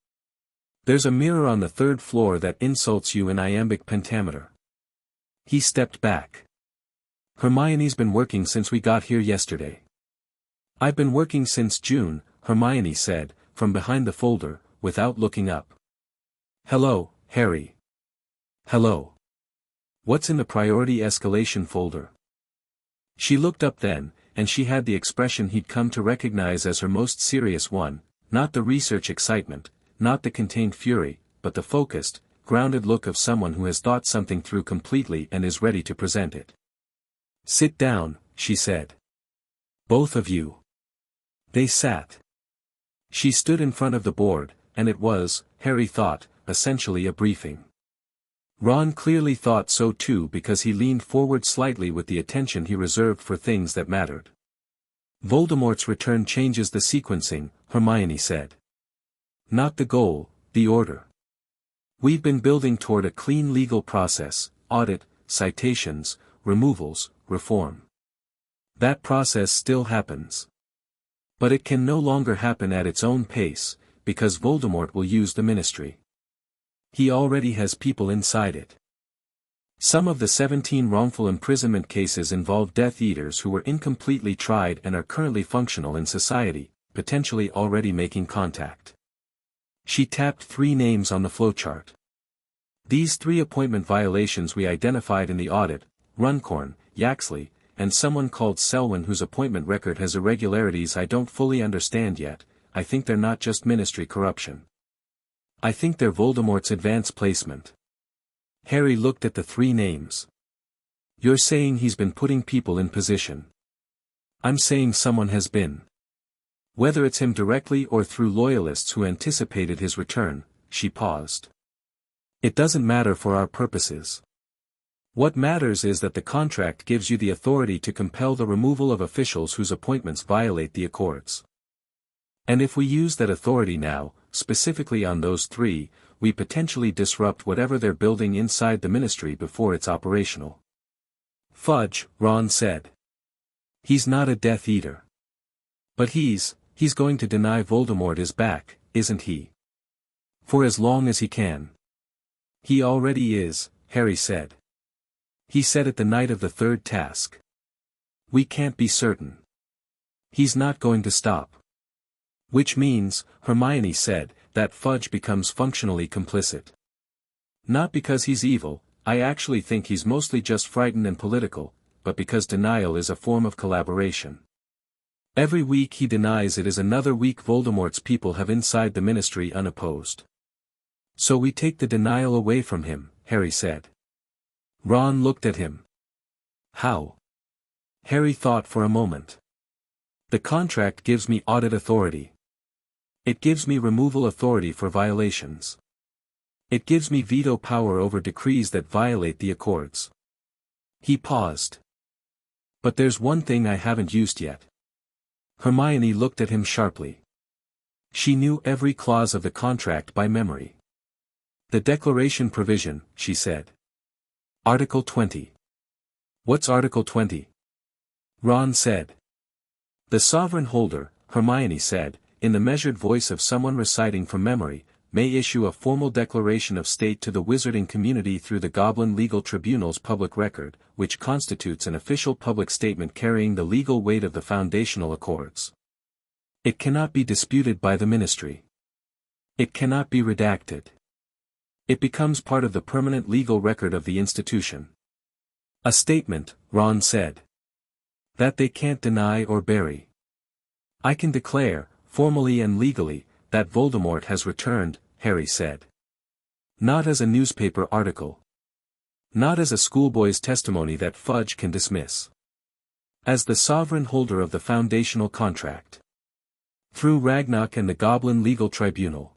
There's a mirror on the 3rd floor that insults you in iambic pentameter. He stepped back. Hermione's been working since we got here yesterday. I've been working since June, Hermione said, from behind the folder, without looking up. Hello, Harry. Hello. What's in the priority escalation folder? She looked up then, and she had the expression he'd come to recognize as her most serious one, not the research excitement, not the contained fury, but the focused, grounded look of someone who has thought something through completely and is ready to present it. Sit down, she said. Both of you. They sat. She stood in front of the board, and it was, Harry thought, essentially a briefing. Ron clearly thought so too, because he leaned forward slightly with the attention he reserved for things that mattered. Voldemort's return changes the sequencing, Hermione said. Not the goal, the order. We've been building toward a clean legal process, audit, citations, removals, reform. That process still happens. But it can no longer happen at its own pace, because Voldemort will use the Ministry. He already has people inside it. Some of the 17 wrongful imprisonment cases involve Death Eaters who were incompletely tried and are currently functional in society, potentially already making contact. She tapped 3 names on the flowchart. These 3 appointment violations we identified in the audit, Runcorn, Yaxley, and someone called Selwyn whose appointment record has irregularities I don't fully understand yet. I think they're not just Ministry corruption. I think they're Voldemort's advance placement. Harry looked at the 3 names. You're saying he's been putting people in position. I'm saying someone has been. Whether it's him directly or through loyalists who anticipated his return, she paused. It doesn't matter for our purposes. What matters is that the contract gives you the authority to compel the removal of officials whose appointments violate the accords. And if we use that authority now, specifically on those 3, we potentially disrupt whatever they're building inside the Ministry before it's operational. Fudge, Ron said. He's not a Death Eater. But he's going to deny Voldemort is back, isn't he? For as long as he can. He already is, Harry said. He said it the night of the 3rd task. We can't be certain. He's not going to stop. Which means, Hermione said, that Fudge becomes functionally complicit. Not because he's evil, I actually think he's mostly just frightened and political, but because denial is a form of collaboration. Every week he denies it is another week Voldemort's people have inside the Ministry unopposed. So we take the denial away from him, Harry said. Ron looked at him. How? Harry thought for a moment. The contract gives me audit authority. It gives me removal authority for violations. It gives me veto power over decrees that violate the Accords. He paused. But there's one thing I haven't used yet. Hermione looked at him sharply. She knew every clause of the contract by memory. The declaration provision, she said. Article 20. What's Article 20? Ron said. The sovereign holder, Hermione said, in the measured voice of someone reciting from memory, may issue a formal declaration of state to the wizarding community through the Goblin Legal Tribunal's public record, which constitutes an official public statement carrying the legal weight of the foundational accords. It cannot be disputed by the ministry. It cannot be redacted. It becomes part of the permanent legal record of the institution. A statement, Ron said, that they can't deny or bury. I can declare, formally and legally, that Voldemort has returned, Harry said. Not as a newspaper article. Not as a schoolboy's testimony that Fudge can dismiss. As the sovereign holder of the foundational contract. Through Ragnarok and the Goblin Legal Tribunal.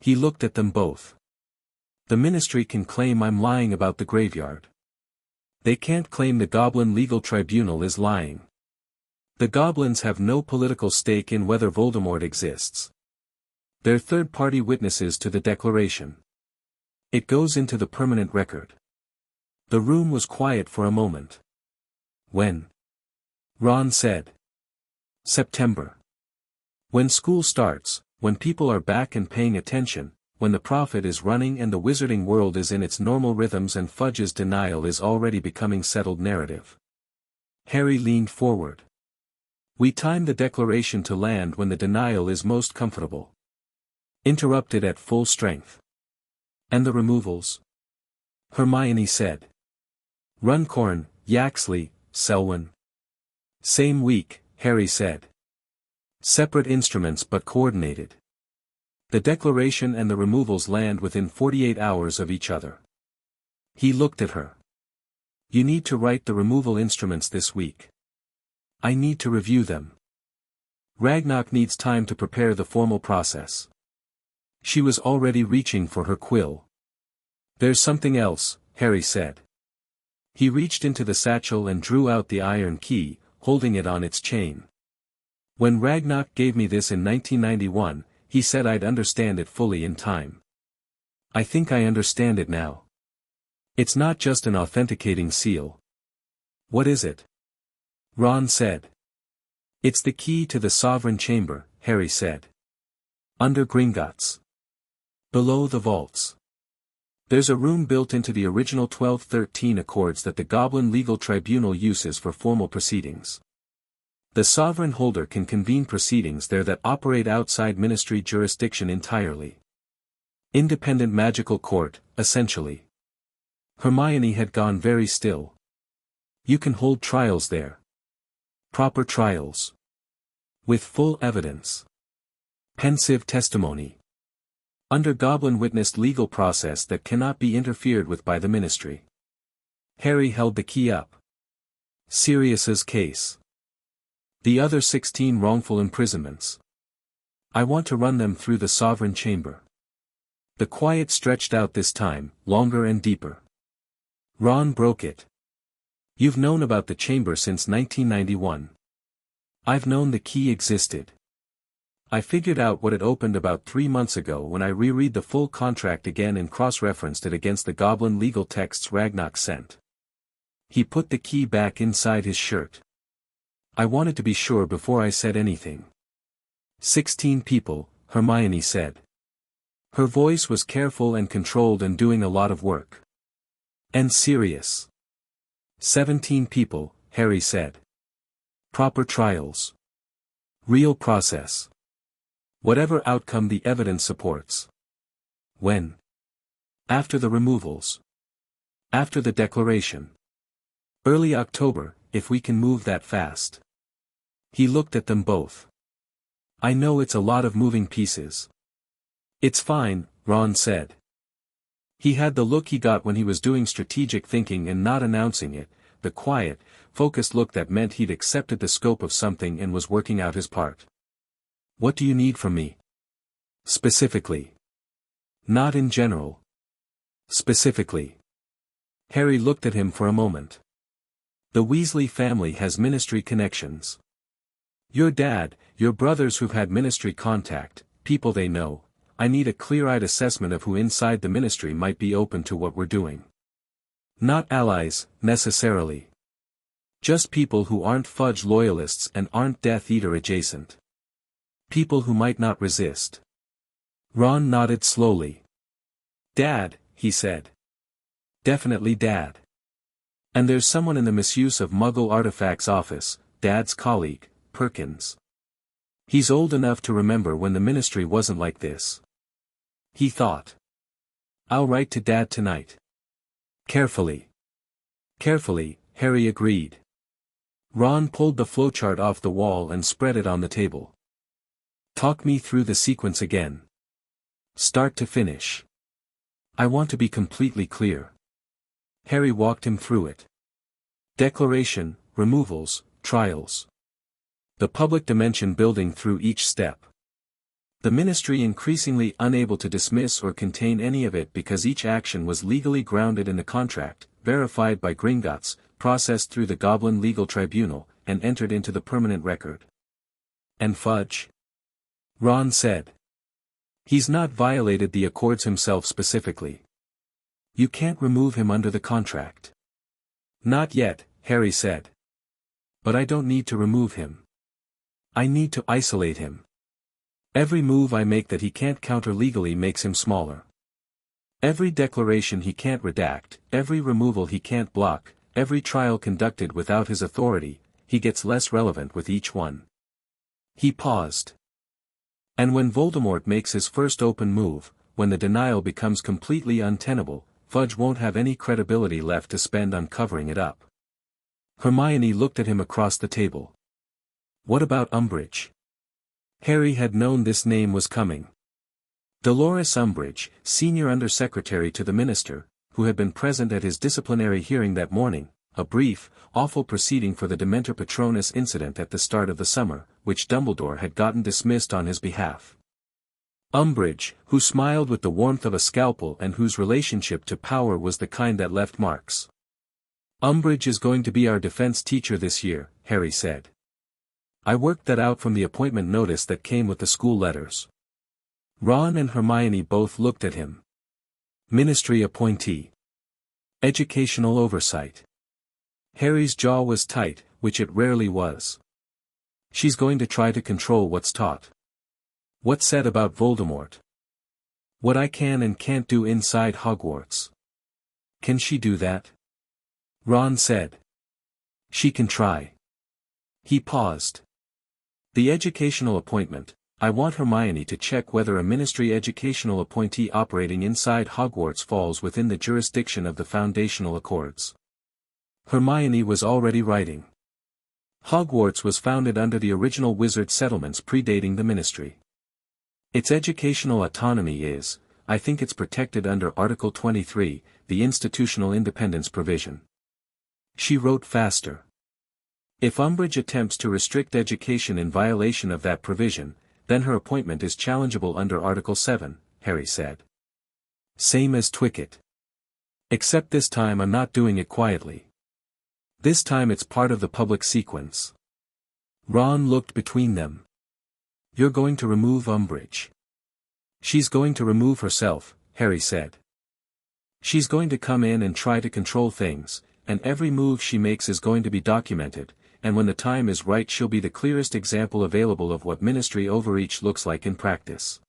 He looked at them both. The ministry can claim I'm lying about the graveyard. They can't claim the Goblin Legal Tribunal is lying. The goblins have no political stake in whether Voldemort exists. They're third-party witnesses to the declaration. It goes into the permanent record. The room was quiet for a moment. When? Ron said. September. When school starts, when people are back and paying attention, when the prophet is running and the wizarding world is in its normal rhythms and Fudge's denial is already becoming settled narrative. Harry leaned forward. We time the declaration to land when the denial is most comfortable. Interrupted at full strength. And the removals? Hermione said. Runcorn, Yaxley, Selwyn. Same week, Harry said. Separate instruments but coordinated. The declaration and the removals land within 48 hours of each other. He looked at her. You need to write the removal instruments this week. I need to review them. Ragnarok needs time to prepare the formal process. She was already reaching for her quill. There's something else, Harry said. He reached into the satchel and drew out the iron key, holding it on its chain. When Ragnarok gave me this in 1991, he said I'd understand it fully in time. I think I understand it now. It's not just an authenticating seal. What is it? Ron said. It's the key to the Sovereign Chamber, Harry said. Under Gringotts. Below the vaults. There's a room built into the original 1213 Accords that the Goblin Legal Tribunal uses for formal proceedings. The sovereign holder can convene proceedings there that operate outside ministry jurisdiction entirely. Independent magical court, essentially. Hermione had gone very still. You can hold trials there. Proper trials. With full evidence. Pensive testimony. Under Goblin witnessed legal process that cannot be interfered with by the ministry. Harry held the key up. Sirius's case. The other 16 wrongful imprisonments. I want to run them through the Sovereign Chamber. The quiet stretched out this time, longer and deeper. Ron broke it. You've known about the chamber since 1991. I've known the key existed. I figured out what it opened about 3 months ago when I reread the full contract again and cross-referenced it against the Goblin legal texts Ragnarok sent. He put the key back inside his shirt. I wanted to be sure before I said anything. 16 people, Hermione said. Her voice was careful and controlled and doing a lot of work. And serious. 17 people, Harry said. Proper trials. Real process. Whatever outcome the evidence supports. When? After the removals. After the declaration. Early October, if we can move that fast. He looked at them both. I know it's a lot of moving pieces. It's fine, Ron said. He had the look he got when he was doing strategic thinking and not announcing it, the quiet, focused look that meant he'd accepted the scope of something and was working out his part. What do you need from me? Specifically. Not in general. Specifically. Harry looked at him for a moment. The Weasley family has ministry connections. Your dad, your brothers who've had ministry contact, people they know. I need a clear-eyed assessment of who inside the ministry might be open to what we're doing. Not allies, necessarily. Just people who aren't Fudge loyalists and aren't Death Eater adjacent. People who might not resist. Ron nodded slowly. Dad, he said. Definitely Dad. And there's someone in the misuse of Muggle artifacts office, Dad's colleague, Perkins. He's old enough to remember when the ministry wasn't like this. He thought. I'll write to Dad tonight. Carefully. Carefully, Harry agreed. Ron pulled the flowchart off the wall and spread it on the table. Talk me through the sequence again. Start to finish. I want to be completely clear. Harry walked him through it. Declaration, removals, trials. The public dimension building through each step. The ministry increasingly unable to dismiss or contain any of it because each action was legally grounded in the contract, verified by Gringotts, processed through the Goblin Legal Tribunal, and entered into the permanent record. And Fudge? Ron said. He's not violated the Accords himself specifically. You can't remove him under the contract. Not yet, Harry said. But I don't need to remove him. I need to isolate him. Every move I make that he can't counter legally makes him smaller. Every declaration he can't redact, every removal he can't block, every trial conducted without his authority, he gets less relevant with each one. He paused. And when Voldemort makes his first open move, when the denial becomes completely untenable, Fudge won't have any credibility left to spend on covering it up. Hermione looked at him across the table. What about Umbridge? Harry had known this name was coming. Dolores Umbridge, senior undersecretary to the minister, who had been present at his disciplinary hearing that morning, a brief, awful proceeding for the Dementor Patronus incident at the start of the summer, which Dumbledore had gotten dismissed on his behalf. Umbridge, who smiled with the warmth of a scalpel and whose relationship to power was the kind that left marks. Umbridge is going to be our defense teacher this year, Harry said. I worked that out from the appointment notice that came with the school letters. Ron and Hermione both looked at him. Ministry appointee. Educational oversight. Harry's jaw was tight, which it rarely was. She's going to try to control what's taught. What's said about Voldemort? What I can and can't do inside Hogwarts. Can she do that? Ron said. She can try. He paused. The educational appointment. I want Hermione to check whether a ministry educational appointee operating inside Hogwarts falls within the jurisdiction of the Foundational Accords. Hermione was already writing. Hogwarts was founded under the original wizard settlements predating the ministry. Its educational autonomy is, I think it's protected under Article 23, the Institutional Independence provision. She wrote faster. If Umbridge attempts to restrict education in violation of that provision, then her appointment is challengeable under Article 7, Harry said. Same as Twicket. Except this time I'm not doing it quietly. This time it's part of the public sequence. Ron looked between them. You're going to remove Umbridge. She's going to remove herself, Harry said. She's going to come in and try to control things, and every move she makes is going to be documented, and when the time is right she'll be the clearest example available of what ministry overreach looks like in practice.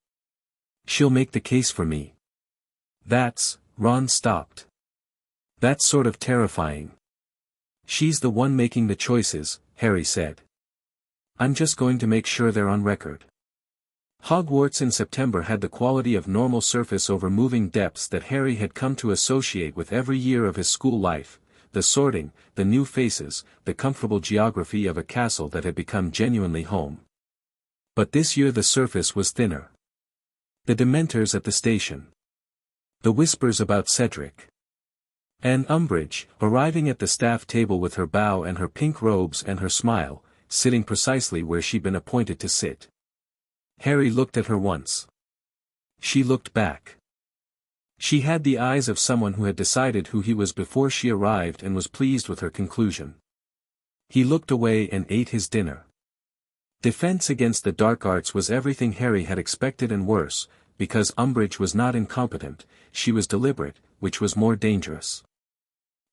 She'll make the case for me. Ron stopped. That's sort of terrifying. She's the one making the choices, Harry said. I'm just going to make sure they're on record. Hogwarts in September had the quality of normal surface over moving depths that Harry had come to associate with every year of his school life, the sorting, the new faces, the comfortable geography of a castle that had become genuinely home. But this year the surface was thinner. The Dementors at the station. The whispers about Cedric. And Umbridge, arriving at the staff table with her bow and her pink robes and her smile, sitting precisely where she'd been appointed to sit. Harry looked at her once. She looked back. She had the eyes of someone who had decided who he was before she arrived and was pleased with her conclusion. He looked away and ate his dinner. Defense against the dark arts was everything Harry had expected and worse, because Umbridge was not incompetent, she was deliberate, which was more dangerous.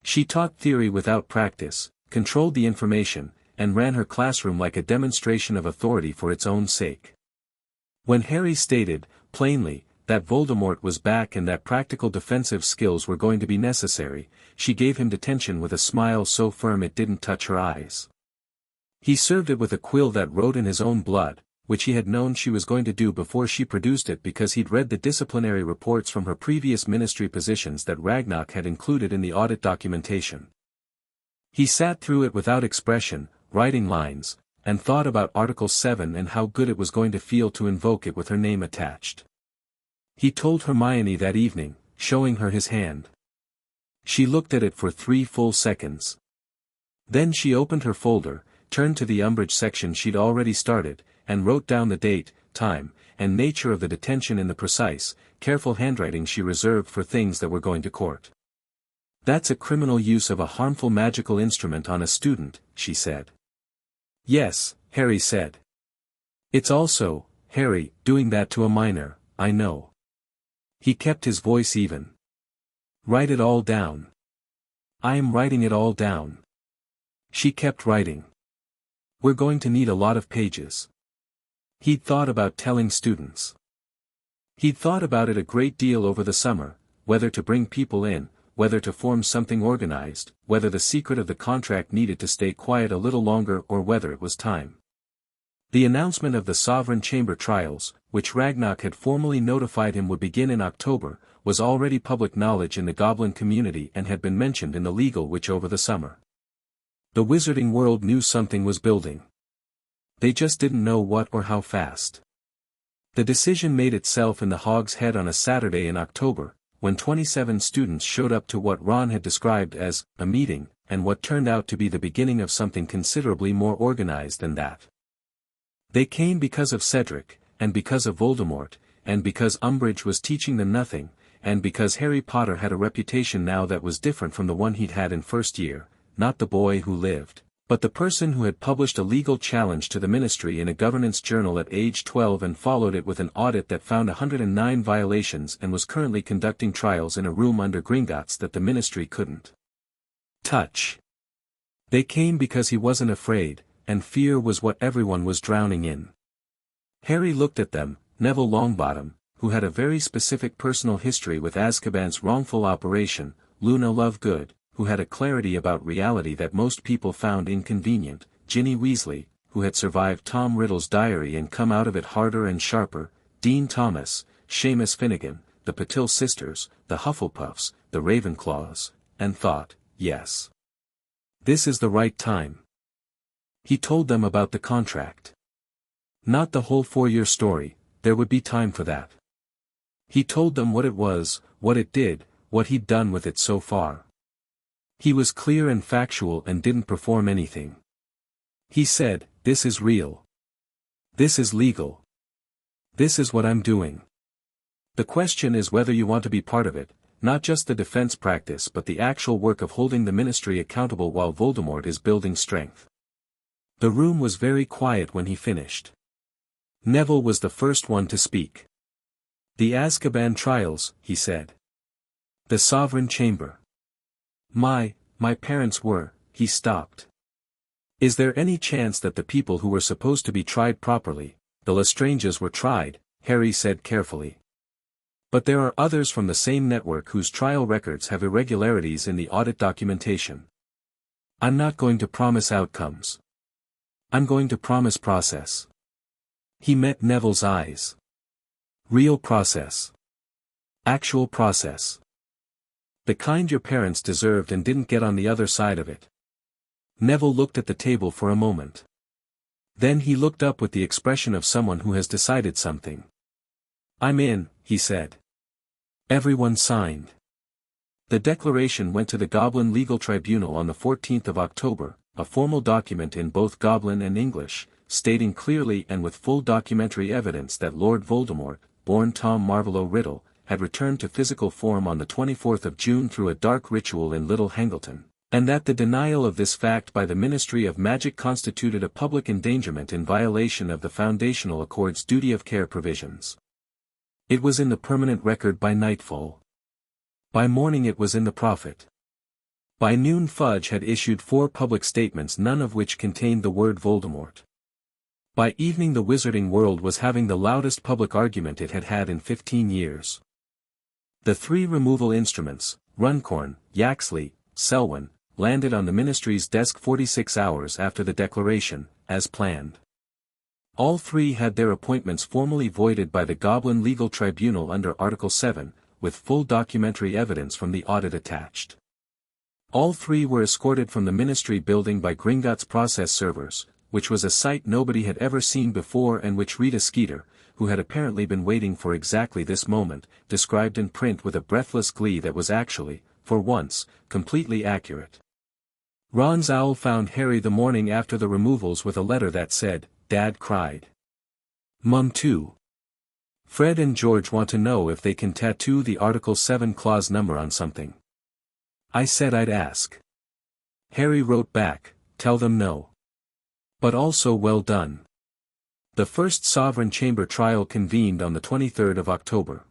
She taught theory without practice, controlled the information, and ran her classroom like a demonstration of authority for its own sake. When Harry stated, plainly, that Voldemort was back and that practical defensive skills were going to be necessary, she gave him detention with a smile so firm it didn't touch her eyes. He served it with a quill that wrote in his own blood, which he had known she was going to do before she produced it because he'd read the disciplinary reports from her previous ministry positions that Ragnarok had included in the audit documentation. He sat through it without expression, writing lines, and thought about Article 7 and how good it was going to feel to invoke it with her name attached. He told Hermione that evening, showing her his hand. She looked at it for 3 full seconds. Then she opened her folder, turned to the Umbridge section she'd already started, and wrote down the date, time, and nature of the detention in the precise, careful handwriting she reserved for things that were going to court. "That's a criminal use of a harmful magical instrument on a student," she said. "Yes," Harry said. "It's also, Harry, doing that to a minor, I know." He kept his voice even. "Write it all down." "I am writing it all down." She kept writing. "We're going to need a lot of pages." He'd thought about telling students. He'd thought about it a great deal over the summer, whether to bring people in, whether to form something organized, whether the secret of the contract needed to stay quiet a little longer or whether it was time. The announcement of the Sovereign Chamber trials, which Ragnarok had formally notified him would begin in October, was already public knowledge in the Goblin community and had been mentioned in the Legal Witch over the summer. The wizarding world knew something was building. They just didn't know what or how fast. The decision made itself in the Hog's Head on a Saturday in October, when 27 students showed up to what Ron had described as a meeting, and what turned out to be the beginning of something considerably more organized than that. They came because of Cedric, and because of Voldemort, and because Umbridge was teaching them nothing, and because Harry Potter had a reputation now that was different from the one he'd had in first year, not the boy who lived, but the person who had published a legal challenge to the ministry in a governance journal at age 12 and followed it with an audit that found 109 violations and was currently conducting trials in a room under Gringotts that the ministry couldn't touch. They came because he wasn't afraid, and fear was what everyone was drowning in. Harry looked at them, Neville Longbottom, who had a very specific personal history with Azkaban's wrongful operation, Luna Lovegood, who had a clarity about reality that most people found inconvenient, Ginny Weasley, who had survived Tom Riddle's diary and come out of it harder and sharper, Dean Thomas, Seamus Finnegan, the Patil sisters, the Hufflepuffs, the Ravenclaws, and thought, yes. This is the right time. He told them about the contract. Not the whole 4-year story, there would be time for that. He told them what it was, what it did, what he'd done with it so far. He was clear and factual and didn't perform anything. He said, "This is real. This is legal. This is what I'm doing. The question is whether you want to be part of it, not just the defense practice but the actual work of holding the ministry accountable while Voldemort is building strength." The room was very quiet when he finished. Neville was the first one to speak. "The Azkaban trials," he said. "The Sovereign Chamber. My parents were," he stopped. "Is there any chance that the people who were supposed to be tried properly, the Lestranges, were tried?" Harry said carefully. "But there are others from the same network whose trial records have irregularities in the audit documentation. I'm not going to promise outcomes. I'm going to promise process." He met Neville's eyes. "Real process. Actual process. The kind your parents deserved and didn't get on the other side of it." Neville looked at the table for a moment. Then he looked up with the expression of someone who has decided something. "I'm in," he said. Everyone signed. The declaration went to the Goblin Legal Tribunal on the 14th of October, a formal document in both Goblin and English, stating clearly and with full documentary evidence that Lord Voldemort, born Tom Marvolo Riddle, had returned to physical form on the 24th of June through a dark ritual in Little Hangleton, and that the denial of this fact by the Ministry of Magic constituted a public endangerment in violation of the Foundational Accord's duty of care provisions. It was in the permanent record by nightfall. By morning it was in the Prophet. By noon Fudge had issued 4 public statements, none of which contained the word Voldemort. By evening the wizarding world was having the loudest public argument it had had in 15 years. The 3 removal instruments, Runcorn, Yaxley, Selwyn, landed on the Ministry's desk 46 hours after the declaration, as planned. All 3 had their appointments formally voided by the Goblin Legal Tribunal under Article 7, with full documentary evidence from the audit attached. All 3 were escorted from the Ministry building by Gringotts process servers, which was a sight nobody had ever seen before and which Rita Skeeter, who had apparently been waiting for exactly this moment, described in print with a breathless glee that was actually, for once, completely accurate. Ron's owl found Harry the morning after the removals with a letter that said, "Dad cried. Mum too. Fred and George want to know if they can tattoo the Article 7 clause number on something. I said I'd ask." Harry wrote back, "Tell them no. But also well done." The first Sovereign Chamber trial convened on the 23rd of October.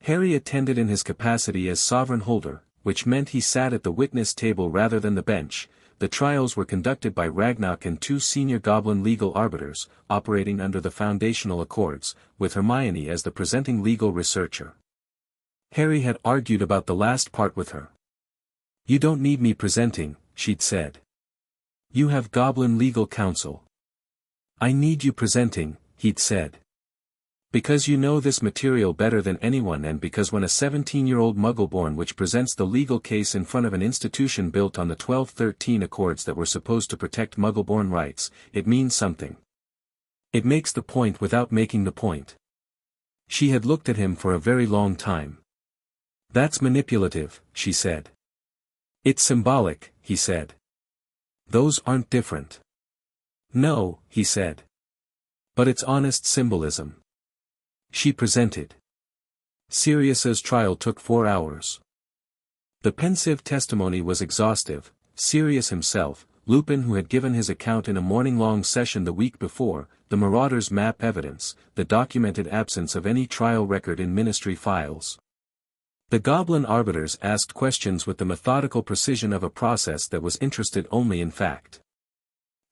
Harry attended in his capacity as Sovereign Holder, which meant he sat at the witness table rather than the bench. The trials were conducted by Ragnarok and 2 senior Goblin legal arbiters, operating under the Foundational Accords, with Hermione as the presenting legal researcher. Harry had argued about the last part with her. "You don't need me presenting," she'd said. "You have Goblin legal counsel." "I need you presenting," he'd said. "Because you know this material better than anyone, and because when a 17-year-old Muggleborn which presents the legal case in front of an institution built on the 1213 Accords that were supposed to protect Muggleborn rights, it means something. It makes the point without making the point." She had looked at him for a very long time. "That's manipulative," she said. "It's symbolic," he said. "Those aren't different." "No," he said. "But it's honest symbolism." She presented. Sirius's trial took 4 hours. The pensive testimony was exhaustive. Sirius himself, Lupin who had given his account in a morning-long session the week before, the Marauders' map evidence, the documented absence of any trial record in Ministry files. The Goblin arbiters asked questions with the methodical precision of a process that was interested only in fact.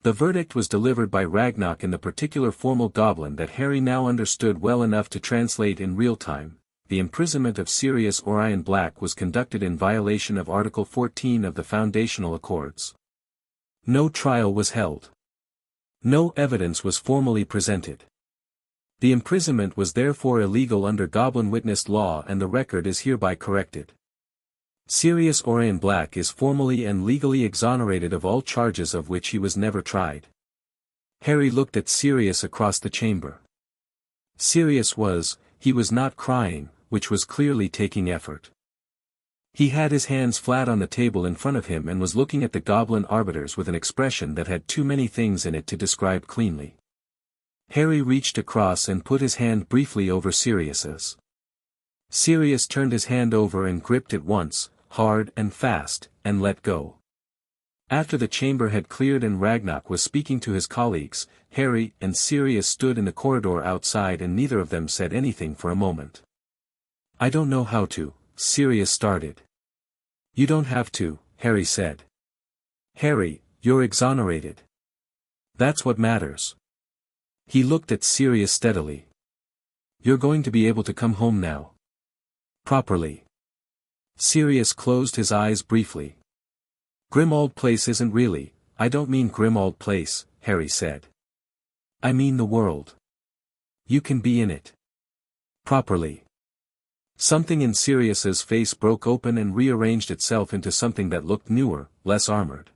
The verdict was delivered by Ragnarok in the particular formal Goblin that Harry now understood well enough to translate in real time. The imprisonment of Sirius Orion Black was conducted in violation of Article 14 of the Foundational Accords. No trial was held. No evidence was formally presented. The imprisonment was therefore illegal under Goblin witness law, and the record is hereby corrected. Sirius Orion Black is formally and legally exonerated of all charges of which he was never tried. Harry looked at Sirius across the chamber. Sirius he was not crying, which was clearly taking effort. He had his hands flat on the table in front of him and was looking at the Goblin arbiters with an expression that had too many things in it to describe cleanly. Harry reached across and put his hand briefly over Sirius's. Sirius turned his hand over and gripped it once, hard and fast, and let go. After the chamber had cleared and Ragnarok was speaking to his colleagues, Harry and Sirius stood in the corridor outside and neither of them said anything for a moment. "I don't know how to," Sirius started. "You don't have to," Harry said. "Harry, you're exonerated. That's what matters." He looked at Sirius steadily. "You're going to be able to come home now. Properly." Sirius closed his eyes briefly. "Grimmauld Place isn't really, I don't mean Grimmauld Place," Harry said. "I mean the world. You can be in it. Properly." Something in Sirius's face broke open and rearranged itself into something that looked newer, less armored.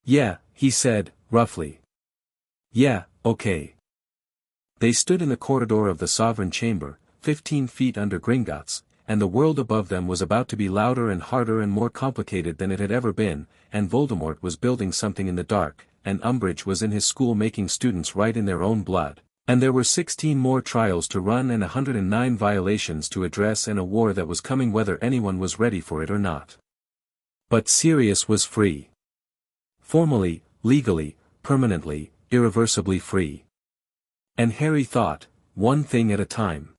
"Yeah," he said, roughly. "Yeah, okay." They stood in the corridor of the Sovereign Chamber, 15 feet under Gringotts, and the world above them was about to be louder and harder and more complicated than it had ever been, and Voldemort was building something in the dark, and Umbridge was in his school making students write in their own blood, And there were 16 more trials to run and 109 violations to address, and a war that was coming whether anyone was ready for it or not. But Sirius was free. Formally, legally, permanently, irreversibly free. And Harry thought, one thing at a time.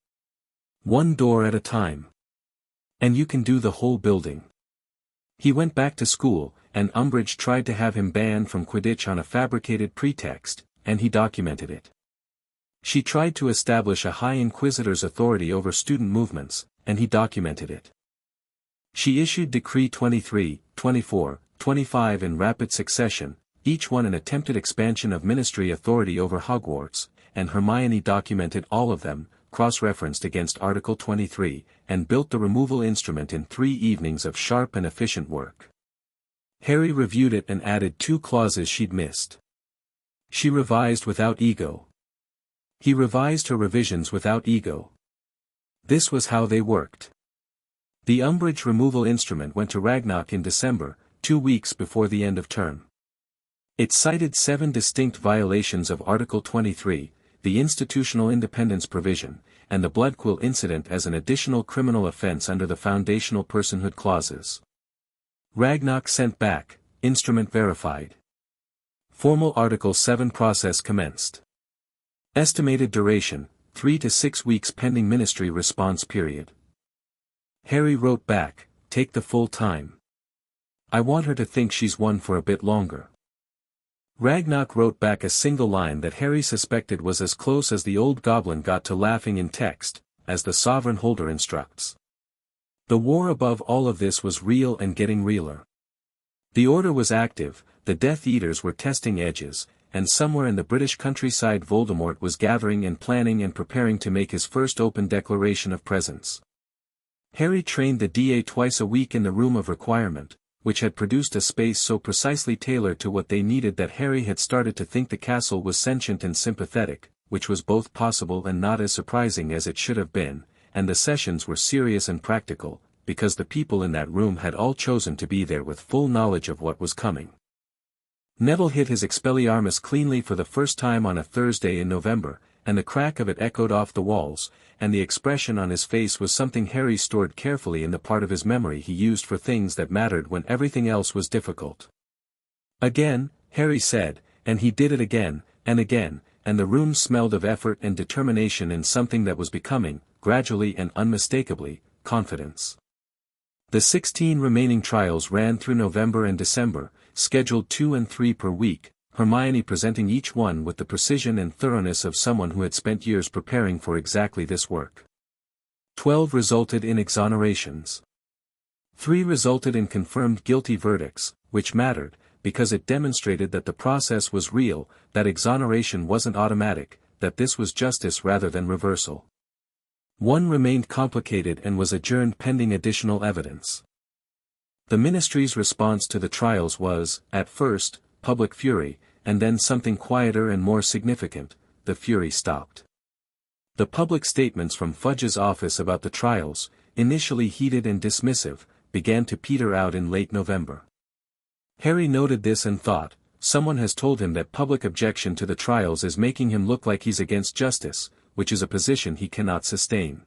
One door at a time. And you can do the whole building. He went back to school, and Umbridge tried to have him banned from Quidditch on a fabricated pretext, and he documented it. She tried to establish a High Inquisitor's authority over student movements, and he documented it. She issued Decree 23, 24, 25 in rapid succession, each one an attempted expansion of ministry authority over Hogwarts, and Hermione documented all of them, cross-referenced against Article 23, and built the removal instrument in 3 evenings of sharp and efficient work. Harry reviewed it and added 2 clauses she'd missed. She revised without ego. He revised her revisions without ego. This was how they worked. The Umbridge removal instrument went to Ragnarok in December, 2 weeks before the end of term. It cited 7 distinct violations of Article 23, the institutional independence provision, and the Bloodquill incident as an additional criminal offense under the foundational personhood clauses. Ragnarok sent back, instrument verified. Formal Article 7 process commenced. Estimated duration, 3 to 6 weeks pending ministry response period. Harry wrote back, take the full time. I want her to think she's won for a bit longer. Ragnarok wrote back a single line that Harry suspected was as close as the old Goblin got to laughing in text, as the Sovereign Holder instructs. The war above all of this was real and getting realer. The Order was active, the Death Eaters were testing edges, and somewhere in the British countryside Voldemort was gathering and planning and preparing to make his first open declaration of presence. Harry trained the DA twice a week in the Room of Requirement, which had produced a space so precisely tailored to what they needed that Harry had started to think the castle was sentient and sympathetic, which was both possible and not as surprising as it should have been, and the sessions were serious and practical, because the people in that room had all chosen to be there with full knowledge of what was coming. Neville hit his Expelliarmus cleanly for the first time on a Thursday in November, and the crack of it echoed off the walls, and the expression on his face was something Harry stored carefully in the part of his memory he used for things that mattered when everything else was difficult. Again, Harry said, and he did it again, and the room smelled of effort and determination in something that was becoming, gradually and unmistakably, confidence. The 16 remaining trials ran through November and December, scheduled 2 and 3 per week, Hermione presenting each one with the precision and thoroughness of someone who had spent years preparing for exactly this work. 12 resulted in exonerations. 3 resulted in confirmed guilty verdicts, which mattered, because it demonstrated that the process was real, that exoneration wasn't automatic, that this was justice rather than reversal. 1 remained complicated and was adjourned pending additional evidence. The ministry's response to the trials was, at first, public fury, and then something quieter and more significant, the fury stopped. The public statements from Fudge's office about the trials, initially heated and dismissive, began to peter out in late November. Harry noted this and thought, someone has told him that public objection to the trials is making him look like he's against justice, which is a position he cannot sustain.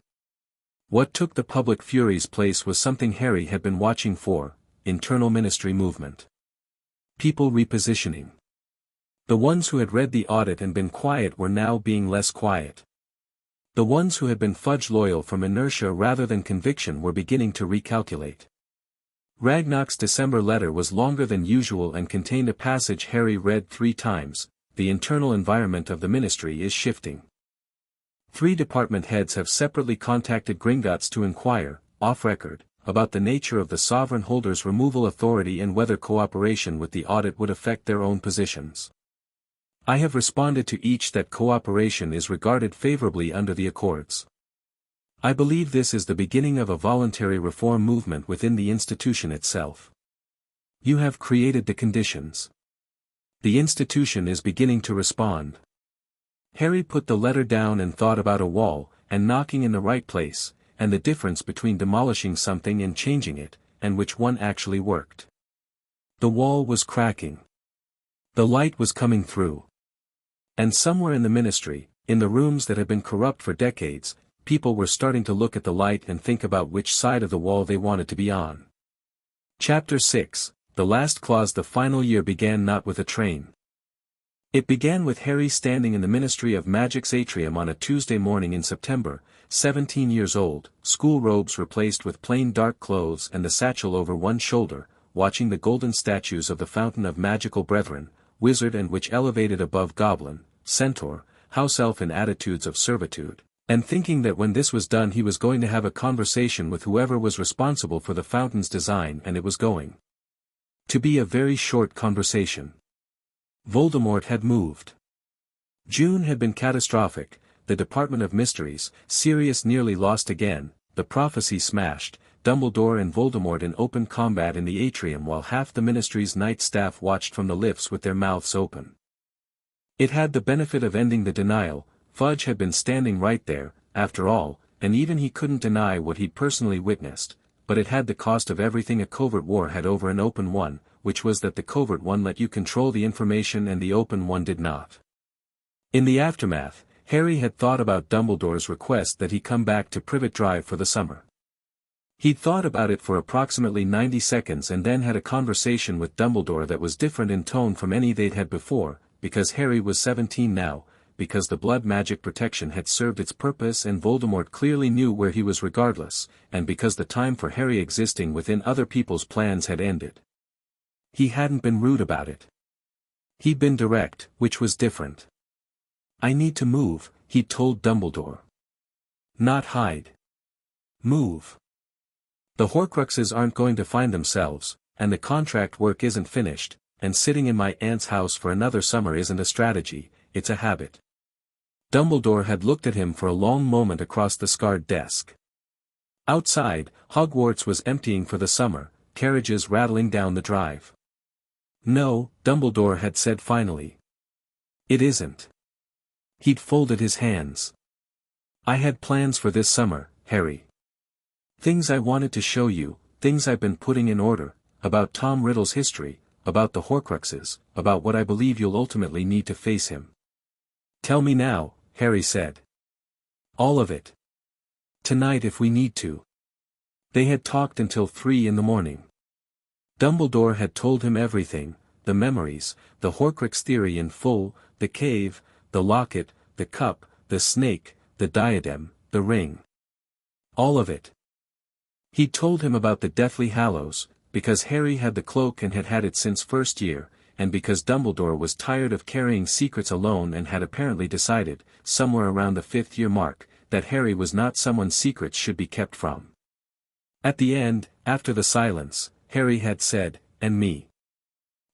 What took the public fury's place was something Harry had been watching for, internal ministry movement. People repositioning. The ones who had read the audit and been quiet were now being less quiet. The ones who had been Fudge loyal from inertia rather than conviction were beginning to recalculate. Ragnarok's December letter was longer than usual and contained a passage Harry read 3 times, the internal environment of the ministry is shifting. 3 department heads have separately contacted Gringotts to inquire, off-record, about the nature of the Sovereign Holder's removal authority and whether cooperation with the audit would affect their own positions. I have responded to each that cooperation is regarded favorably under the Accords. I believe this is the beginning of a voluntary reform movement within the institution itself. You have created the conditions. The institution is beginning to respond. Harry put the letter down and thought about a wall, and knocking in the right place, and the difference between demolishing something and changing it, and which one actually worked. The wall was cracking. The light was coming through. And somewhere in the ministry, In the rooms that had been corrupt for decades, people were starting to look at the light and think about which side of the wall they wanted to be on. Chapter 6, The Last Clause. The final year began not with a train. It began with Harry standing in the Ministry of Magic's atrium on a Tuesday morning in September, 17 years old, school robes replaced with plain dark clothes and the satchel over one shoulder, watching the golden statues of the Fountain of Magical Brethren, wizard and witch elevated above goblin, centaur, house elf in attitudes of servitude, and thinking that when this was done he was going to have a conversation with whoever was responsible for the fountain's design, and it was going to be a very short conversation. Voldemort had moved. June had been catastrophic, the Department of Mysteries, Sirius nearly lost again, the prophecy smashed, Dumbledore and Voldemort in open combat in the atrium while half the Ministry's night staff watched from the lifts with their mouths open. It had the benefit of ending the denial. Fudge had been standing right there, after all, and even he couldn't deny what he'd personally witnessed, but it had the cost of everything a covert war had over an open one, which was that the covert one let you control the information and the open one did not. In the aftermath, Harry had thought about Dumbledore's request that he come back to Privet Drive for the summer. He'd thought about it for approximately 90 seconds and then had a conversation with Dumbledore that was different in tone from any they'd had before, because Harry was 17 now, because the blood magic protection had served its purpose and Voldemort clearly knew where he was regardless, and because the time for Harry existing within other people's plans had ended. He hadn't been rude about it. He'd been direct, which was different. "I need to move," he'd told Dumbledore. "Not hide. Move. The Horcruxes aren't going to find themselves, and the contract work isn't finished, and sitting in my aunt's house for another summer isn't a strategy, it's a habit." Dumbledore had looked at him for a long moment across the scarred desk. Outside, Hogwarts was emptying for the summer, carriages rattling down the drive. "No," Dumbledore had said finally. "It isn't." He'd folded his hands. "I had plans for this summer, Harry. Things I wanted to show you, things I've been putting in order, about Tom Riddle's history, about the Horcruxes, about what I believe you'll ultimately need to face him." "Tell me now," Harry said. "All of it. Tonight if we need to." They had talked until 3 in the morning. Dumbledore had told him everything, the memories, the Horcrux theory in full, the cave, the locket, the cup, the snake, the diadem, the ring. All of it. He told him about the Deathly Hallows, because Harry had the cloak and had had it since first year, and because Dumbledore was tired of carrying secrets alone and had apparently decided, somewhere around the 5th year mark, that Harry was not someone secrets should be kept from. At the end, after the silence, Harry had said, "And me."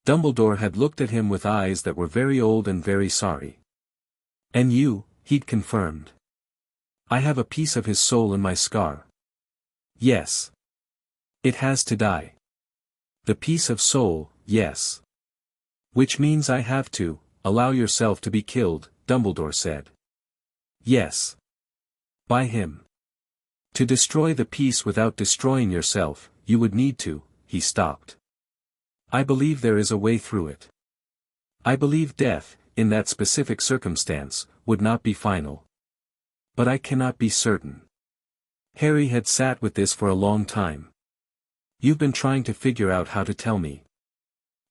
Dumbledore had looked at him with eyes that were very old and very sorry. "And you," he'd confirmed. "I have a piece of his soul in my scar." "Yes. It has to die." "The piece of soul, yes. Which means I have to, allow yourself to be killed," Dumbledore said. "Yes. By him. To destroy the piece without destroying yourself, you would need to," he stopped. "I believe there is a way through it. I believe death, in that specific circumstance, would not be final. But I cannot be certain." Harry had sat with this for a long time. "You've been trying to figure out how to tell me.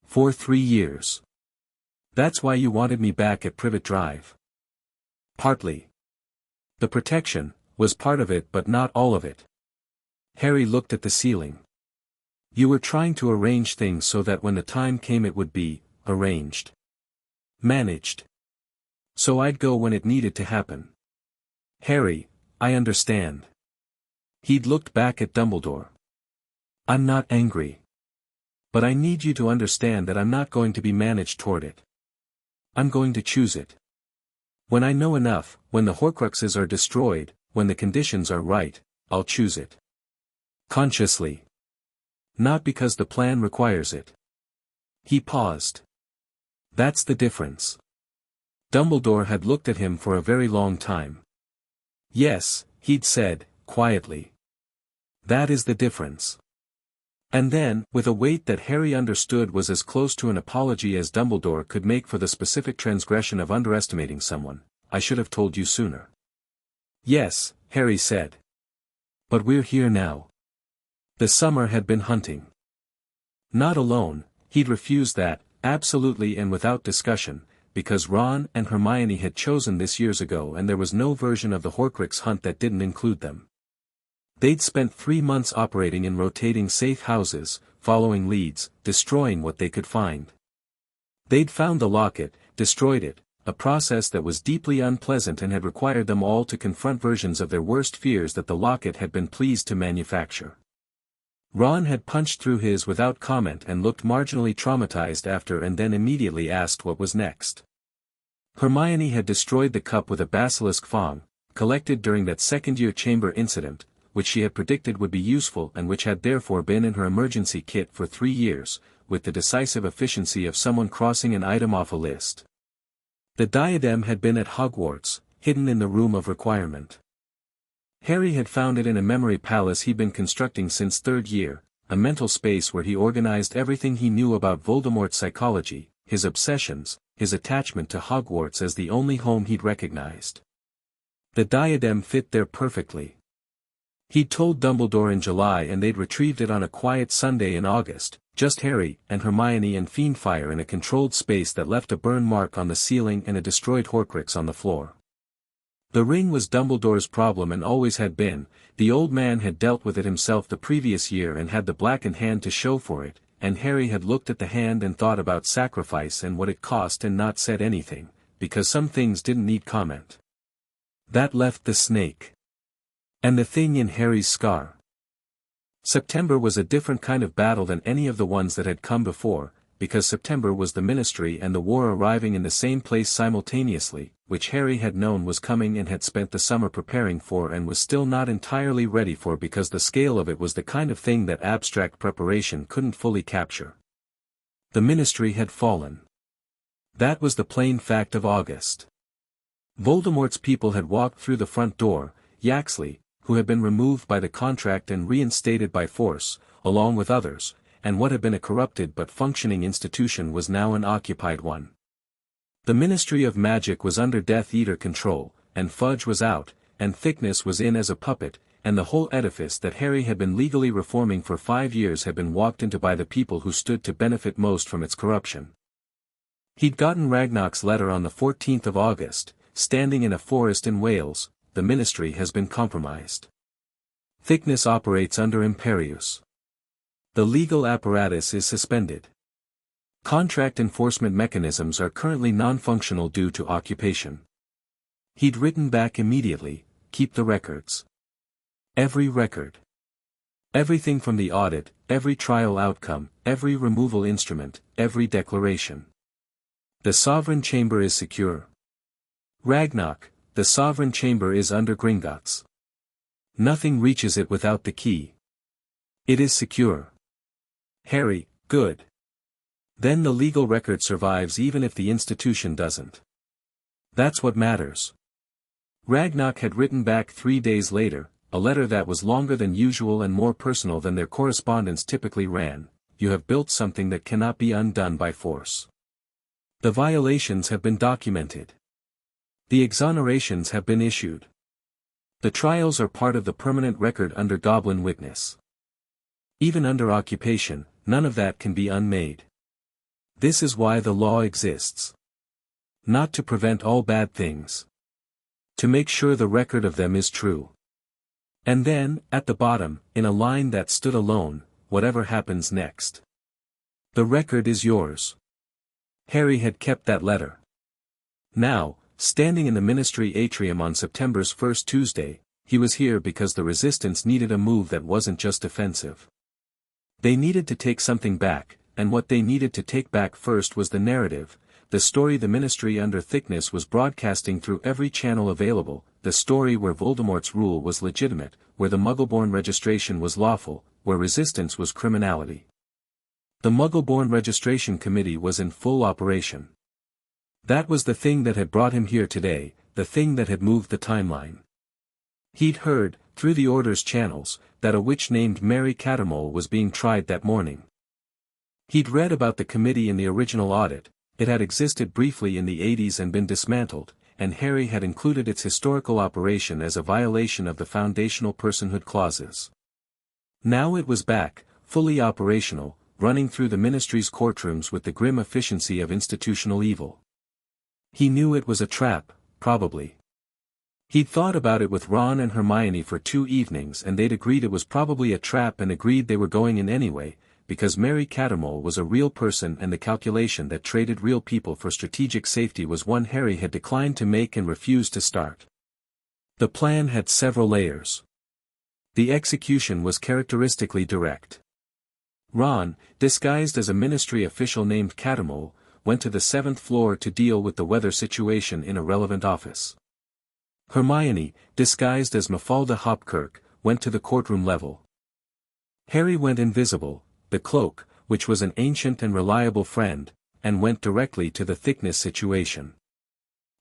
For 3 years. That's why you wanted me back at Privet Drive." "Partly. The protection was part of it but not all of it." Harry looked at the ceiling. "You were trying to arrange things so that when the time came it would be, arranged. Managed. So I'd go when it needed to happen." "Harry, I understand." He'd looked back at Dumbledore. "I'm not angry. But I need you to understand that I'm not going to be managed toward it. I'm going to choose it. When I know enough, when the Horcruxes are destroyed, when the conditions are right, I'll choose it. Consciously. Not because the plan requires it." He paused. "That's the difference." Dumbledore had looked at him for a very long time. "Yes," he'd said, quietly. "That is the difference." And then, with a weight that Harry understood was as close to an apology as Dumbledore could make for the specific transgression of underestimating someone, I should have told you sooner. Yes, Harry said. But we're here now. The summer had been hunting. Not alone, he'd refused that, absolutely and without discussion, because Ron and Hermione had chosen this years ago and there was no version of the Horcrux hunt that didn't include them. They'd spent 3 months operating in rotating safe houses, following leads, destroying what they could find. They'd found the locket, destroyed it, a process that was deeply unpleasant and had required them all to confront versions of their worst fears that the locket had been pleased to manufacture. Ron had punched through his without comment and looked marginally traumatized after and then immediately asked what was next. Hermione had destroyed the cup with a basilisk fang, collected during that second-year chamber incident, which she had predicted would be useful and which had therefore been in her emergency kit for 3 years, with the decisive efficiency of someone crossing an item off a list. The diadem had been at Hogwarts, hidden in the Room of Requirement. Harry had found it in a memory palace he'd been constructing since 3rd year, a mental space where he organized everything he knew about Voldemort's psychology, his obsessions, his attachment to Hogwarts as the only home he'd recognized. The diadem fit there perfectly. He'd told Dumbledore in July and they'd retrieved it on a quiet Sunday in August, just Harry and Hermione and Fiendfire in a controlled space that left a burn mark on the ceiling and a destroyed Horcrux on the floor. The ring was Dumbledore's problem and always had been. The old man had dealt with it himself the previous year and had the blackened hand to show for it, and Harry had looked at the hand and thought about sacrifice and what it cost and not said anything, because some things didn't need comment. That left the snake. And the thing in Harry's scar. September was a different kind of battle than any of the ones that had come before, because September was the Ministry and the war arriving in the same place simultaneously, which Harry had known was coming and had spent the summer preparing for and was still not entirely ready for because the scale of it was the kind of thing that abstract preparation couldn't fully capture. The Ministry had fallen. That was the plain fact of August. Voldemort's people had walked through the front door. Yaxley, who had been removed by the contract and reinstated by force, along with others, and what had been a corrupted but functioning institution was now an occupied one. The Ministry of Magic was under Death Eater control, and Fudge was out, and Thickness was in as a puppet, and the whole edifice that Harry had been legally reforming for 5 years had been walked into by the people who stood to benefit most from its corruption. He'd gotten Ragnarok's letter on the 14th of August, standing in a forest in Wales. The Ministry has been compromised. Thickness operates under Imperius. The legal apparatus is suspended. Contract enforcement mechanisms are currently non-functional due to occupation. He'd written back immediately, keep the records. Every record. Everything from the audit, every trial outcome, every removal instrument, every declaration. The Sovereign Chamber is secure. Ragnarok. The Sovereign Chamber is under Gringotts. Nothing reaches it without the key. It is secure. Harry, good. Then the legal record survives even if the institution doesn't. That's what matters. Ragnarok had written back 3 days later, a letter that was longer than usual and more personal than their correspondence typically ran. You have built something that cannot be undone by force. The violations have been documented. The exonerations have been issued. The trials are part of the permanent record under Goblin witness. Even under occupation, none of that can be unmade. This is why the law exists. Not to prevent all bad things. To make sure the record of them is true. And then, at the bottom, in a line that stood alone, whatever happens next. The record is yours. Harry had kept that letter. Now, standing in the Ministry atrium on September's first Tuesday, he was here because the Resistance needed a move that wasn't just defensive. They needed to take something back, and what they needed to take back first was the narrative, the story the Ministry under Thickness was broadcasting through every channel available, the story where Voldemort's rule was legitimate, where the Muggleborn registration was lawful, where resistance was criminality. The Muggleborn Registration Committee was in full operation. That was the thing that had brought him here today, the thing that had moved the timeline. He'd heard, through the Order's channels, that a witch named Mary Cattermole was being tried that morning. He'd read about the committee in the original audit. It had existed briefly in the 80s and been dismantled, and Harry had included its historical operation as a violation of the foundational personhood clauses. Now it was back, fully operational, running through the Ministry's courtrooms with the grim efficiency of institutional evil. He knew it was a trap, probably. He'd thought about it with Ron and Hermione for 2 evenings and they'd agreed it was probably a trap and agreed they were going in anyway, because Mary Cattermole was a real person and the calculation that traded real people for strategic safety was one Harry had declined to make and refused to start. The plan had several layers. The execution was characteristically direct. Ron, disguised as a ministry official named Cattermole, went to the 7th floor to deal with the weather situation in a relevant office. Hermione, disguised as Mafalda Hopkirk, went to the courtroom level. Harry went invisible, the cloak, which was an ancient and reliable friend, and went directly to the thickness situation.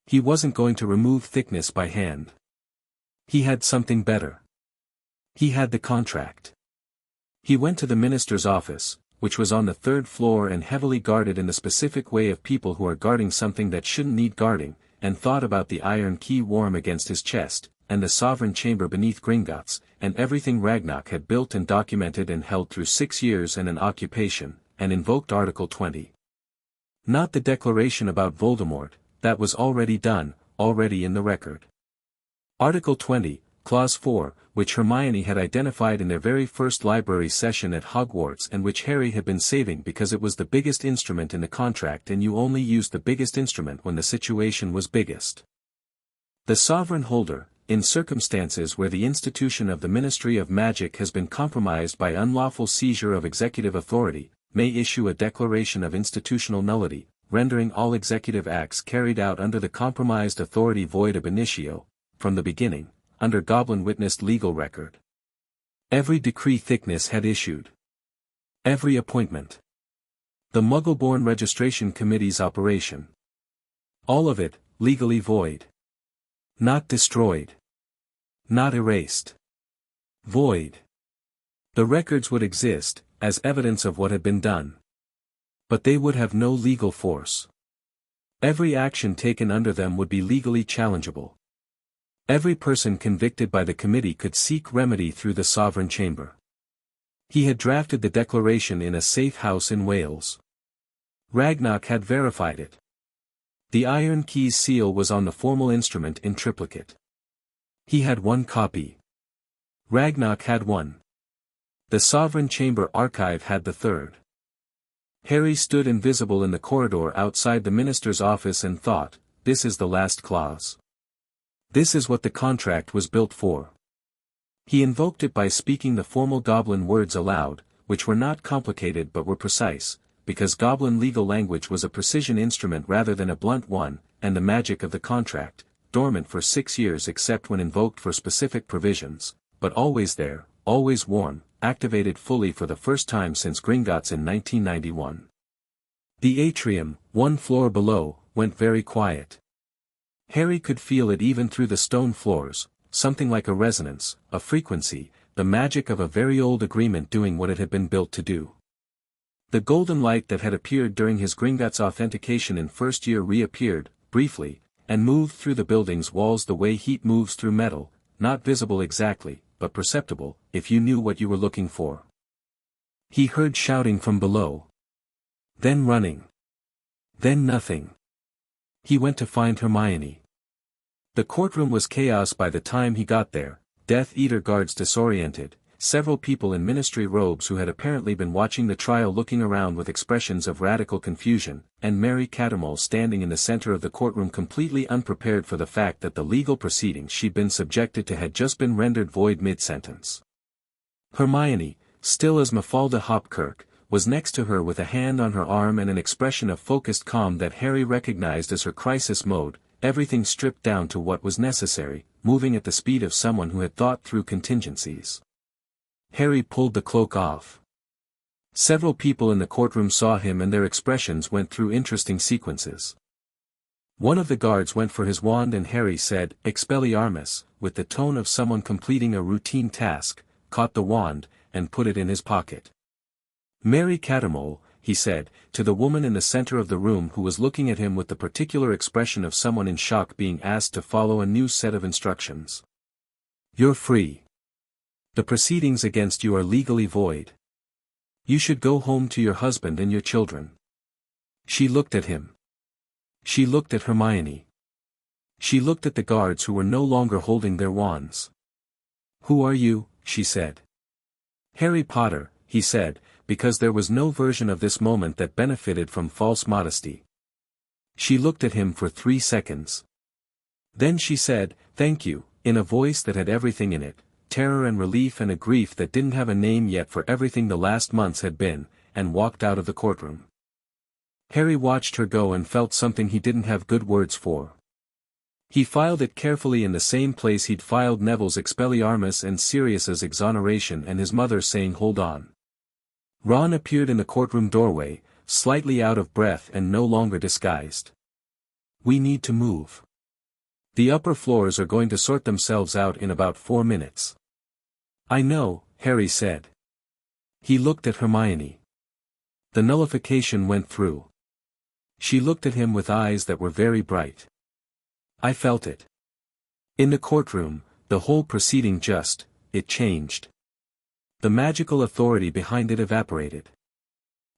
He wasn't going to remove thickness by hand. He had something better. He had the contract. He went to the minister's office, which was on the 3rd floor and heavily guarded in the specific way of people who are guarding something that shouldn't need guarding, and thought about the iron key warm against his chest, and the sovereign chamber beneath Gringotts, and everything Ragnarok had built and documented and held through 6 years and an occupation, and invoked Article 20. Not the declaration about Voldemort, that was already done, already in the record. Article 20, Clause 4, which Hermione had identified in their very first library session at Hogwarts and which Harry had been saving because it was the biggest instrument in the contract and you only used the biggest instrument when the situation was biggest. The sovereign holder, in circumstances where the institution of the Ministry of Magic has been compromised by unlawful seizure of executive authority, may issue a declaration of institutional nullity, rendering all executive acts carried out under the compromised authority void ab initio, from the beginning, under Goblin witnessed legal record. Every decree Thickness had issued. Every appointment. The Muggleborn Registration Committee's operation. All of it, legally void. Not destroyed. Not erased. Void. The records would exist, as evidence of what had been done. But they would have no legal force. Every action taken under them would be legally challengeable. Every person convicted by the committee could seek remedy through the Sovereign Chamber. He had drafted the declaration in a safe house in Wales. Ragnarok had verified it. The Iron Key's seal was on the formal instrument in triplicate. He had 1 copy. Ragnarok had 1. The Sovereign Chamber archive had the 3rd. Harry stood invisible in the corridor outside the minister's office and thought, this is the last clause. This is what the contract was built for. He invoked it by speaking the formal Goblin words aloud, which were not complicated but were precise, because Goblin legal language was a precision instrument rather than a blunt one, and the magic of the contract, dormant for 6 years except when invoked for specific provisions, but always there, always warm, activated fully for the first time since Gringotts in 1991. The atrium, 1 floor below, went very quiet. Harry could feel it even through the stone floors, something like a resonance, a frequency, the magic of a very old agreement doing what it had been built to do. The golden light that had appeared during his Gringotts authentication in first year reappeared, briefly, and moved through the building's walls the way heat moves through metal, not visible exactly, but perceptible, if you knew what you were looking for. He heard shouting from below. Then running. Then nothing. He went to find Hermione. The courtroom was chaos by the time he got there, Death Eater guards disoriented, several people in ministry robes who had apparently been watching the trial looking around with expressions of radical confusion, and Mary Cattermole standing in the center of the courtroom completely unprepared for the fact that the legal proceedings she'd been subjected to had just been rendered void mid-sentence. Hermione, still as Mafalda Hopkirk, was next to her with a hand on her arm and an expression of focused calm that Harry recognized as her crisis mode, everything stripped down to what was necessary, moving at the speed of someone who had thought through contingencies. Harry pulled the cloak off. Several people in the courtroom saw him and their expressions went through interesting sequences. One of the guards went for his wand and Harry said, Expelliarmus, with the tone of someone completing a routine task, caught the wand, and put it in his pocket. Mary Cattermole, he said, to the woman in the center of the room who was looking at him with the particular expression of someone in shock being asked to follow a new set of instructions. "You're free. The proceedings against you are legally void. You should go home to your husband and your children." She looked at him. She looked at Hermione. She looked at the guards who were no longer holding their wands. "Who are you?" she said. "Harry Potter," he said, because there was no version of this moment that benefited from false modesty. She looked at him for 3 seconds. Then she said, "Thank you," in a voice that had everything in it, terror and relief and a grief that didn't have a name yet for everything the last months had been, and walked out of the courtroom. Harry watched her go and felt something he didn't have good words for. He filed it carefully in the same place he'd filed Neville's Expelliarmus and Sirius's exoneration and his mother saying "Hold on." Ron appeared in the courtroom doorway, slightly out of breath and no longer disguised. "We need to move. The upper floors are going to sort themselves out in about 4 minutes." "I know," Harry said. He looked at Hermione. The nullification went through. She looked at him with eyes that were very bright. "I felt it." In the courtroom, the whole proceeding it changed. The magical authority behind it evaporated.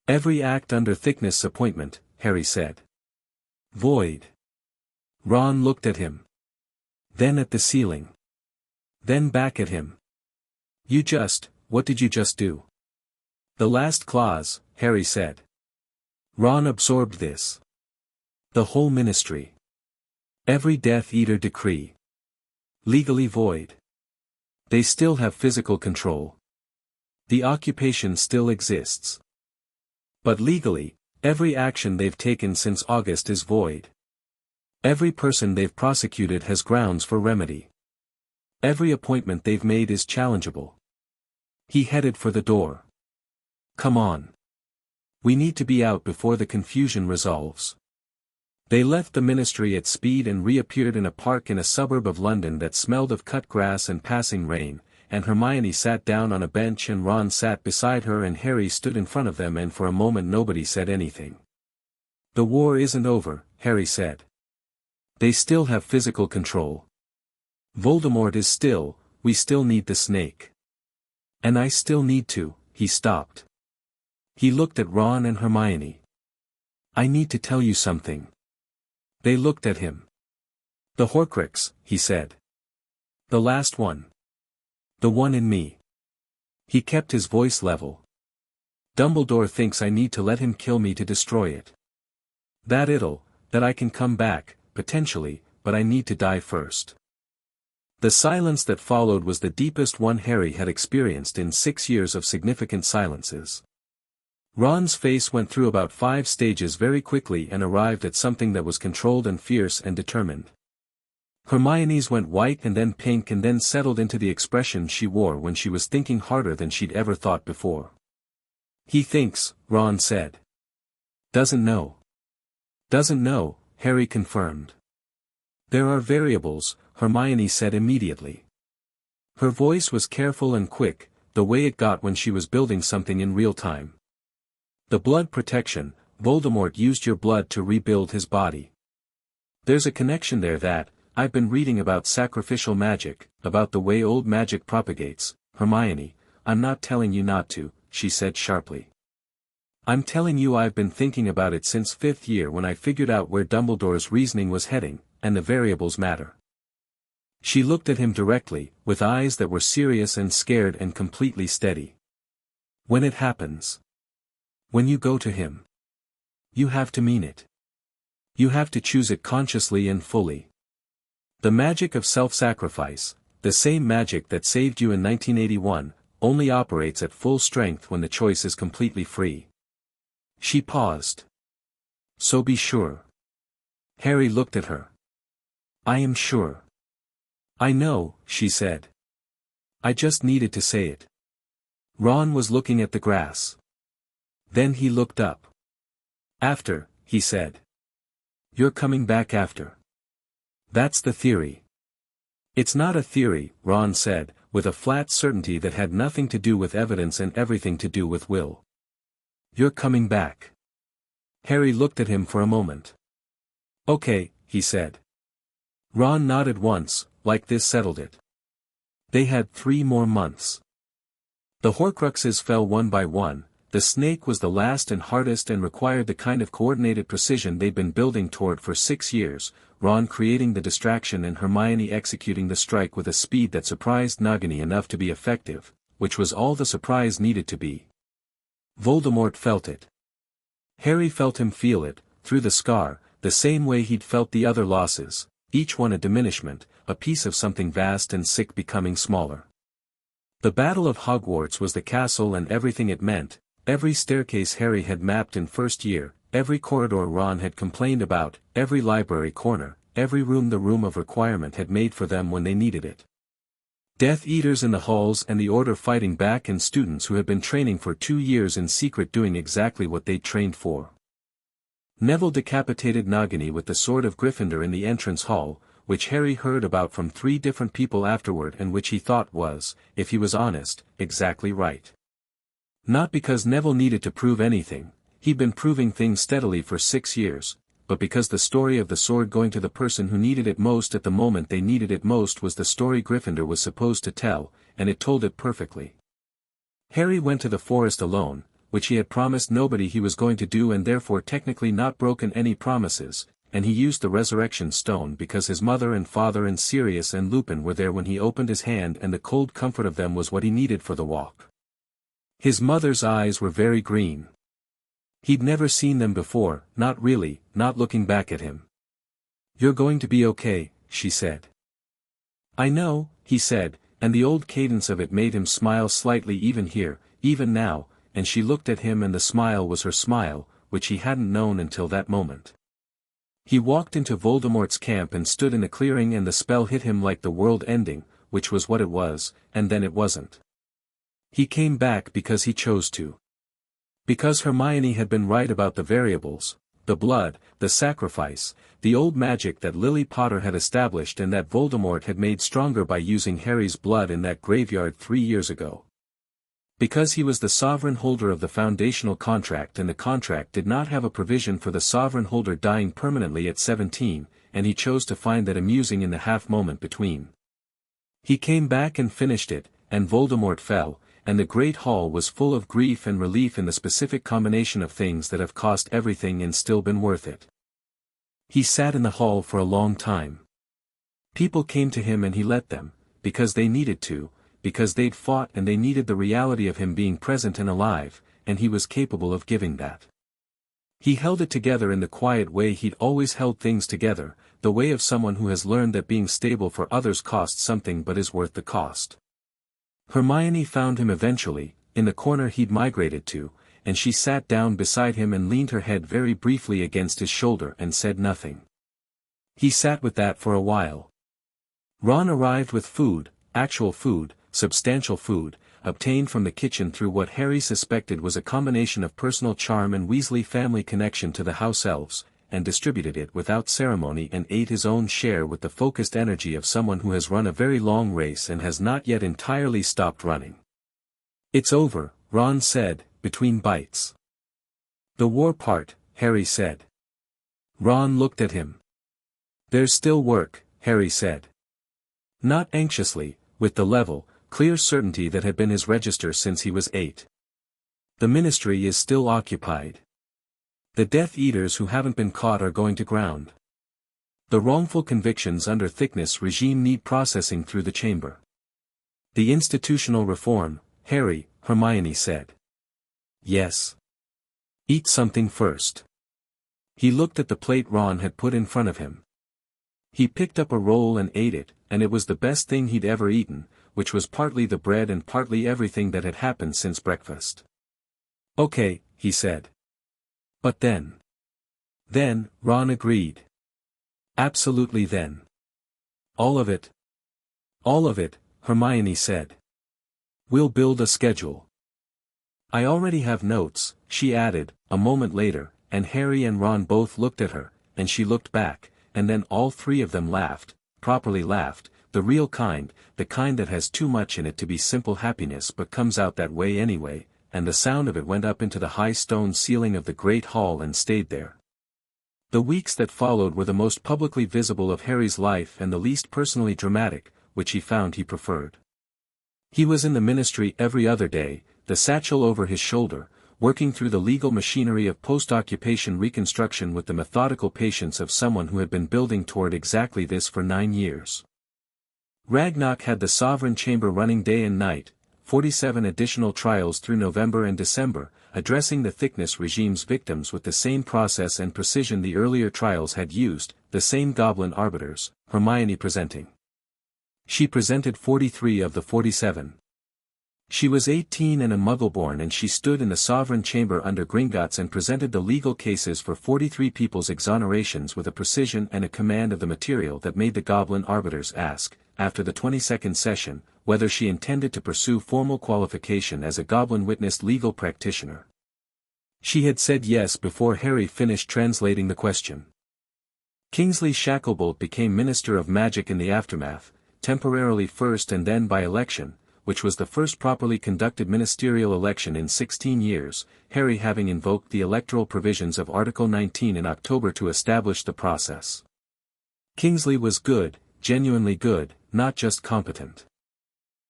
"Every act under thickness appointment," Harry said. "Void." Ron looked at him. Then at the ceiling. Then back at him. What did you just do?" "The last clause," Harry said. Ron absorbed this. "The whole ministry. Every Death Eater decree. Legally void. They still have physical control. The occupation still exists. But legally, every action they've taken since August is void. Every person they've prosecuted has grounds for remedy. Every appointment they've made is challengeable." He headed for the door. "Come on. We need to be out before the confusion resolves." They left the ministry at speed and reappeared in a park in a suburb of London that smelled of cut grass and passing rain, and Hermione sat down on a bench and Ron sat beside her and Harry stood in front of them, and for a moment nobody said anything. "The war isn't over," Harry said. "They still have physical control. Voldemort is still, we still need the snake. And I still need to," he stopped. He looked at Ron and Hermione. "I need to tell you something." They looked at him. "The Horcrux," he said. "The last one. The one in me." He kept his voice level. "Dumbledore thinks I need to let him kill me to destroy it. That I can come back, potentially, but I need to die first." The silence that followed was the deepest one Harry had experienced in 6 years of significant silences. Ron's face went through about 5 stages very quickly and arrived at something that was controlled and fierce and determined. Hermione's went white and then pink and then settled into the expression she wore when she was thinking harder than she'd ever thought before. "He thinks," Ron said. "Doesn't know." "Doesn't know," Harry confirmed. "There are variables," Hermione said immediately. Her voice was careful and quick, the way it got when she was building something in real time. "The blood protection, Voldemort used your blood to rebuild his body. There's a connection there that, I've been reading about sacrificial magic, about the way old magic propagates." "Hermione, I'm not telling you not to," she said sharply. "I'm telling you I've been thinking about it since 5th year when I figured out where Dumbledore's reasoning was heading, and the variables matter." She looked at him directly, with eyes that were serious and scared and completely steady. "When it happens. When you go to him. You have to mean it. You have to choose it consciously and fully. The magic of self-sacrifice, the same magic that saved you in 1981, only operates at full strength when the choice is completely free." She paused. "So be sure." Harry looked at her. "I am sure." "I know," she said. "I just needed to say it." Ron was looking at the grass. Then he looked up. "After," he said. "You're coming back after. That's the theory." "It's not a theory," Ron said, with a flat certainty that had nothing to do with evidence and everything to do with will. You're coming back. Harry looked at him for a moment. Okay, he said. Ron nodded once, like this settled it. They had 3 more months. The Horcruxes fell one by one. The snake was the last and hardest and required the kind of coordinated precision they'd been building toward for 6 years, Ron creating the distraction and Hermione executing the strike with a speed that surprised Nagini enough to be effective, which was all the surprise needed to be. Voldemort felt it. Harry felt him feel it, through the scar, the same way he'd felt the other losses, each one a diminishment, a piece of something vast and sick becoming smaller. The Battle of Hogwarts was the castle and everything it meant. Every staircase Harry had mapped in first year, every corridor Ron had complained about, every library corner, every room the room of requirement had made for them when they needed it. Death Eaters in the halls and the Order fighting back and students who had been training for 2 years in secret doing exactly what they'd trained for. Neville decapitated Nagini with the sword of Gryffindor in the entrance hall, which Harry heard about from 3 different people afterward and which he thought was, if he was honest, exactly right. Not because Neville needed to prove anything, he'd been proving things steadily for 6 years, but because the story of the sword going to the person who needed it most at the moment they needed it most was the story Gryffindor was supposed to tell, and it told it perfectly. Harry went to the forest alone, which he had promised nobody he was going to do and therefore technically not broken any promises, and he used the resurrection stone because his mother and father and Sirius and Lupin were there when he opened his hand and the cold comfort of them was what he needed for the walk. His mother's eyes were very green. He'd never seen them before, not really, not looking back at him. You're going to be okay, she said. I know, he said, and the old cadence of it made him smile slightly even here, even now, and she looked at him and the smile was her smile, which he hadn't known until that moment. He walked into Voldemort's camp and stood in a clearing and the spell hit him like the world ending, which was what it was, and then it wasn't. He came back because he chose to. Because Hermione had been right about the variables, the blood, the sacrifice, the old magic that Lily Potter had established and that Voldemort had made stronger by using Harry's blood in that graveyard 3 years ago. Because he was the sovereign holder of the foundational contract and the contract did not have a provision for the sovereign holder dying permanently at 17, and he chose to find that amusing in the half-moment between. He came back and finished it, and Voldemort fell, and the Great Hall was full of grief and relief in the specific combination of things that have cost everything and still been worth it. He sat in the hall for a long time. People came to him and he let them, because they needed to, because they'd fought and they needed the reality of him being present and alive, and he was capable of giving that. He held it together in the quiet way he'd always held things together, the way of someone who has learned that being stable for others costs something but is worth the cost. Hermione found him eventually, in the corner he'd migrated to, and she sat down beside him and leaned her head very briefly against his shoulder and said nothing. He sat with that for a while. Ron arrived with food, actual food, substantial food, obtained from the kitchen through what Harry suspected was a combination of personal charm and Weasley family connection to the house elves, and distributed it without ceremony and ate his own share with the focused energy of someone who has run a very long race and has not yet entirely stopped running. It's over, Ron said, between bites. The war part, Harry said. Ron looked at him. There's still work, Harry said. Not anxiously, with the level, clear certainty that had been his register since he was 8. The Ministry is still occupied. The Death Eaters who haven't been caught are going to ground. The wrongful convictions under thickness regime need processing through the chamber. The institutional reform, Harry, Hermione said. Yes. Eat something first. He looked at the plate Ron had put in front of him. He picked up a roll and ate it, and it was the best thing he'd ever eaten, which was partly the bread and partly everything that had happened since breakfast. Okay, he said. But then. Then, Ron agreed. Absolutely then. All of it. All of it, Hermione said. We'll build a schedule. I already have notes, she added, a moment later, and Harry and Ron both looked at her, and she looked back, and then all 3 of them laughed, properly laughed, the real kind, the kind that has too much in it to be simple happiness but comes out that way anyway, and the sound of it went up into the high stone ceiling of the great hall and stayed there. The weeks that followed were the most publicly visible of Harry's life and the least personally dramatic, which he found he preferred. He was in the ministry every other day, the satchel over his shoulder, working through the legal machinery of post-occupation reconstruction with the methodical patience of someone who had been building toward exactly this for 9 years. Ragnarok had the sovereign chamber running day and night, 47 additional trials through November and December, addressing the thickness regime's victims with the same process and precision the earlier trials had used, the same goblin arbiters, Hermione presenting. She presented 43 of the 47. She was 18 and a Muggle-born, and she stood in the sovereign chamber under Gringotts and presented the legal cases for 43 people's exonerations with a precision and a command of the material that made the goblin arbiters ask, after the 22nd session, whether she intended to pursue formal qualification as a goblin witness legal practitioner. She had said yes before Harry finished translating the question. Kingsley Shacklebolt became Minister of Magic in the aftermath, temporarily first and then by election, which was the first properly conducted ministerial election in 16 years, Harry having invoked the electoral provisions of Article 19 in October to establish the process. Kingsley was good, genuinely good, not just competent.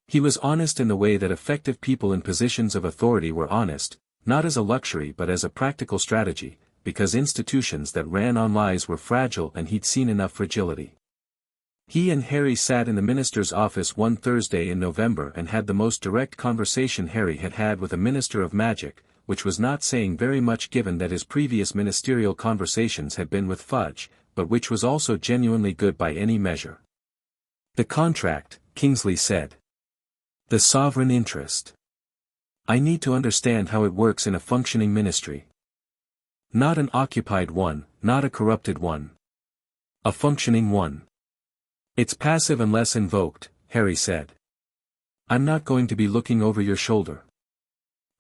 He was honest in the way that effective people in positions of authority were honest, not as a luxury but as a practical strategy, because institutions that ran on lies were fragile and he'd seen enough fragility. He and Harry sat in the minister's office one Thursday in November and had the most direct conversation Harry had had with a minister of magic, which was not saying very much given that his previous ministerial conversations had been with Fudge, but which was also genuinely good by any measure. The contract, Kingsley said. The sovereign interest. I need to understand how it works in a functioning ministry. Not an occupied one, not a corrupted one. A functioning one. It's passive unless invoked, Harry said. I'm not going to be looking over your shoulder.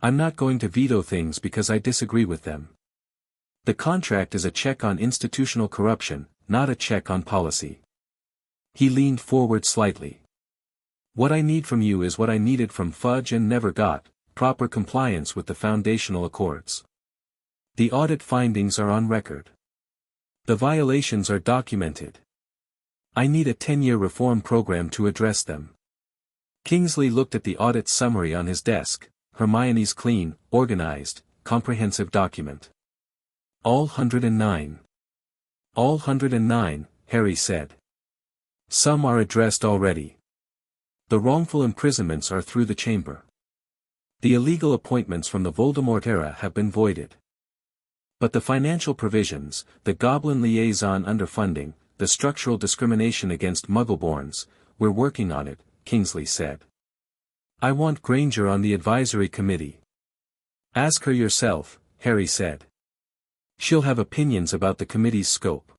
I'm not going to veto things because I disagree with them. The contract is a check on institutional corruption, not a check on policy. He leaned forward slightly. What I need from you is what I needed from Fudge and never got, proper compliance with the foundational accords. The audit findings are on record. The violations are documented. I need a 10-year reform program to address them. Kingsley looked at the audit summary on his desk, Hermione's clean, organized, comprehensive document. All 109. All 109, Harry said. Some are addressed already. The wrongful imprisonments are through the chamber. The illegal appointments from the Voldemort era have been voided. But the financial provisions, the Goblin liaison underfunding, the structural discrimination against Muggleborns, we're working on it, Kingsley said. I want Granger on the advisory committee. Ask her yourself, Harry said. She'll have opinions about the committee's scope.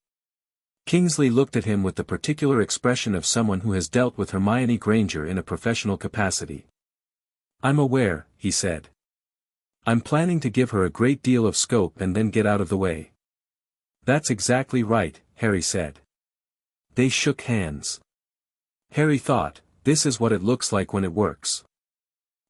Kingsley looked at him with the particular expression of someone who has dealt with Hermione Granger in a professional capacity. I'm aware, he said. I'm planning to give her a great deal of scope and then get out of the way. That's exactly right, Harry said. They shook hands. Harry thought, this is what it looks like when it works.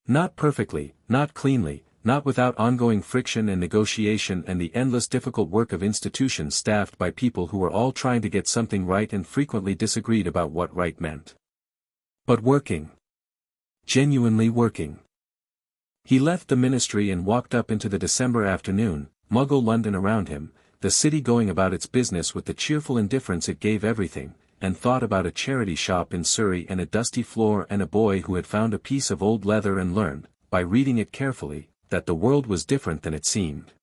Not perfectly, not cleanly, not without ongoing friction and negotiation and the endless difficult work of institutions staffed by people who were all trying to get something right and frequently disagreed about what right meant. But working. Genuinely working. He left the ministry and walked up into the December afternoon, Muggle London around him, the city going about its business with the cheerful indifference it gave everything, and thought about a charity shop in Surrey and a dusty floor and a boy who had found a piece of old leather and learned, by reading it carefully, that the world was different than it seemed.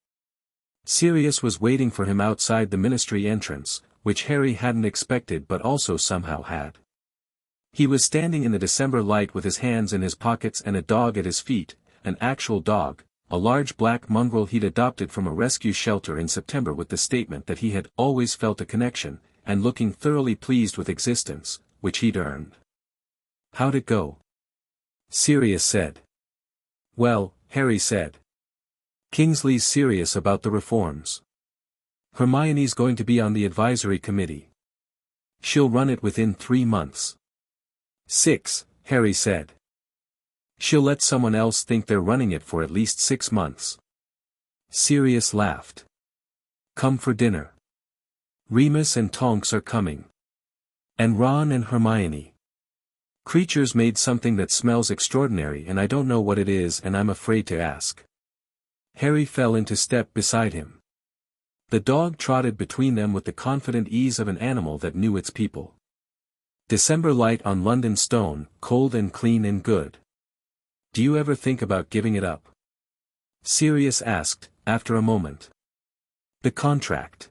Sirius was waiting for him outside the ministry entrance, which Harry hadn't expected but also somehow had. He was standing in the December light with his hands in his pockets and a dog at his feet, an actual dog, a large black mongrel he'd adopted from a rescue shelter in September, with the statement that he had always felt a connection, and looking thoroughly pleased with existence, which he'd earned. How'd it go? Sirius said. Well, Harry said. Kingsley's serious about the reforms. Hermione's going to be on the advisory committee. She'll run it within 3 months. 6, Harry said. She'll let someone else think they're running it for at least 6 months. Sirius laughed. Come for dinner. Remus and Tonks are coming. And Ron and Hermione. Creatures made something that smells extraordinary and I don't know what it is and I'm afraid to ask. Harry fell into step beside him. The dog trotted between them with the confident ease of an animal that knew its people. December light on London stone, cold and clean and good. Do you ever think about giving it up? Sirius asked, after a moment. The contract.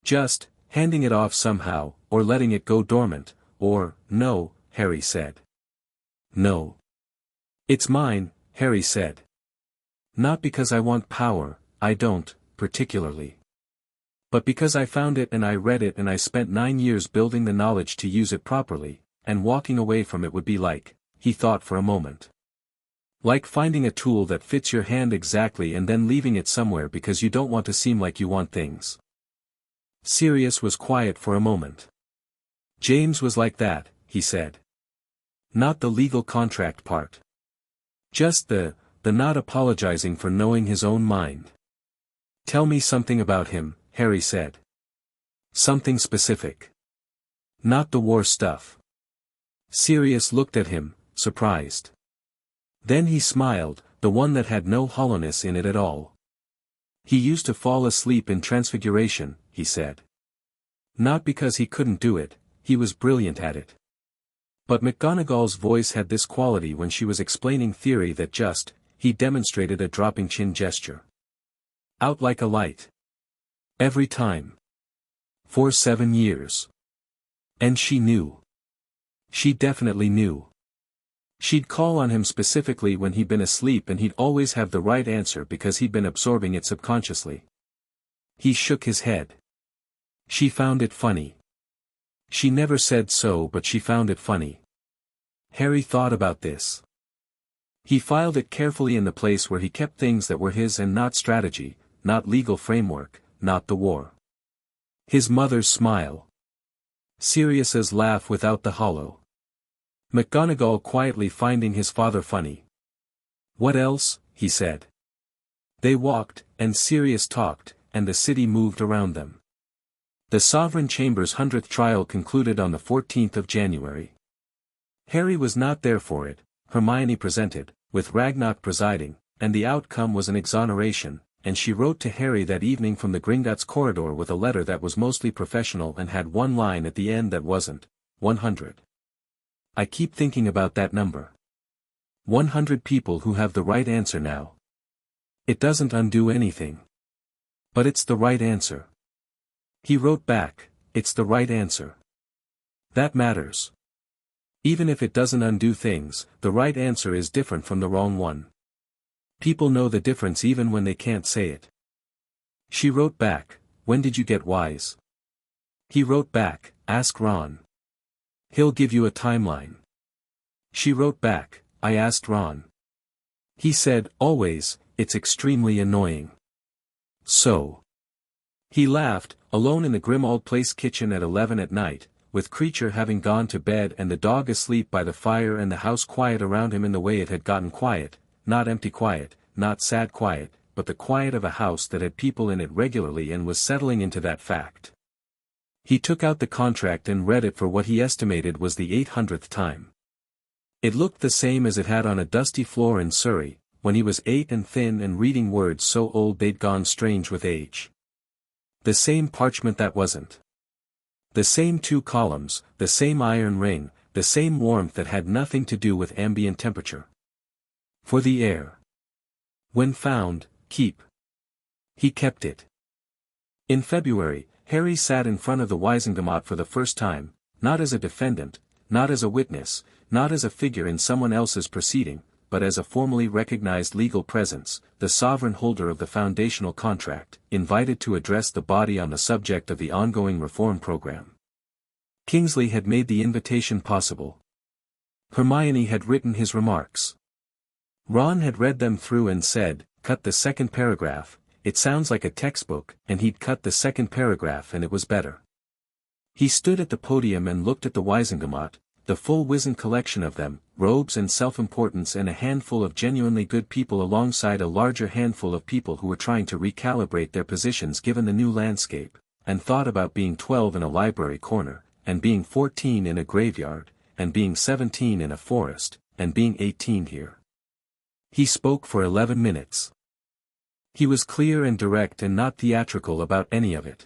Just, handing it off somehow, or letting it go dormant, or, no, Harry said. No. It's mine, Harry said. Not because I want power, I don't, particularly. But because I found it and I read it and I spent 9 years building the knowledge to use it properly, and walking away from it would be like, he thought for a moment. Like finding a tool that fits your hand exactly and then leaving it somewhere because you don't want to seem like you want things. Sirius was quiet for a moment. James was like that, he said. Not the legal contract part. Just the not apologizing for knowing his own mind. Tell me something about him, Harry said. Something specific. Not the war stuff. Sirius looked at him, surprised. Then he smiled, the one that had no hollowness in it at all. He used to fall asleep in Transfiguration, he said. Not because he couldn't do it, he was brilliant at it. But McGonagall's voice had this quality when she was explaining theory that he demonstrated a dropping chin gesture. Out like a light. Every time. For 7 years. And she knew. She definitely knew. She'd call on him specifically when he'd been asleep and he'd always have the right answer because he'd been absorbing it subconsciously. He shook his head. She found it funny. She never said so but she found it funny. Harry thought about this. He filed it carefully in the place where he kept things that were his and not strategy, not legal framework, not the war. His mother's smile. Sirius's laugh without the hollow. McGonagall quietly finding his father funny. What else, he said. They walked, and Sirius talked, and the city moved around them. The Sovereign Chamber's 100th trial concluded on the 14th of January. Harry was not there for it, Hermione presented, with Ragnarok presiding, and the outcome was an exoneration, and she wrote to Harry that evening from the Gringotts corridor with a letter that was mostly professional and had one line at the end that wasn't, 100. I keep thinking about that number. 100 people who have the right answer now. It doesn't undo anything. But it's the right answer. He wrote back, it's the right answer. That matters. Even if it doesn't undo things, the right answer is different from the wrong one. People know the difference even when they can't say it. She wrote back, when did you get wise? He wrote back, ask Ron. He'll give you a timeline. She wrote back, I asked Ron. He said, always, it's extremely annoying. So. He laughed, alone in the Grimmauld Place kitchen at 11 at night, with Creature having gone to bed and the dog asleep by the fire and the house quiet around him in the way it had gotten quiet, not empty quiet, not sad quiet, but the quiet of a house that had people in it regularly and was settling into that fact. He took out the contract and read it for what he estimated was the 800th time. It looked the same as it had on a dusty floor in Surrey, when he was 8 and thin and reading words so old they'd gone strange with age. The same parchment that wasn't. The same 2 columns, the same iron ring, the same warmth that had nothing to do with ambient temperature. For the air. When found, keep. He kept it. In February, Harry sat in front of the Wisengamot for the first time, not as a defendant, not as a witness, not as a figure in someone else's proceeding, but as a formally recognized legal presence, the sovereign holder of the foundational contract, invited to address the body on the subject of the ongoing reform program. Kingsley had made the invitation possible. Hermione had written his remarks. Ron had read them through and said, cut the second paragraph, it sounds like a textbook, and he'd cut the second paragraph and it was better. He stood at the podium and looked at the Wisengamot, the full wizened collection of them, robes and self-importance and a handful of genuinely good people alongside a larger handful of people who were trying to recalibrate their positions given the new landscape, and thought about being 12 in a library corner, and being 14 in a graveyard, and being 17 in a forest, and being 18 here. He spoke for 11 minutes. He was clear and direct and not theatrical about any of it.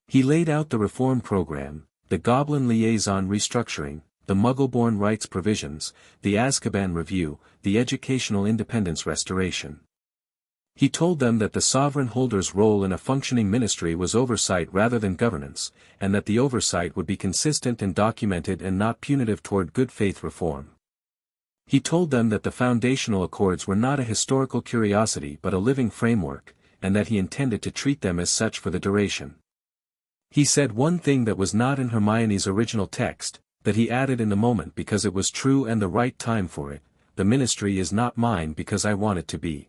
He laid out the reform program, the Goblin liaison restructuring, the Muggle-born rights provisions, the Azkaban review, the educational independence restoration. He told them that the sovereign holder's role in a functioning ministry was oversight rather than governance, and that the oversight would be consistent and documented and not punitive toward good faith reform. He told them that the foundational accords were not a historical curiosity but a living framework, and that he intended to treat them as such for the duration. He said one thing that was not in Hermione's original text, that he added in the moment because it was true and the right time for it: the ministry is not mine because I want it to be.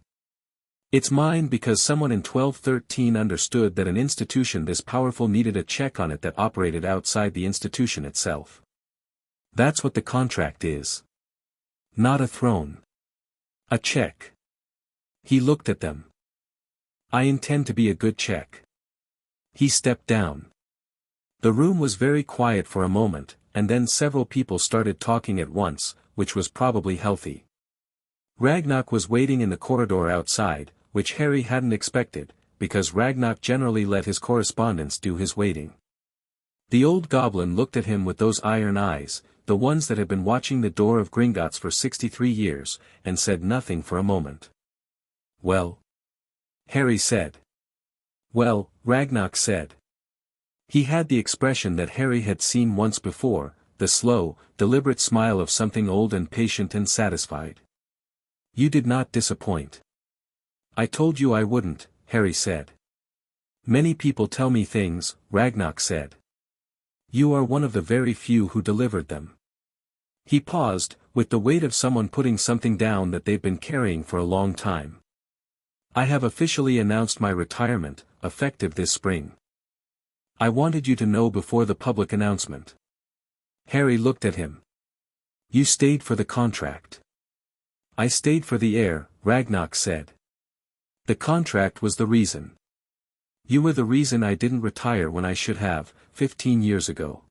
It's mine because someone in 1213 understood that an institution this powerful needed a check on it that operated outside the institution itself. That's what the contract is. Not a throne. A check. He looked at them. I intend to be a good check. He stepped down. The room was very quiet for a moment, and then several people started talking at once, which was probably healthy. Ragnock was waiting in the corridor outside, which Harry hadn't expected, because Ragnock generally let his correspondents do his waiting. The old goblin looked at him with those iron eyes, the ones that had been watching the door of Gringotts for 63 years, and said nothing for a moment. Well? Harry said. Well, Ragnock said. He had the expression that Harry had seen once before, the slow, deliberate smile of something old and patient and satisfied. You did not disappoint. I told you I wouldn't, Harry said. Many people tell me things, Ragnock said. You are one of the very few who delivered them. He paused, with the weight of someone putting something down that they've been carrying for a long time. I have officially announced my retirement, effective this spring. I wanted you to know before the public announcement. Harry looked at him. You stayed for the contract. I stayed for the heir, Ragnock said. The contract was the reason. You were the reason I didn't retire when I should have, 15 years ago.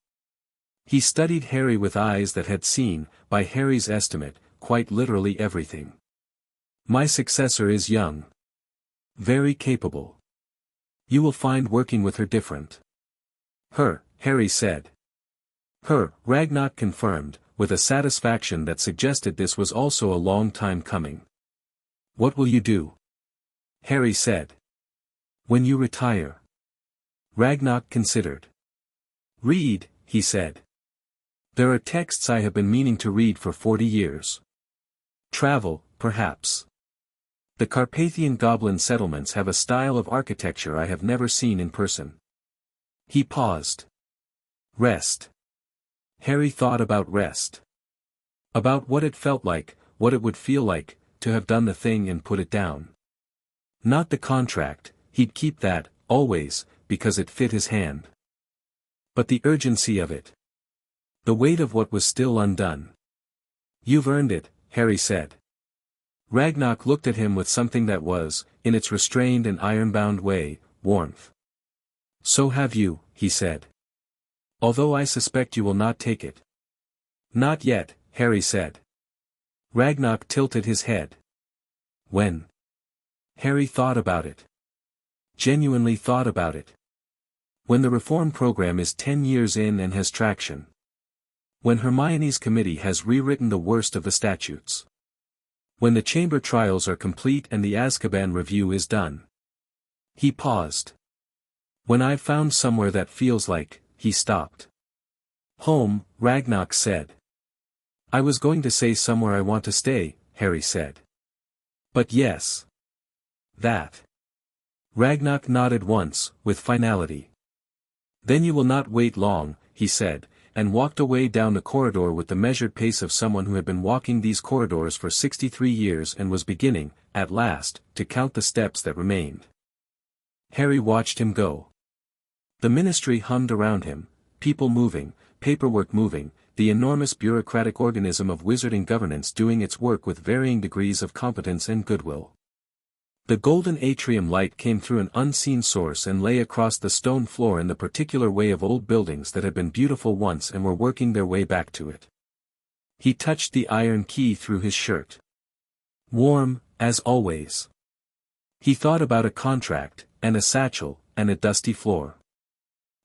He studied Harry with eyes that had seen, by Harry's estimate, quite literally everything. My successor is young. Very capable. You will find working with her different. Her, Harry said. Her, Ragnock confirmed, with a satisfaction that suggested this was also a long time coming. What will you do? Harry said. When you retire. Ragnock considered. Read, he said. There are texts I have been meaning to read for 40 years. Travel, perhaps. The Carpathian goblin settlements have a style of architecture I have never seen in person. He paused. Rest. Harry thought about rest. About what it felt like, what it would feel like, to have done the thing and put it down. Not the contract, he'd keep that, always, because it fit his hand. But the urgency of it. The weight of what was still undone. You've earned it, Harry said. Ragnock looked at him with something that was, in its restrained and iron-bound way, warmth. So have you, he said. Although I suspect you will not take it. Not yet, Harry said. Ragnock tilted his head. When? Harry thought about it. Genuinely thought about it. When the reform program is 10 years in and has traction. When Hermione's committee has rewritten the worst of the statutes. When the chamber trials are complete and the Azkaban review is done. He paused. When I've found somewhere that feels like, he stopped. Home, Ragnock said. I was going to say somewhere I want to stay, Harry said. But yes. That. Ragnock nodded once, with finality. Then you will not wait long, he said, and walked away down the corridor with the measured pace of someone who had been walking these corridors for 63 years and was beginning, at last, to count the steps that remained. Harry watched him go. The ministry hummed around him, people moving, paperwork moving, the enormous bureaucratic organism of wizarding governance doing its work with varying degrees of competence and goodwill. The golden atrium light came through an unseen source and lay across the stone floor in the particular way of old buildings that had been beautiful once and were working their way back to it. He touched the iron key through his shirt. Warm, as always. He thought about a contract, and a satchel, and a dusty floor.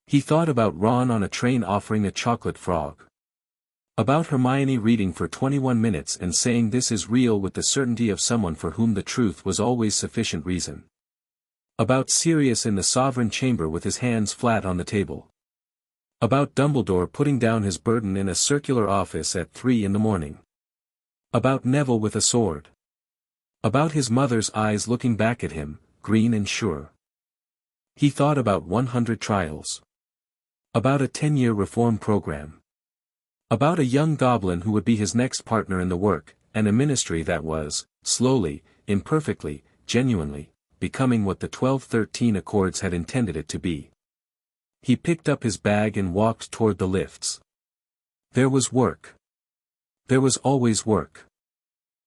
He thought about Ron on a train offering a chocolate frog. About Hermione reading for 21 minutes and saying this is real with the certainty of someone for whom the truth was always sufficient reason. About Sirius in the sovereign chamber with his hands flat on the table. About Dumbledore putting down his burden in a circular office at 3 in the morning. About Neville with a sword. About his mother's eyes looking back at him, green and sure. He thought about 100 trials. About a 10-year reform program. About a young goblin who would be his next partner in the work, and a ministry that was, slowly, imperfectly, genuinely, becoming what the 1213 Accords had intended it to be. He picked up his bag and walked toward the lifts. There was work. There was always work.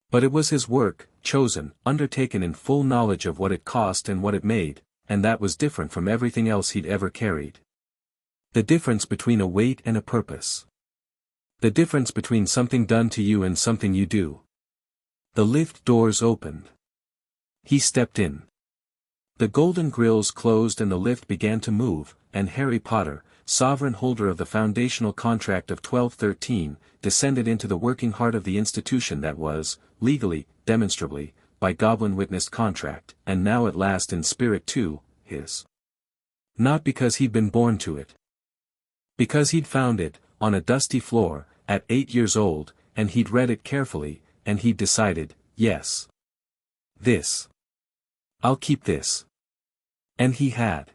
But it was his work, chosen, undertaken in full knowledge of what it cost and what it made, and that was different from everything else he'd ever carried. The difference between a weight and a purpose. The difference between something done to you and something you do. The lift doors opened. He stepped in. The golden grills closed and the lift began to move, and Harry Potter, sovereign holder of the foundational contract of 1213, descended into the working heart of the institution that was, legally, demonstrably, by Goblin witnessed contract, and now at last in spirit too, his. Not because he'd been born to it. Because he'd found it, on a dusty floor, at 8 years old, and he'd read it carefully, and he'd decided, yes. This. I'll keep this. And he had.